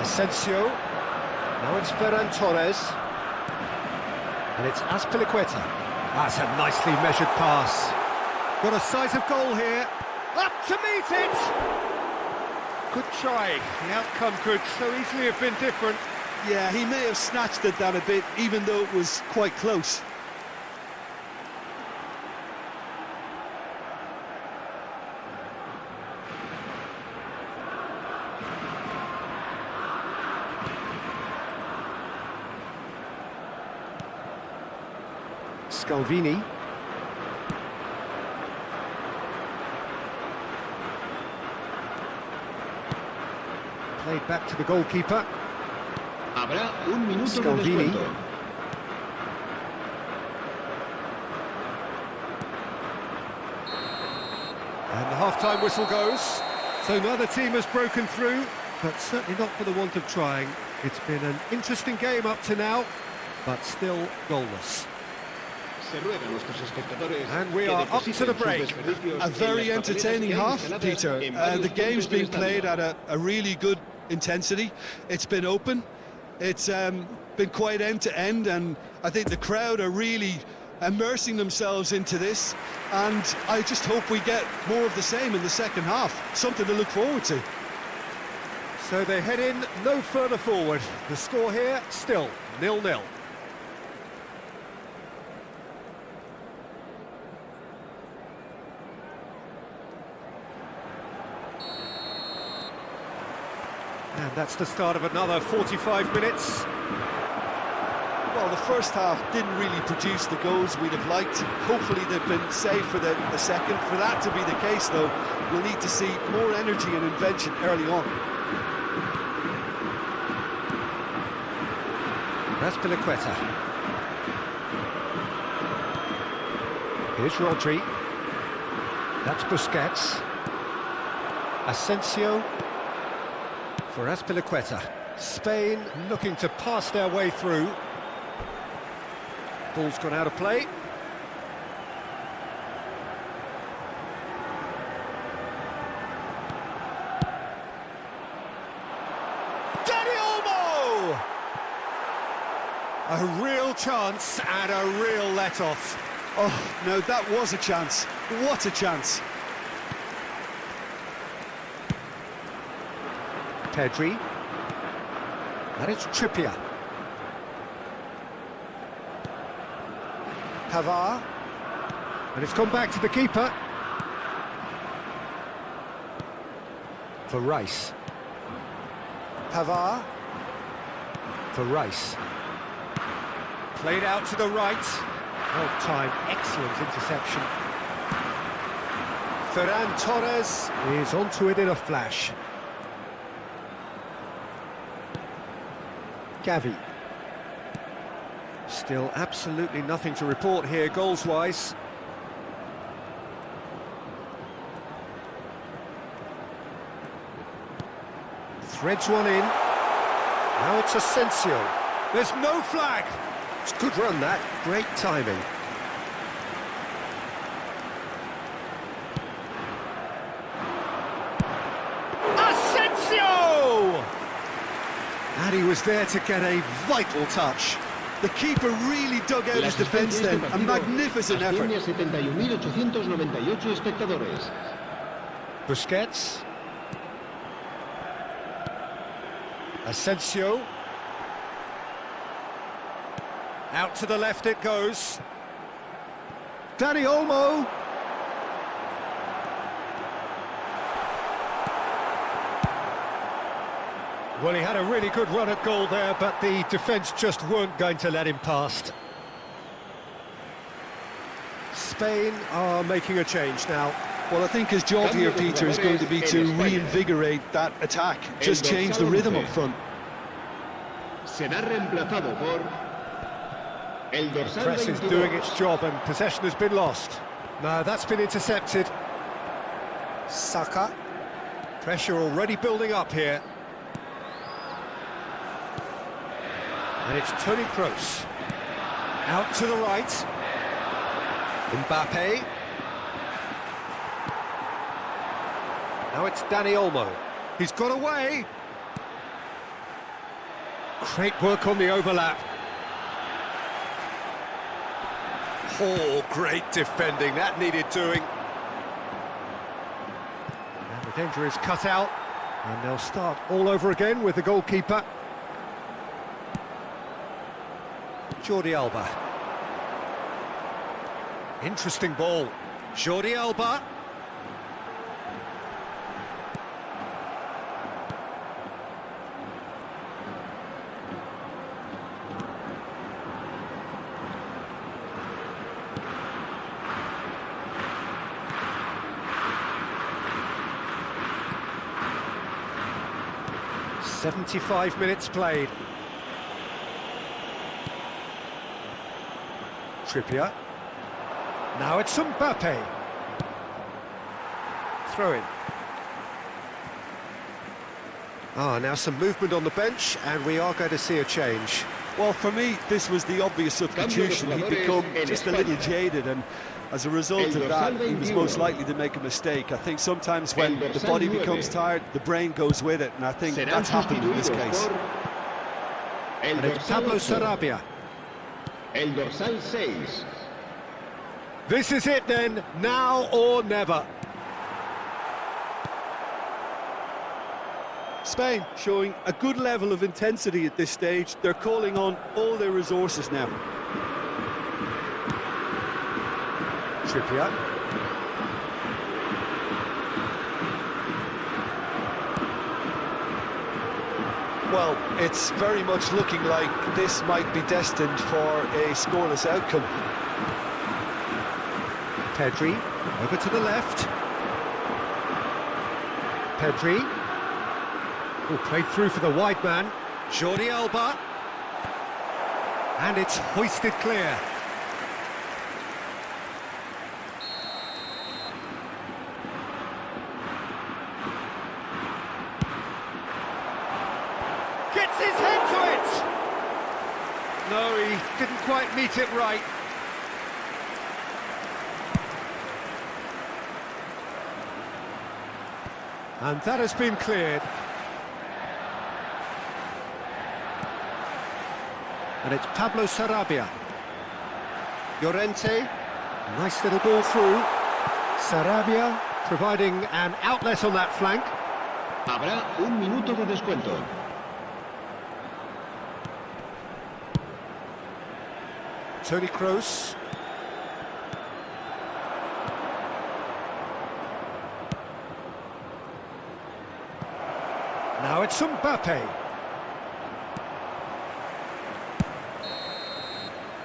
Asensio. Now it's Ferran Torres. And it's Azpilicueta. That's a nicely measured pass. Got a size of goal here. Up to meet it! Good try. The outcome could so easily have been different. Yeah, he may have snatched at that a bit, even though it was quite close. Scalvini. Played back to the goalkeeper. Habrá un minuto de Scalvini. descuento. And the half-time whistle goes. So neither team has broken through, but certainly not for the want of trying. It's been an interesting game up to now, but still goalless. And we are up to the break. A very entertaining half, Peter. The game's been played at a really good intensity. It's been open. It's been quite end-to-end, and I think the crowd are really immersing themselves into this, and I just hope we get more of the same in the second half. Something to look forward to. So they head in no further forward. The score here, still 0-0. And that's the start of another 45 minutes. Well, the first half didn't really produce the goals we'd have liked. Hopefully they've been saved for the second. For that to be the case, though, we'll need to see more energy and invention early on. That's Azpilicueta. Here's Rodri. That's Busquets. Asensio for Azpilicueta. Spain looking to pass their way through. Ball's gone out of play. Dani Olmo! A real chance and a real let-off. Oh, no, that was a chance. What a chance. Pedri. And it's Trippier. Pavard. And it's gone back to the keeper. For Rice. Pavard. For Rice. Played out to the right. Well timed, excellent interception. Ferran Torres is onto it in a flash. Gavi. Still absolutely nothing to report here goals-wise. Threads one in. Now it's Asensio. There's no flag. It's a good run, that. Great timing. Asensio! And he was there to get a vital touch. The keeper really dug out his defence then. A magnificent effort. Asciende a 71.898 espectadores. Busquets. Asensio. Out to the left it goes. Dani Olmo. Well, he had a really good run at goal there, but the defence just weren't going to let him past. Spain are making a change now. Well, I think his job here, Peter, is going to be to reinvigorate that attack. Just change the rhythm up front. Será reemplazado por el dorsal Press is 22. doing its job and possession has been lost. No, that's been intercepted. Saka. Pressure already building up here. And it's Toni Kroos. Out to the right. Mbappe. Now it's Dani Olmo. He's got away. Great work on the overlap. Oh, great defending. That needed doing. And the danger is cut out. And they'll start all over again with the goalkeeper. Jordi Alba. Interesting ball. Jordi Alba. "75 minutes played. Trippier. Now it's Mbappe. Throw in. Now some movement on the bench, and we are going to see a change. Well, for me, this was the obvious substitution. He'd become just a little jaded, and as a result of that, he was most likely to make a mistake. I think sometimes when the body becomes tired, the brain goes with it, and I think that's happened in this case. And it's Pablo Sarabia. El dorsal 6. This is it then, now or never. Spain showing a good level of intensity at this stage. They're calling on all their resources now. Trippier. Well, it's very much looking like this might be destined for a scoreless outcome. Pedri, over to the left. Pedri. Oh, played through for the wide man. Jordi Alba. And it's hoisted clear. Gets his head to it! No, he didn't quite meet it right. And that has been cleared. And it's Pablo Sarabia. Llorente, nice little ball through. Sarabia providing an outlet on that flank. Habrá un minuto de descuento. Toni Kroos. Now it's Mbappe.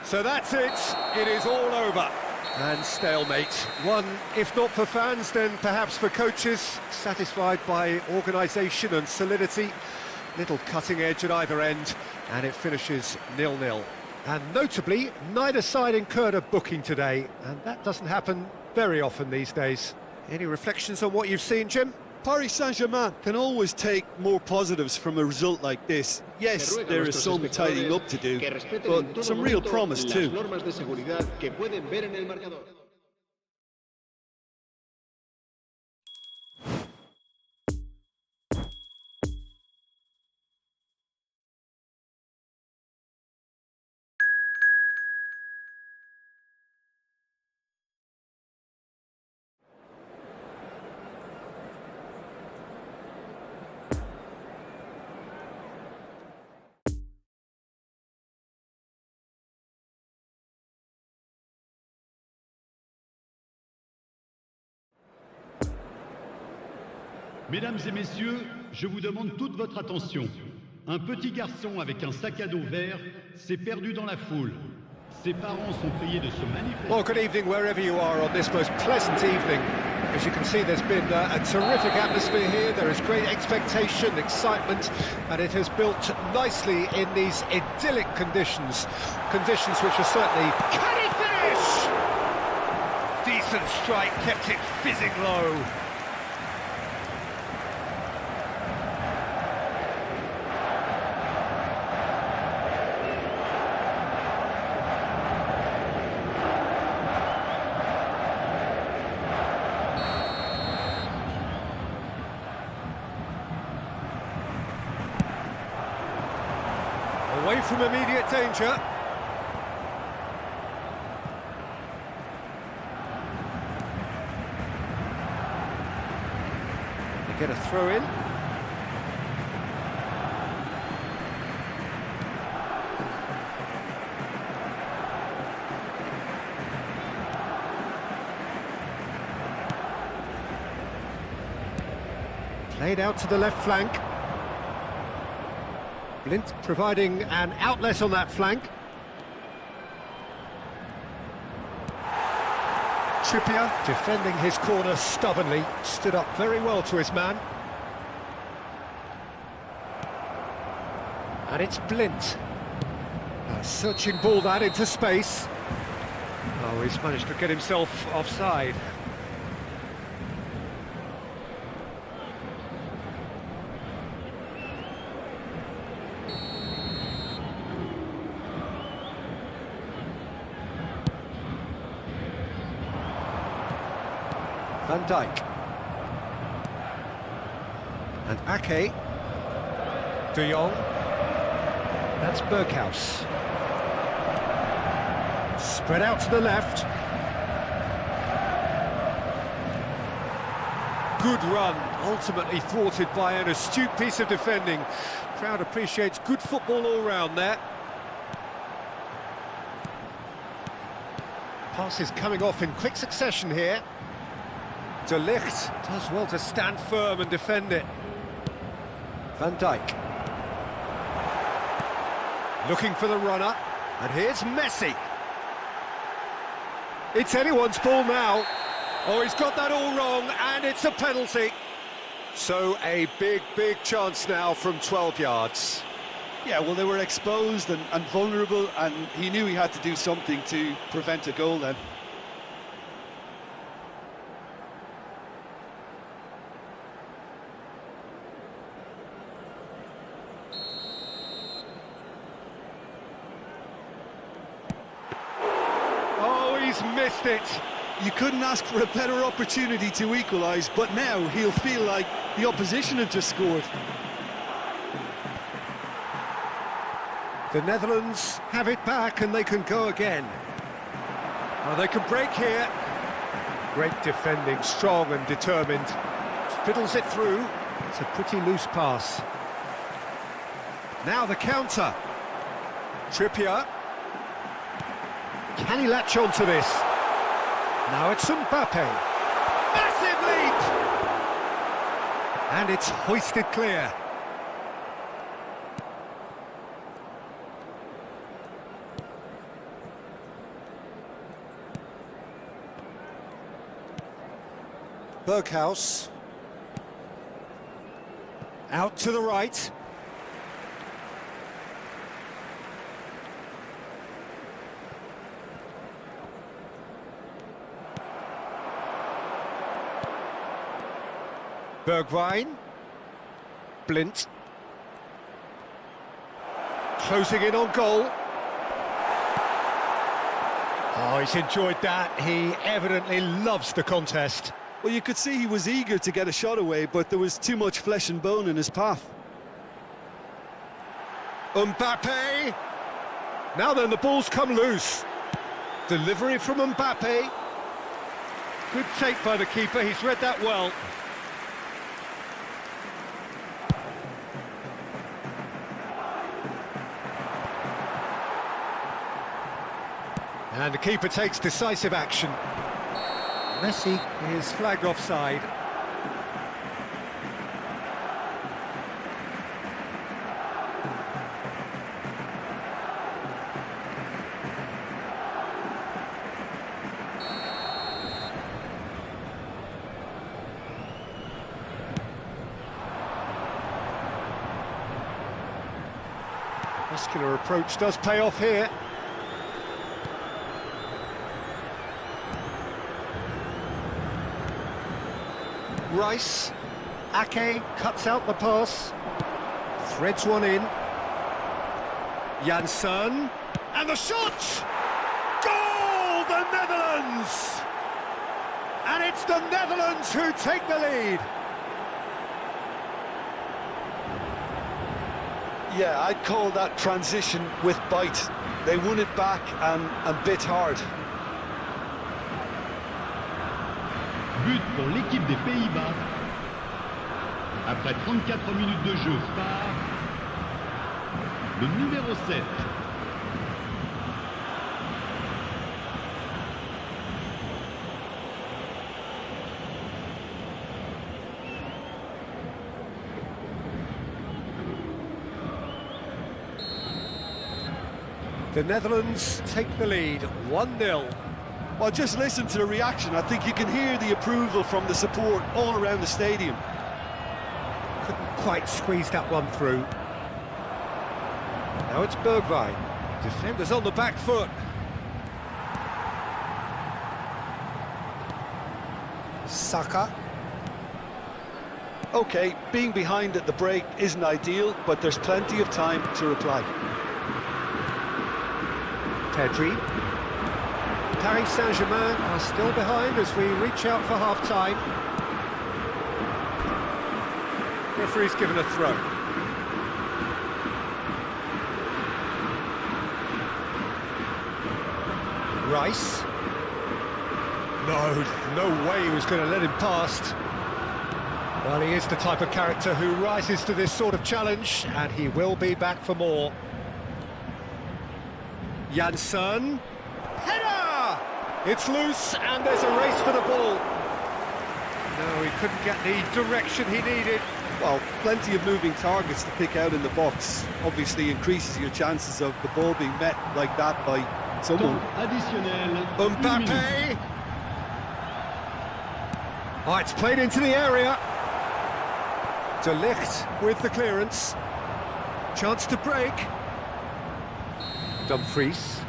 So that's it. It is all over. And stalemate. One, if not for fans, then perhaps for coaches. Satisfied by organisation and solidity. Little cutting edge at either end. And it finishes 0-0. And notably, neither side incurred a booking today. And that doesn't happen very often these days. Any reflections on what you've seen, Jim? Paris Saint-Germain can always take more positives from a result like this. Yes, there is some tidying up to do, but some real promise too. Normas de seguridad que pueden ver en el marcador. Mesdames et messieurs, je vous demande toute votre attention. Un petit garçon avec un sac à dos vert s'est perdu dans la foule. Ses parents sont priés de se manifester. Well, good evening wherever you are on this most pleasant evening. As you can see, there's been a terrific atmosphere here. There is great expectation, excitement, and it has built nicely in these idyllic conditions. Conditions which are certainly... Can he finish? Decent strike, kept it fizzing low. Away from immediate danger. They get a throw in. Played out to the left flank. Blint providing an outlet on that flank. Trippier defending his corner stubbornly, stood up very well to his man. And it's Blint. A searching ball that into space. Oh, he's managed to get himself offside. Van Dijk. And Ake. De Jong. That's Berghuis. Spread out to the left. Good run, ultimately thwarted by an astute piece of defending. Crowd appreciates good football all round there. Passes coming off in quick succession here. De Ligt does well to stand firm and defend it. Van Dijk. Looking for the runner, and here's Messi. It's anyone's ball now. Oh, he's got that all wrong, and it's a penalty. So a big chance now from 12 yards. Yeah, well, they were exposed and vulnerable, and he knew he had to do something to prevent a goal then. Oh, he's missed it. You couldn't ask for a better opportunity to equalise, but now he'll feel like the opposition have just scored. The Netherlands have it back and they can go again. Oh, they can break here. Great defending, strong and determined. Fiddles it through. It's a pretty loose pass. Now the counter. Trippier. Can he latch on to this? Now it's Mbappe. Massive leap! And it's hoisted clear. Berghaus. Out to the right. Bergwijn. Blint. Closing in on goal. Oh, he's enjoyed that. He evidently loves the contest. Well, you could see he was eager to get a shot away, but there was too much flesh and bone in his path. Mbappe. Now then, the ball's come loose. Delivery from Mbappe. Good take by the keeper, he's read that well. And the keeper takes decisive action. Messi is flagged offside. Muscular approach does pay off here. Rice, Ake cuts out the pass, threads one in, Janssen, and the shot! Goal, the Netherlands! And it's the Netherlands who take the lead. Yeah, I'd call that transition with bite. They won it back and bit hard. But pour l'équipe des Pays-Bas. Après 34 minutes de jeu par le numéro 7. The Netherlands take the lead, 1-0. Well, just listen to the reaction. I think you can hear the approval from the support all around the stadium. Couldn't quite squeeze that one through. Now it's Bergwijn. Defenders on the back foot. Saka. OK, being behind at the break isn't ideal, but there's plenty of time to reply. Pedri. Paris Saint-Germain are still behind as we reach out for half-time. Referee's given a throw. Rice. No way he was going to let him past. Well, he is the type of character who rises to this sort of challenge, and he will be back for more. Janssen. Header! It's loose, and there's a race for the ball. No, he couldn't get the direction he needed. Well, plenty of moving targets to pick out in the box. Obviously increases your chances of the ball being met like that by someone. Additionnel. Mbappe! Oh, it's played into the area. De Ligt with the clearance. Chance to break. Dumfries.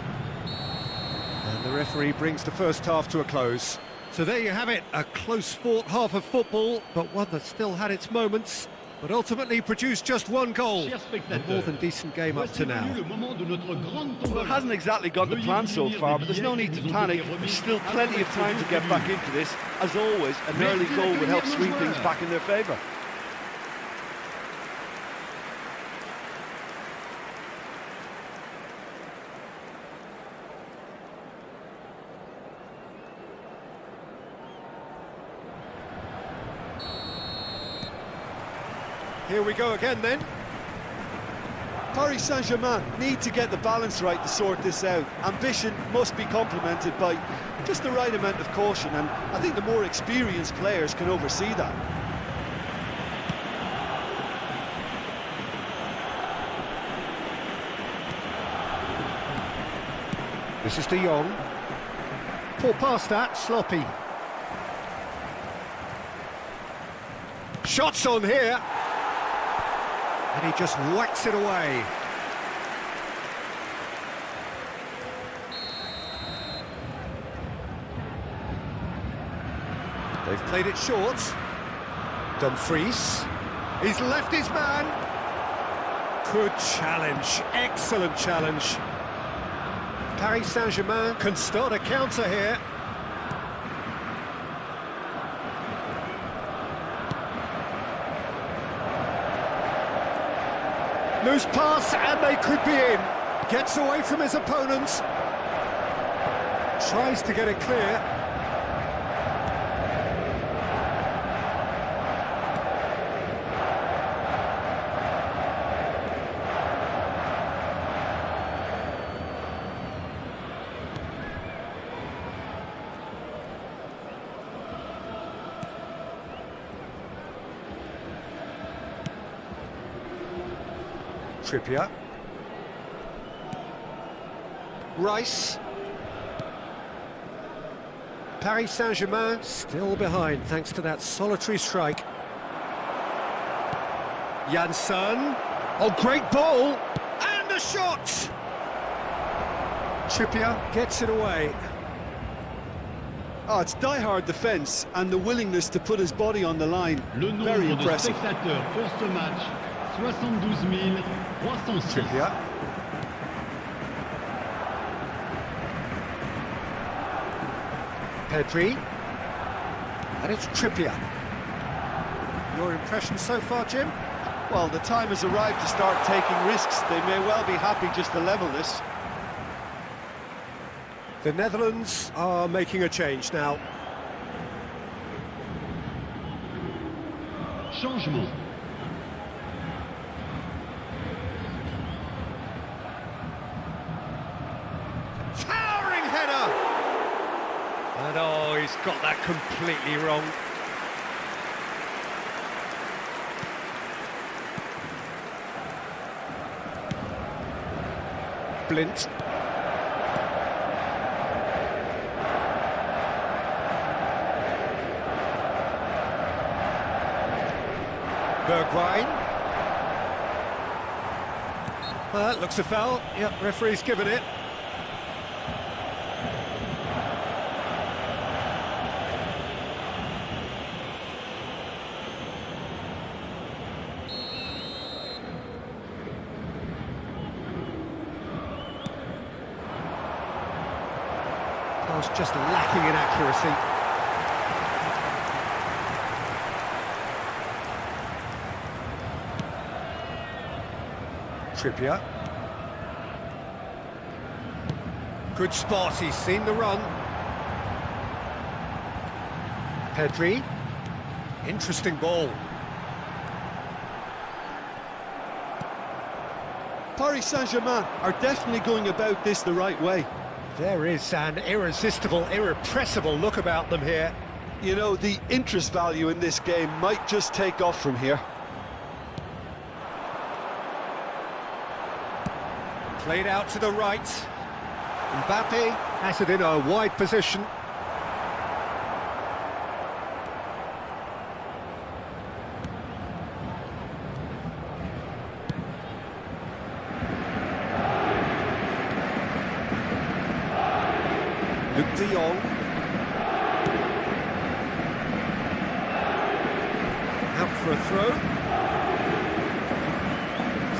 And the referee brings the first half to a close. So there you have it, a close-fought half of football, but one that still had its moments, but ultimately produced just one goal. A more than decent game up to now. Well, it hasn't exactly got the plan so far, but there's no need to panic. There's still plenty of time to get back into this. As always, an early goal would help swing things back in their favour. Here we go again then. Paris Saint-Germain need to get the balance right to sort this out. Ambition must be complemented by just the right amount of caution, and I think the more experienced players can oversee that. This is De Jong. Poor pass that, sloppy. Shots on here. And he just whacks it away. They've played it short. Dumfries. He's left his man. Good challenge. Excellent challenge. Paris Saint-Germain can start a counter here. Loose pass, and they could be in. Gets away from his opponents. Tries to get it clear. Trippier. Rice. Paris Saint-Germain still behind thanks to that solitary strike. Janssen. Oh, great ball! And a shot! Trippier gets it away. Oh, it's die-hard defence and the willingness to put his body on the line. Very impressive. Spectateurs pour ce match. 72 306. Trippier. Pedri. And it's Trippier. Your impression so far, Jim? Well, the time has arrived to start taking risks. They may well be happy just to level this. The Netherlands are making a change now. Changement. Towering header! And oh, he's got that completely wrong. Blint. Bergwijn. That looks a foul. Yep, referee's given it. Pass just lacking in accuracy. Trippier. Good spot, he's seen the run. Pedri. Interesting ball. Paris Saint-Germain are definitely going about this the right way. There is an irresistible, irrepressible look about them here. You know, the interest value in this game might just take off from here. Played out to the right. Mbappe has it in a wide position. De Jong. Out for a throw.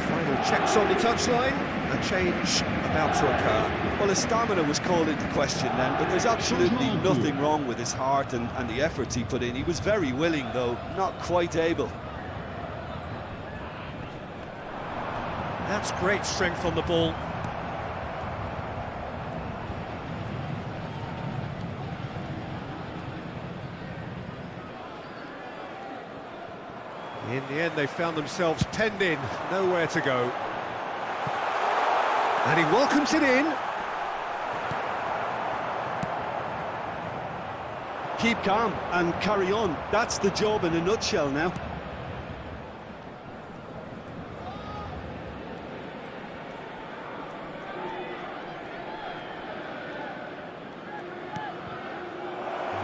Final checks on the touchline. A change about to occur. Well, his stamina was called into question then, but there's absolutely nothing wrong with his heart and the efforts he put in. He was very willing, though, not quite able. That's great strength on the ball. In the end, they found themselves penned in, nowhere to go. And he welcomes it in. Keep calm and carry on. That's the job in a nutshell now.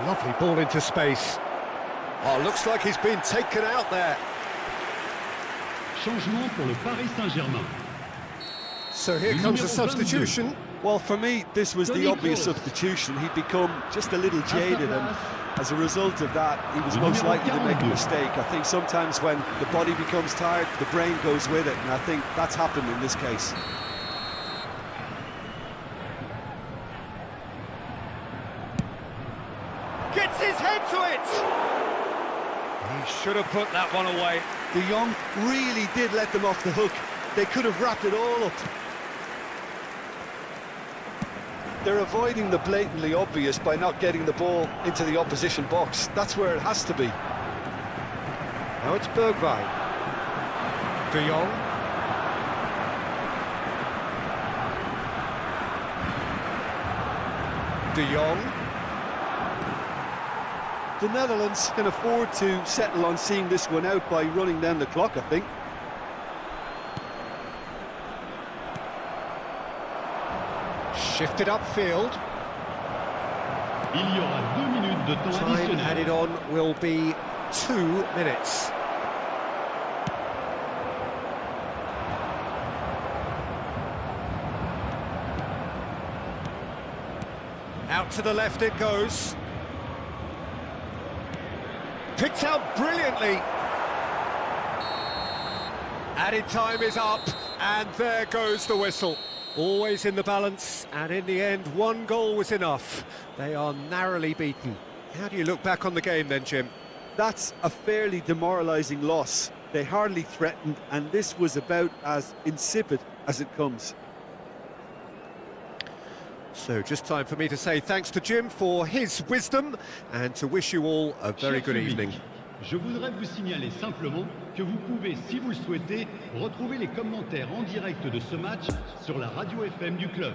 Lovely ball into space. Oh, looks like he's been taken out there. Changement pour le Paris Saint-Germain. So here comes the substitution. Well, for me, this was the obvious substitution. He'd become just a little jaded, and as a result of that, he was most likely to make a mistake. I think sometimes when the body becomes tired, the brain goes with it, and I think that's happened in this case. Gets his head to it! He should have put that one away. De Jong really did let them off the hook. They could have wrapped it all up. They're avoiding the blatantly obvious by not getting the ball into the opposition box. That's where it has to be. Now it's Bergwijn. De Jong. De Jong. The Netherlands can afford to settle on seeing this one out by running down the clock, I think. Shifted upfield. Il y aura 2 minutes de temps Time additionnel. added on will be 2 minutes. Out to the left it goes. Picked out brilliantly. Added time is up, and there goes the whistle. Always in the balance, and in the end, one goal was enough. They are narrowly beaten. How do you look back on the game then, Jim? That's a fairly demoralising loss. They hardly threatened, and this was about as insipid as it comes. So just time for me to say thanks to Jim for his wisdom, and to wish you all a very good evening. Je voudrais vous signaler simplement que vous pouvez, si vous le souhaitez, retrouver les commentaires en direct de ce match sur la radio FM du club.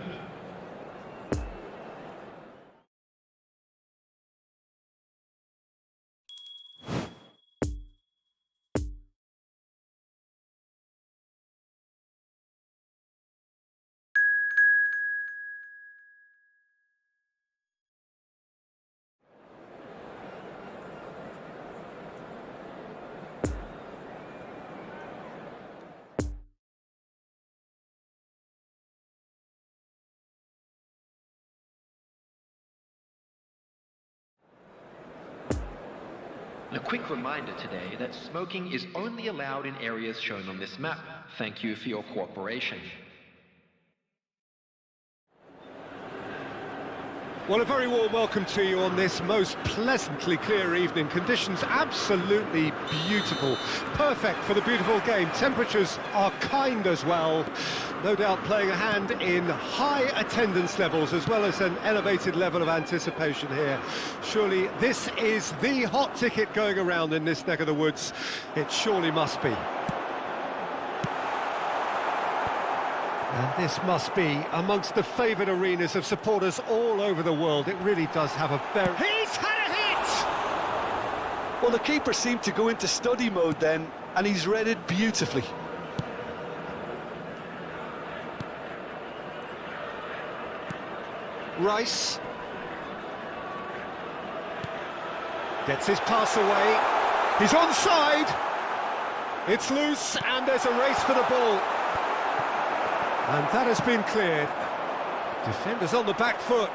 A quick reminder today that smoking is only allowed in areas shown on this map. Thank you for your cooperation. Well, a very warm welcome to you on this most pleasantly clear evening. Conditions absolutely beautiful. Perfect for the beautiful game. Temperatures are kind as well. No doubt playing a hand in high attendance levels as well as an elevated level of anticipation here. Surely this is the hot ticket going around in this neck of the woods. It surely must be. And this must be amongst the favoured arenas of supporters all over the world. It really does have a very... He's had a hit! Well, the keeper seemed to go into study mode then, and he's read it beautifully. Rice. Gets his pass away. He's onside. It's loose and there's a race for the ball. And that has been cleared. Defenders on the back foot.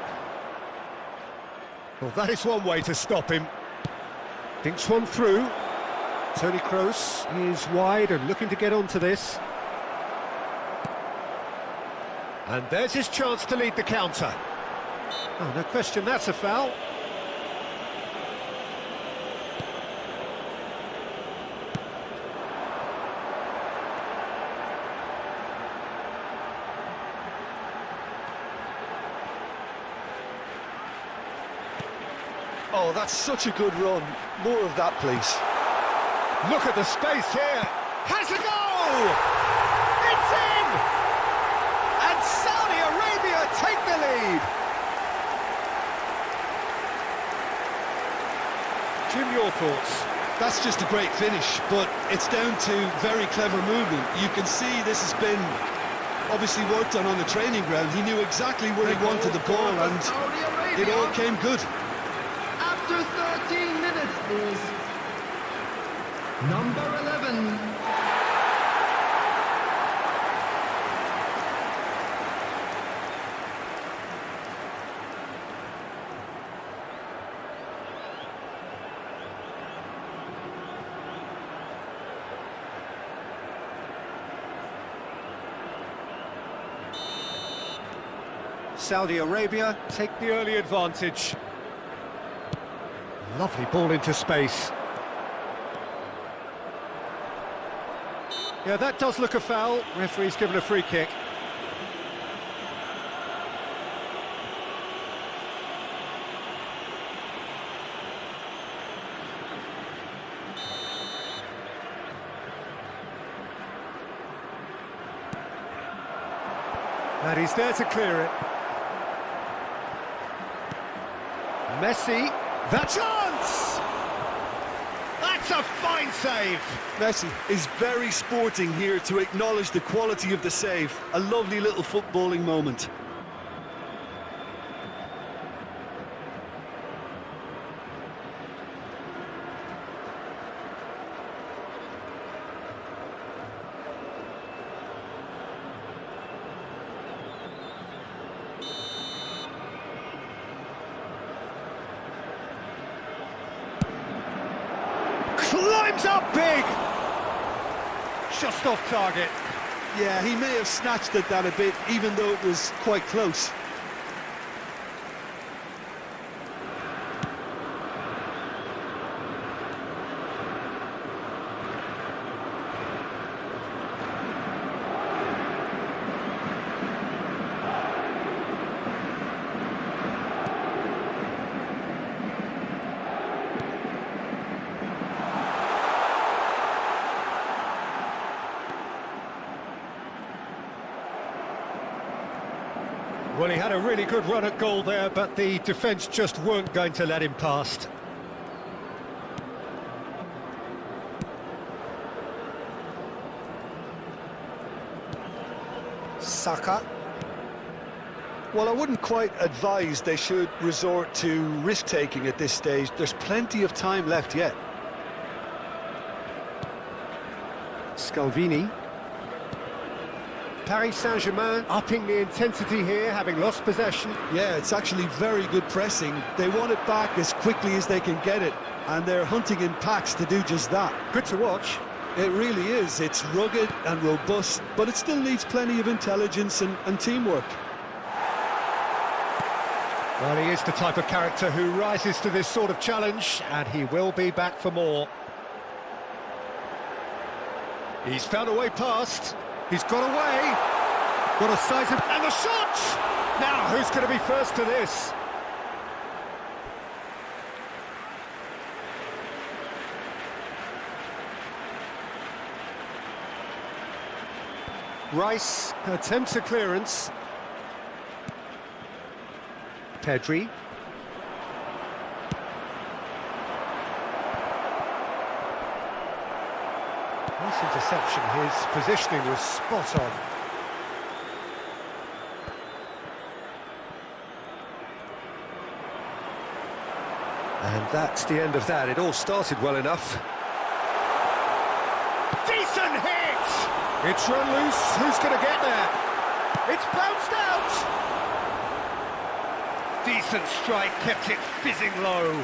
Well, that is one way to stop him. Thinks one through. Tony Kroos is wide and looking to get onto this. And there's his chance to lead the counter. Oh, no question, that's a foul. Oh, that's such a good run. More of that, please. Look at the space here. Has a goal! It's in! And Saudi Arabia take the lead. Jim, your thoughts? That's just a great finish, but it's down to very clever movement. You can see this has been obviously worked on the training ground. He knew exactly where he wanted the ball, and it all came good. After 13 minutes is number 11. Saudi Arabia take the early advantage. Lovely ball into space. Yeah, that does look a foul. Referee's given a free kick. And he's there to clear it. Messi. The chance! That's a fine save! Messi is very sporting here to acknowledge the quality of the save. A lovely little footballing moment. Climbs up big! Just off target. Yeah, he may have snatched at that a bit, even though it was quite close. Well, he had a really good run at goal there, but the defence just weren't going to let him past. Saka. Well, I wouldn't quite advise they should resort to risk-taking at this stage. There's plenty of time left yet. Scalvini. Paris Saint-Germain upping the intensity here, having lost possession. Yeah, it's actually very good pressing. They want it back as quickly as they can get it, and they're hunting in packs to do just that. Good to watch. It really is. It's rugged and robust, but it still needs plenty of intelligence and teamwork. Well, he is the type of character who rises to this sort of challenge, and he will be back for more. He's found a way past. He's got away. Got a size of... And the shot! Now, who's going to be first to this? Rice attempts a clearance. Pedri. Nice interception, his positioning was spot on. And that's the end of that. It all started well enough. Decent hit! It's run loose. Who's going to get there? It's bounced out! Decent strike, kept it fizzing low.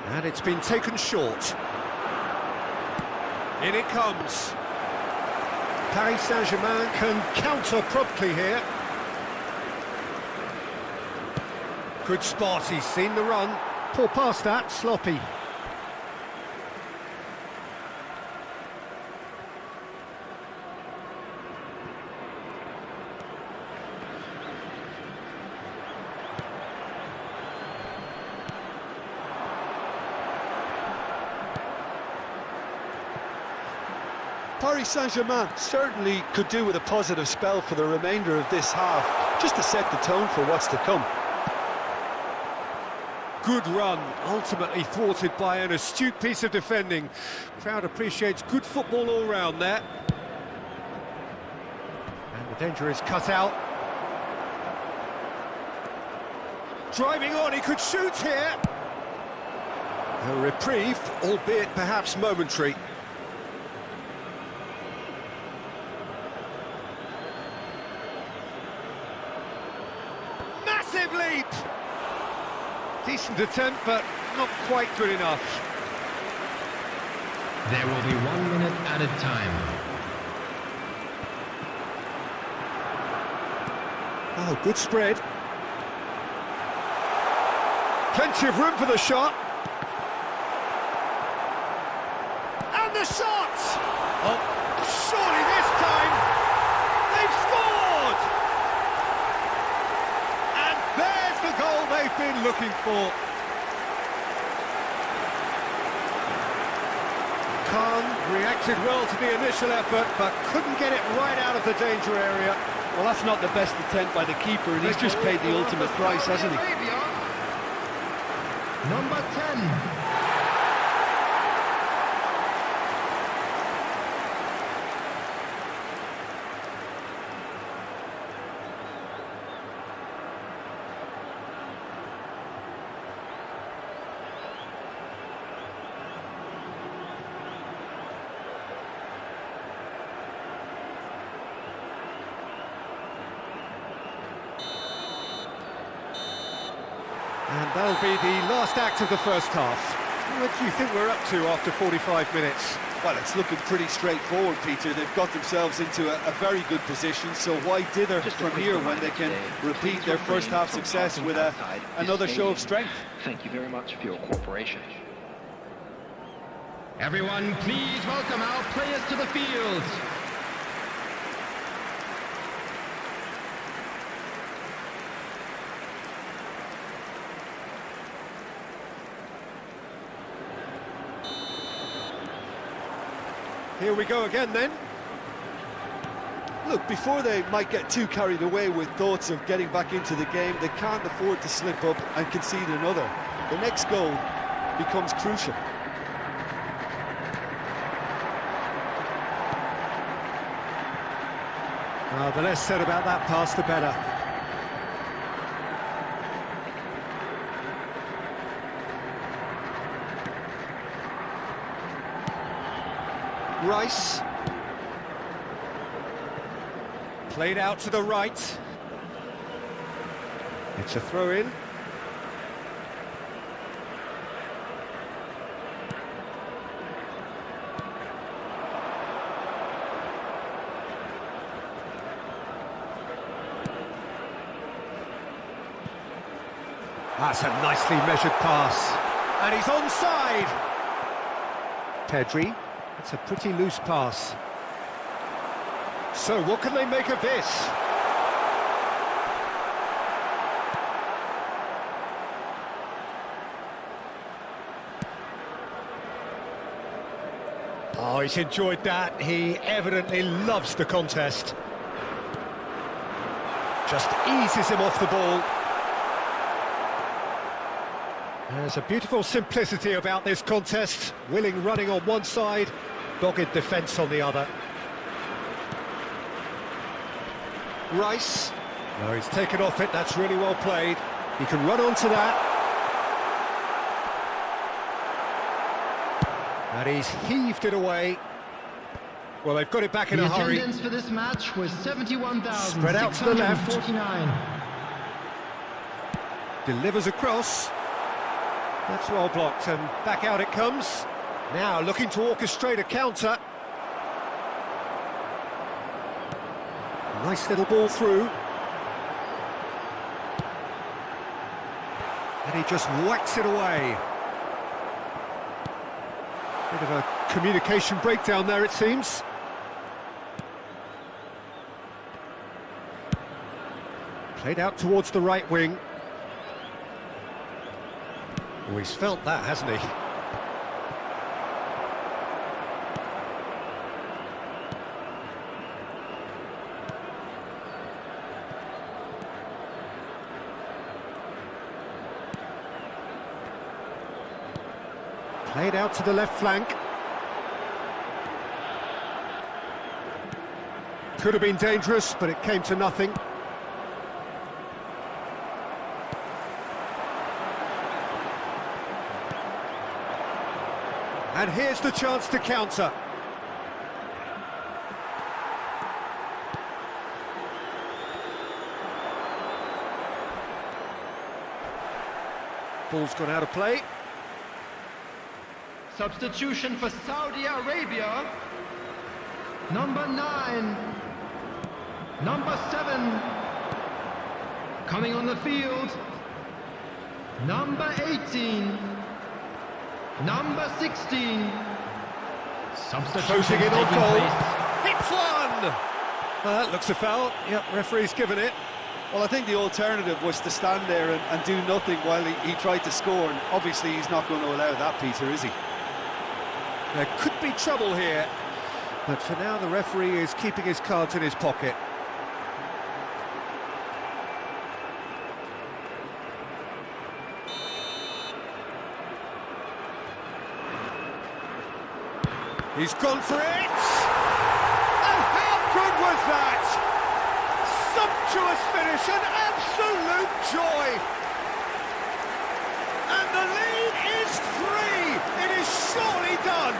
And it's been taken short. In it comes. Paris Saint-Germain can counter promptly here. Good spot, he's seen the run. Poor pass that, sloppy. Paris Saint-Germain certainly could do with a positive spell for the remainder of this half, just to set the tone for what's to come. Good run, ultimately thwarted by an astute piece of defending. Crowd appreciates good football all round there. And the danger is cut out. Driving on, he could shoot here. A reprieve, albeit perhaps momentary. Massive leap! Decent attempt, but not quite good enough. There will be 1 minute added time. Oh, good spread. Plenty of room for the shot. And the shot! Oh, surely this time they've scored! And there's the goal they've been looking for. Khan reacted well to the initial effort, but couldn't get it right out of the danger area. Well, that's not the best attempt by the keeper, and he's just paid the ultimate price, hasn't he? Number 10. And that'll be the last act of the first half. What do you think we're up to after 45 minutes? Well, it's looking pretty straightforward, Peter. They've got themselves into a very good position, so why dither from here when they can repeat their first half success with another show of strength? Thank you very much for your cooperation. Everyone, please welcome our players to the field. Here we go again then. Look, before they might get too carried away with thoughts of getting back into the game, they can't afford to slip up and concede another. The next goal becomes crucial. The less said about that pass, the better. Rice. Played out to the right. It's a throw-in. That's a nicely measured pass. And he's onside. Pedri. It's a pretty loose pass. So what can they make of this? Oh, he's enjoyed that. He evidently loves the contest. Just eases him off the ball. There's a beautiful simplicity about this contest. Willing running on one side, dogged defence on the other. Rice. No, he's taken off it, that's really well played. He can run onto that. And he's heaved it away. Well, they've got it back in a hurry. The attendance for this match was 71,649. Spread out to the left. Delivers across. That's well blocked, and back out it comes. Now looking to orchestrate a counter. Nice little ball through. And he just whacks it away. Bit of a communication breakdown there, it seems. Played out towards the right wing. Oh, he's felt that, hasn't he? Played out to the left flank. Could have been dangerous, but it came to nothing. And here's the chance to counter. Ball's gone out of play. Substitution for Saudi Arabia. Number 9. Number 7. Coming on the field. Number 18. Number 16. Substitution Closing in on goal. place. Hits one! That looks a foul. Yep, referee's given it. Well, I think the alternative was to stand there and do nothing while he tried to score, and obviously he's not going to allow that, Peter, is he? There could be trouble here, but for now the referee is keeping his cards in his pocket. He's gone for it! And how good was that? Sumptuous finish, an absolute joy! And the lead is 3! It is surely done!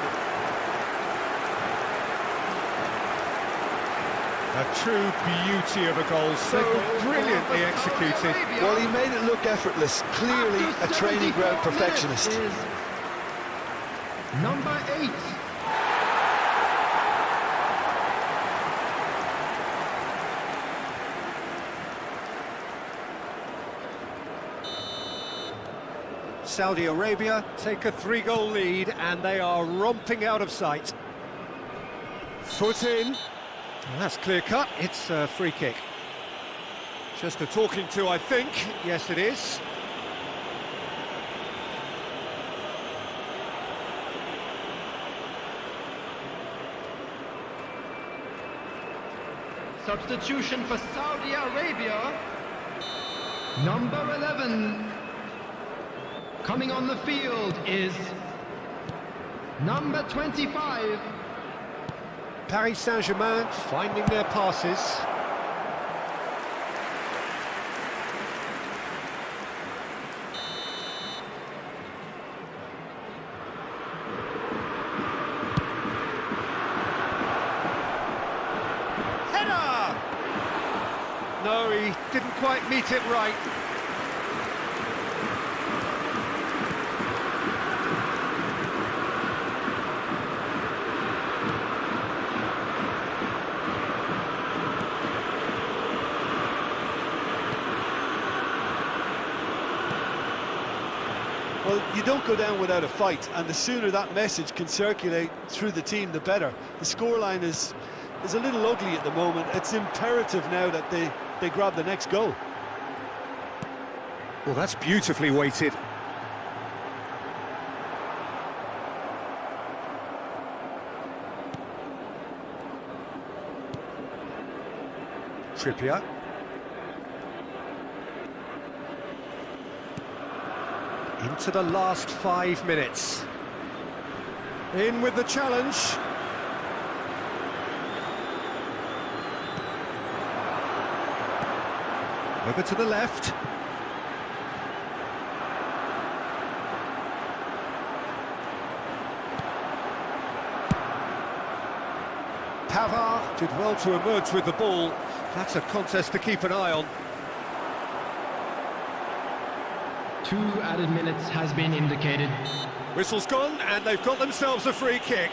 A true beauty of a goal, so brilliantly executed. Well, he made it look effortless, clearly a training ground perfectionist. Is number 8. Saudi Arabia take a 3-goal lead and they are romping out of sight. Foot in. Well, that's clear cut. It's a free kick. Just a talking to, I think. Yes, it is. Substitution for Saudi Arabia. Number 11. Coming on the field is number 25. Paris Saint-Germain finding their passes. Header! No, he didn't quite meet it right. Well, you don't go down without a fight, and the sooner that message can circulate through the team, the better. The scoreline is a little ugly at the moment. It's imperative now that they grab the next goal. Well, that's beautifully weighted. Trippier. into the last 5 minutes. In with the challenge. Over to the left. Pavard did well to emerge with the ball. That's a contest to keep an eye on. 2 added minutes has been indicated. Whistle's gone, and they've got themselves a free kick.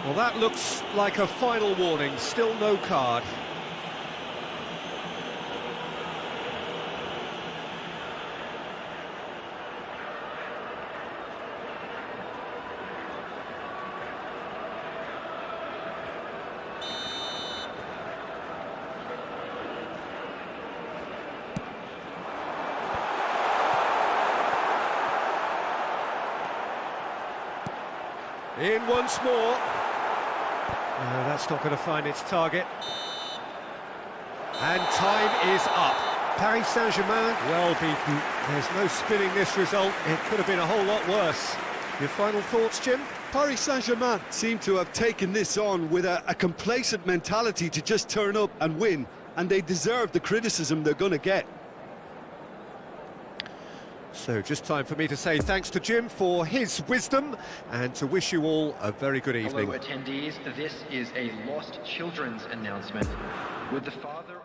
Well, that looks like a final warning. Still no card. In once more. No, that's not going to find its target. And time is up. Paris Saint-Germain, well beaten. There's no spinning this result. It could have been a whole lot worse. Your final thoughts, Jim? Paris Saint-Germain seem to have taken this on with a complacent mentality to just turn up and win, and they deserve the criticism they're going to get. So just time for me to say thanks to Jim for his wisdom and to wish you all a very good evening. Hello attendees, this is a lost children's announcement. With the father of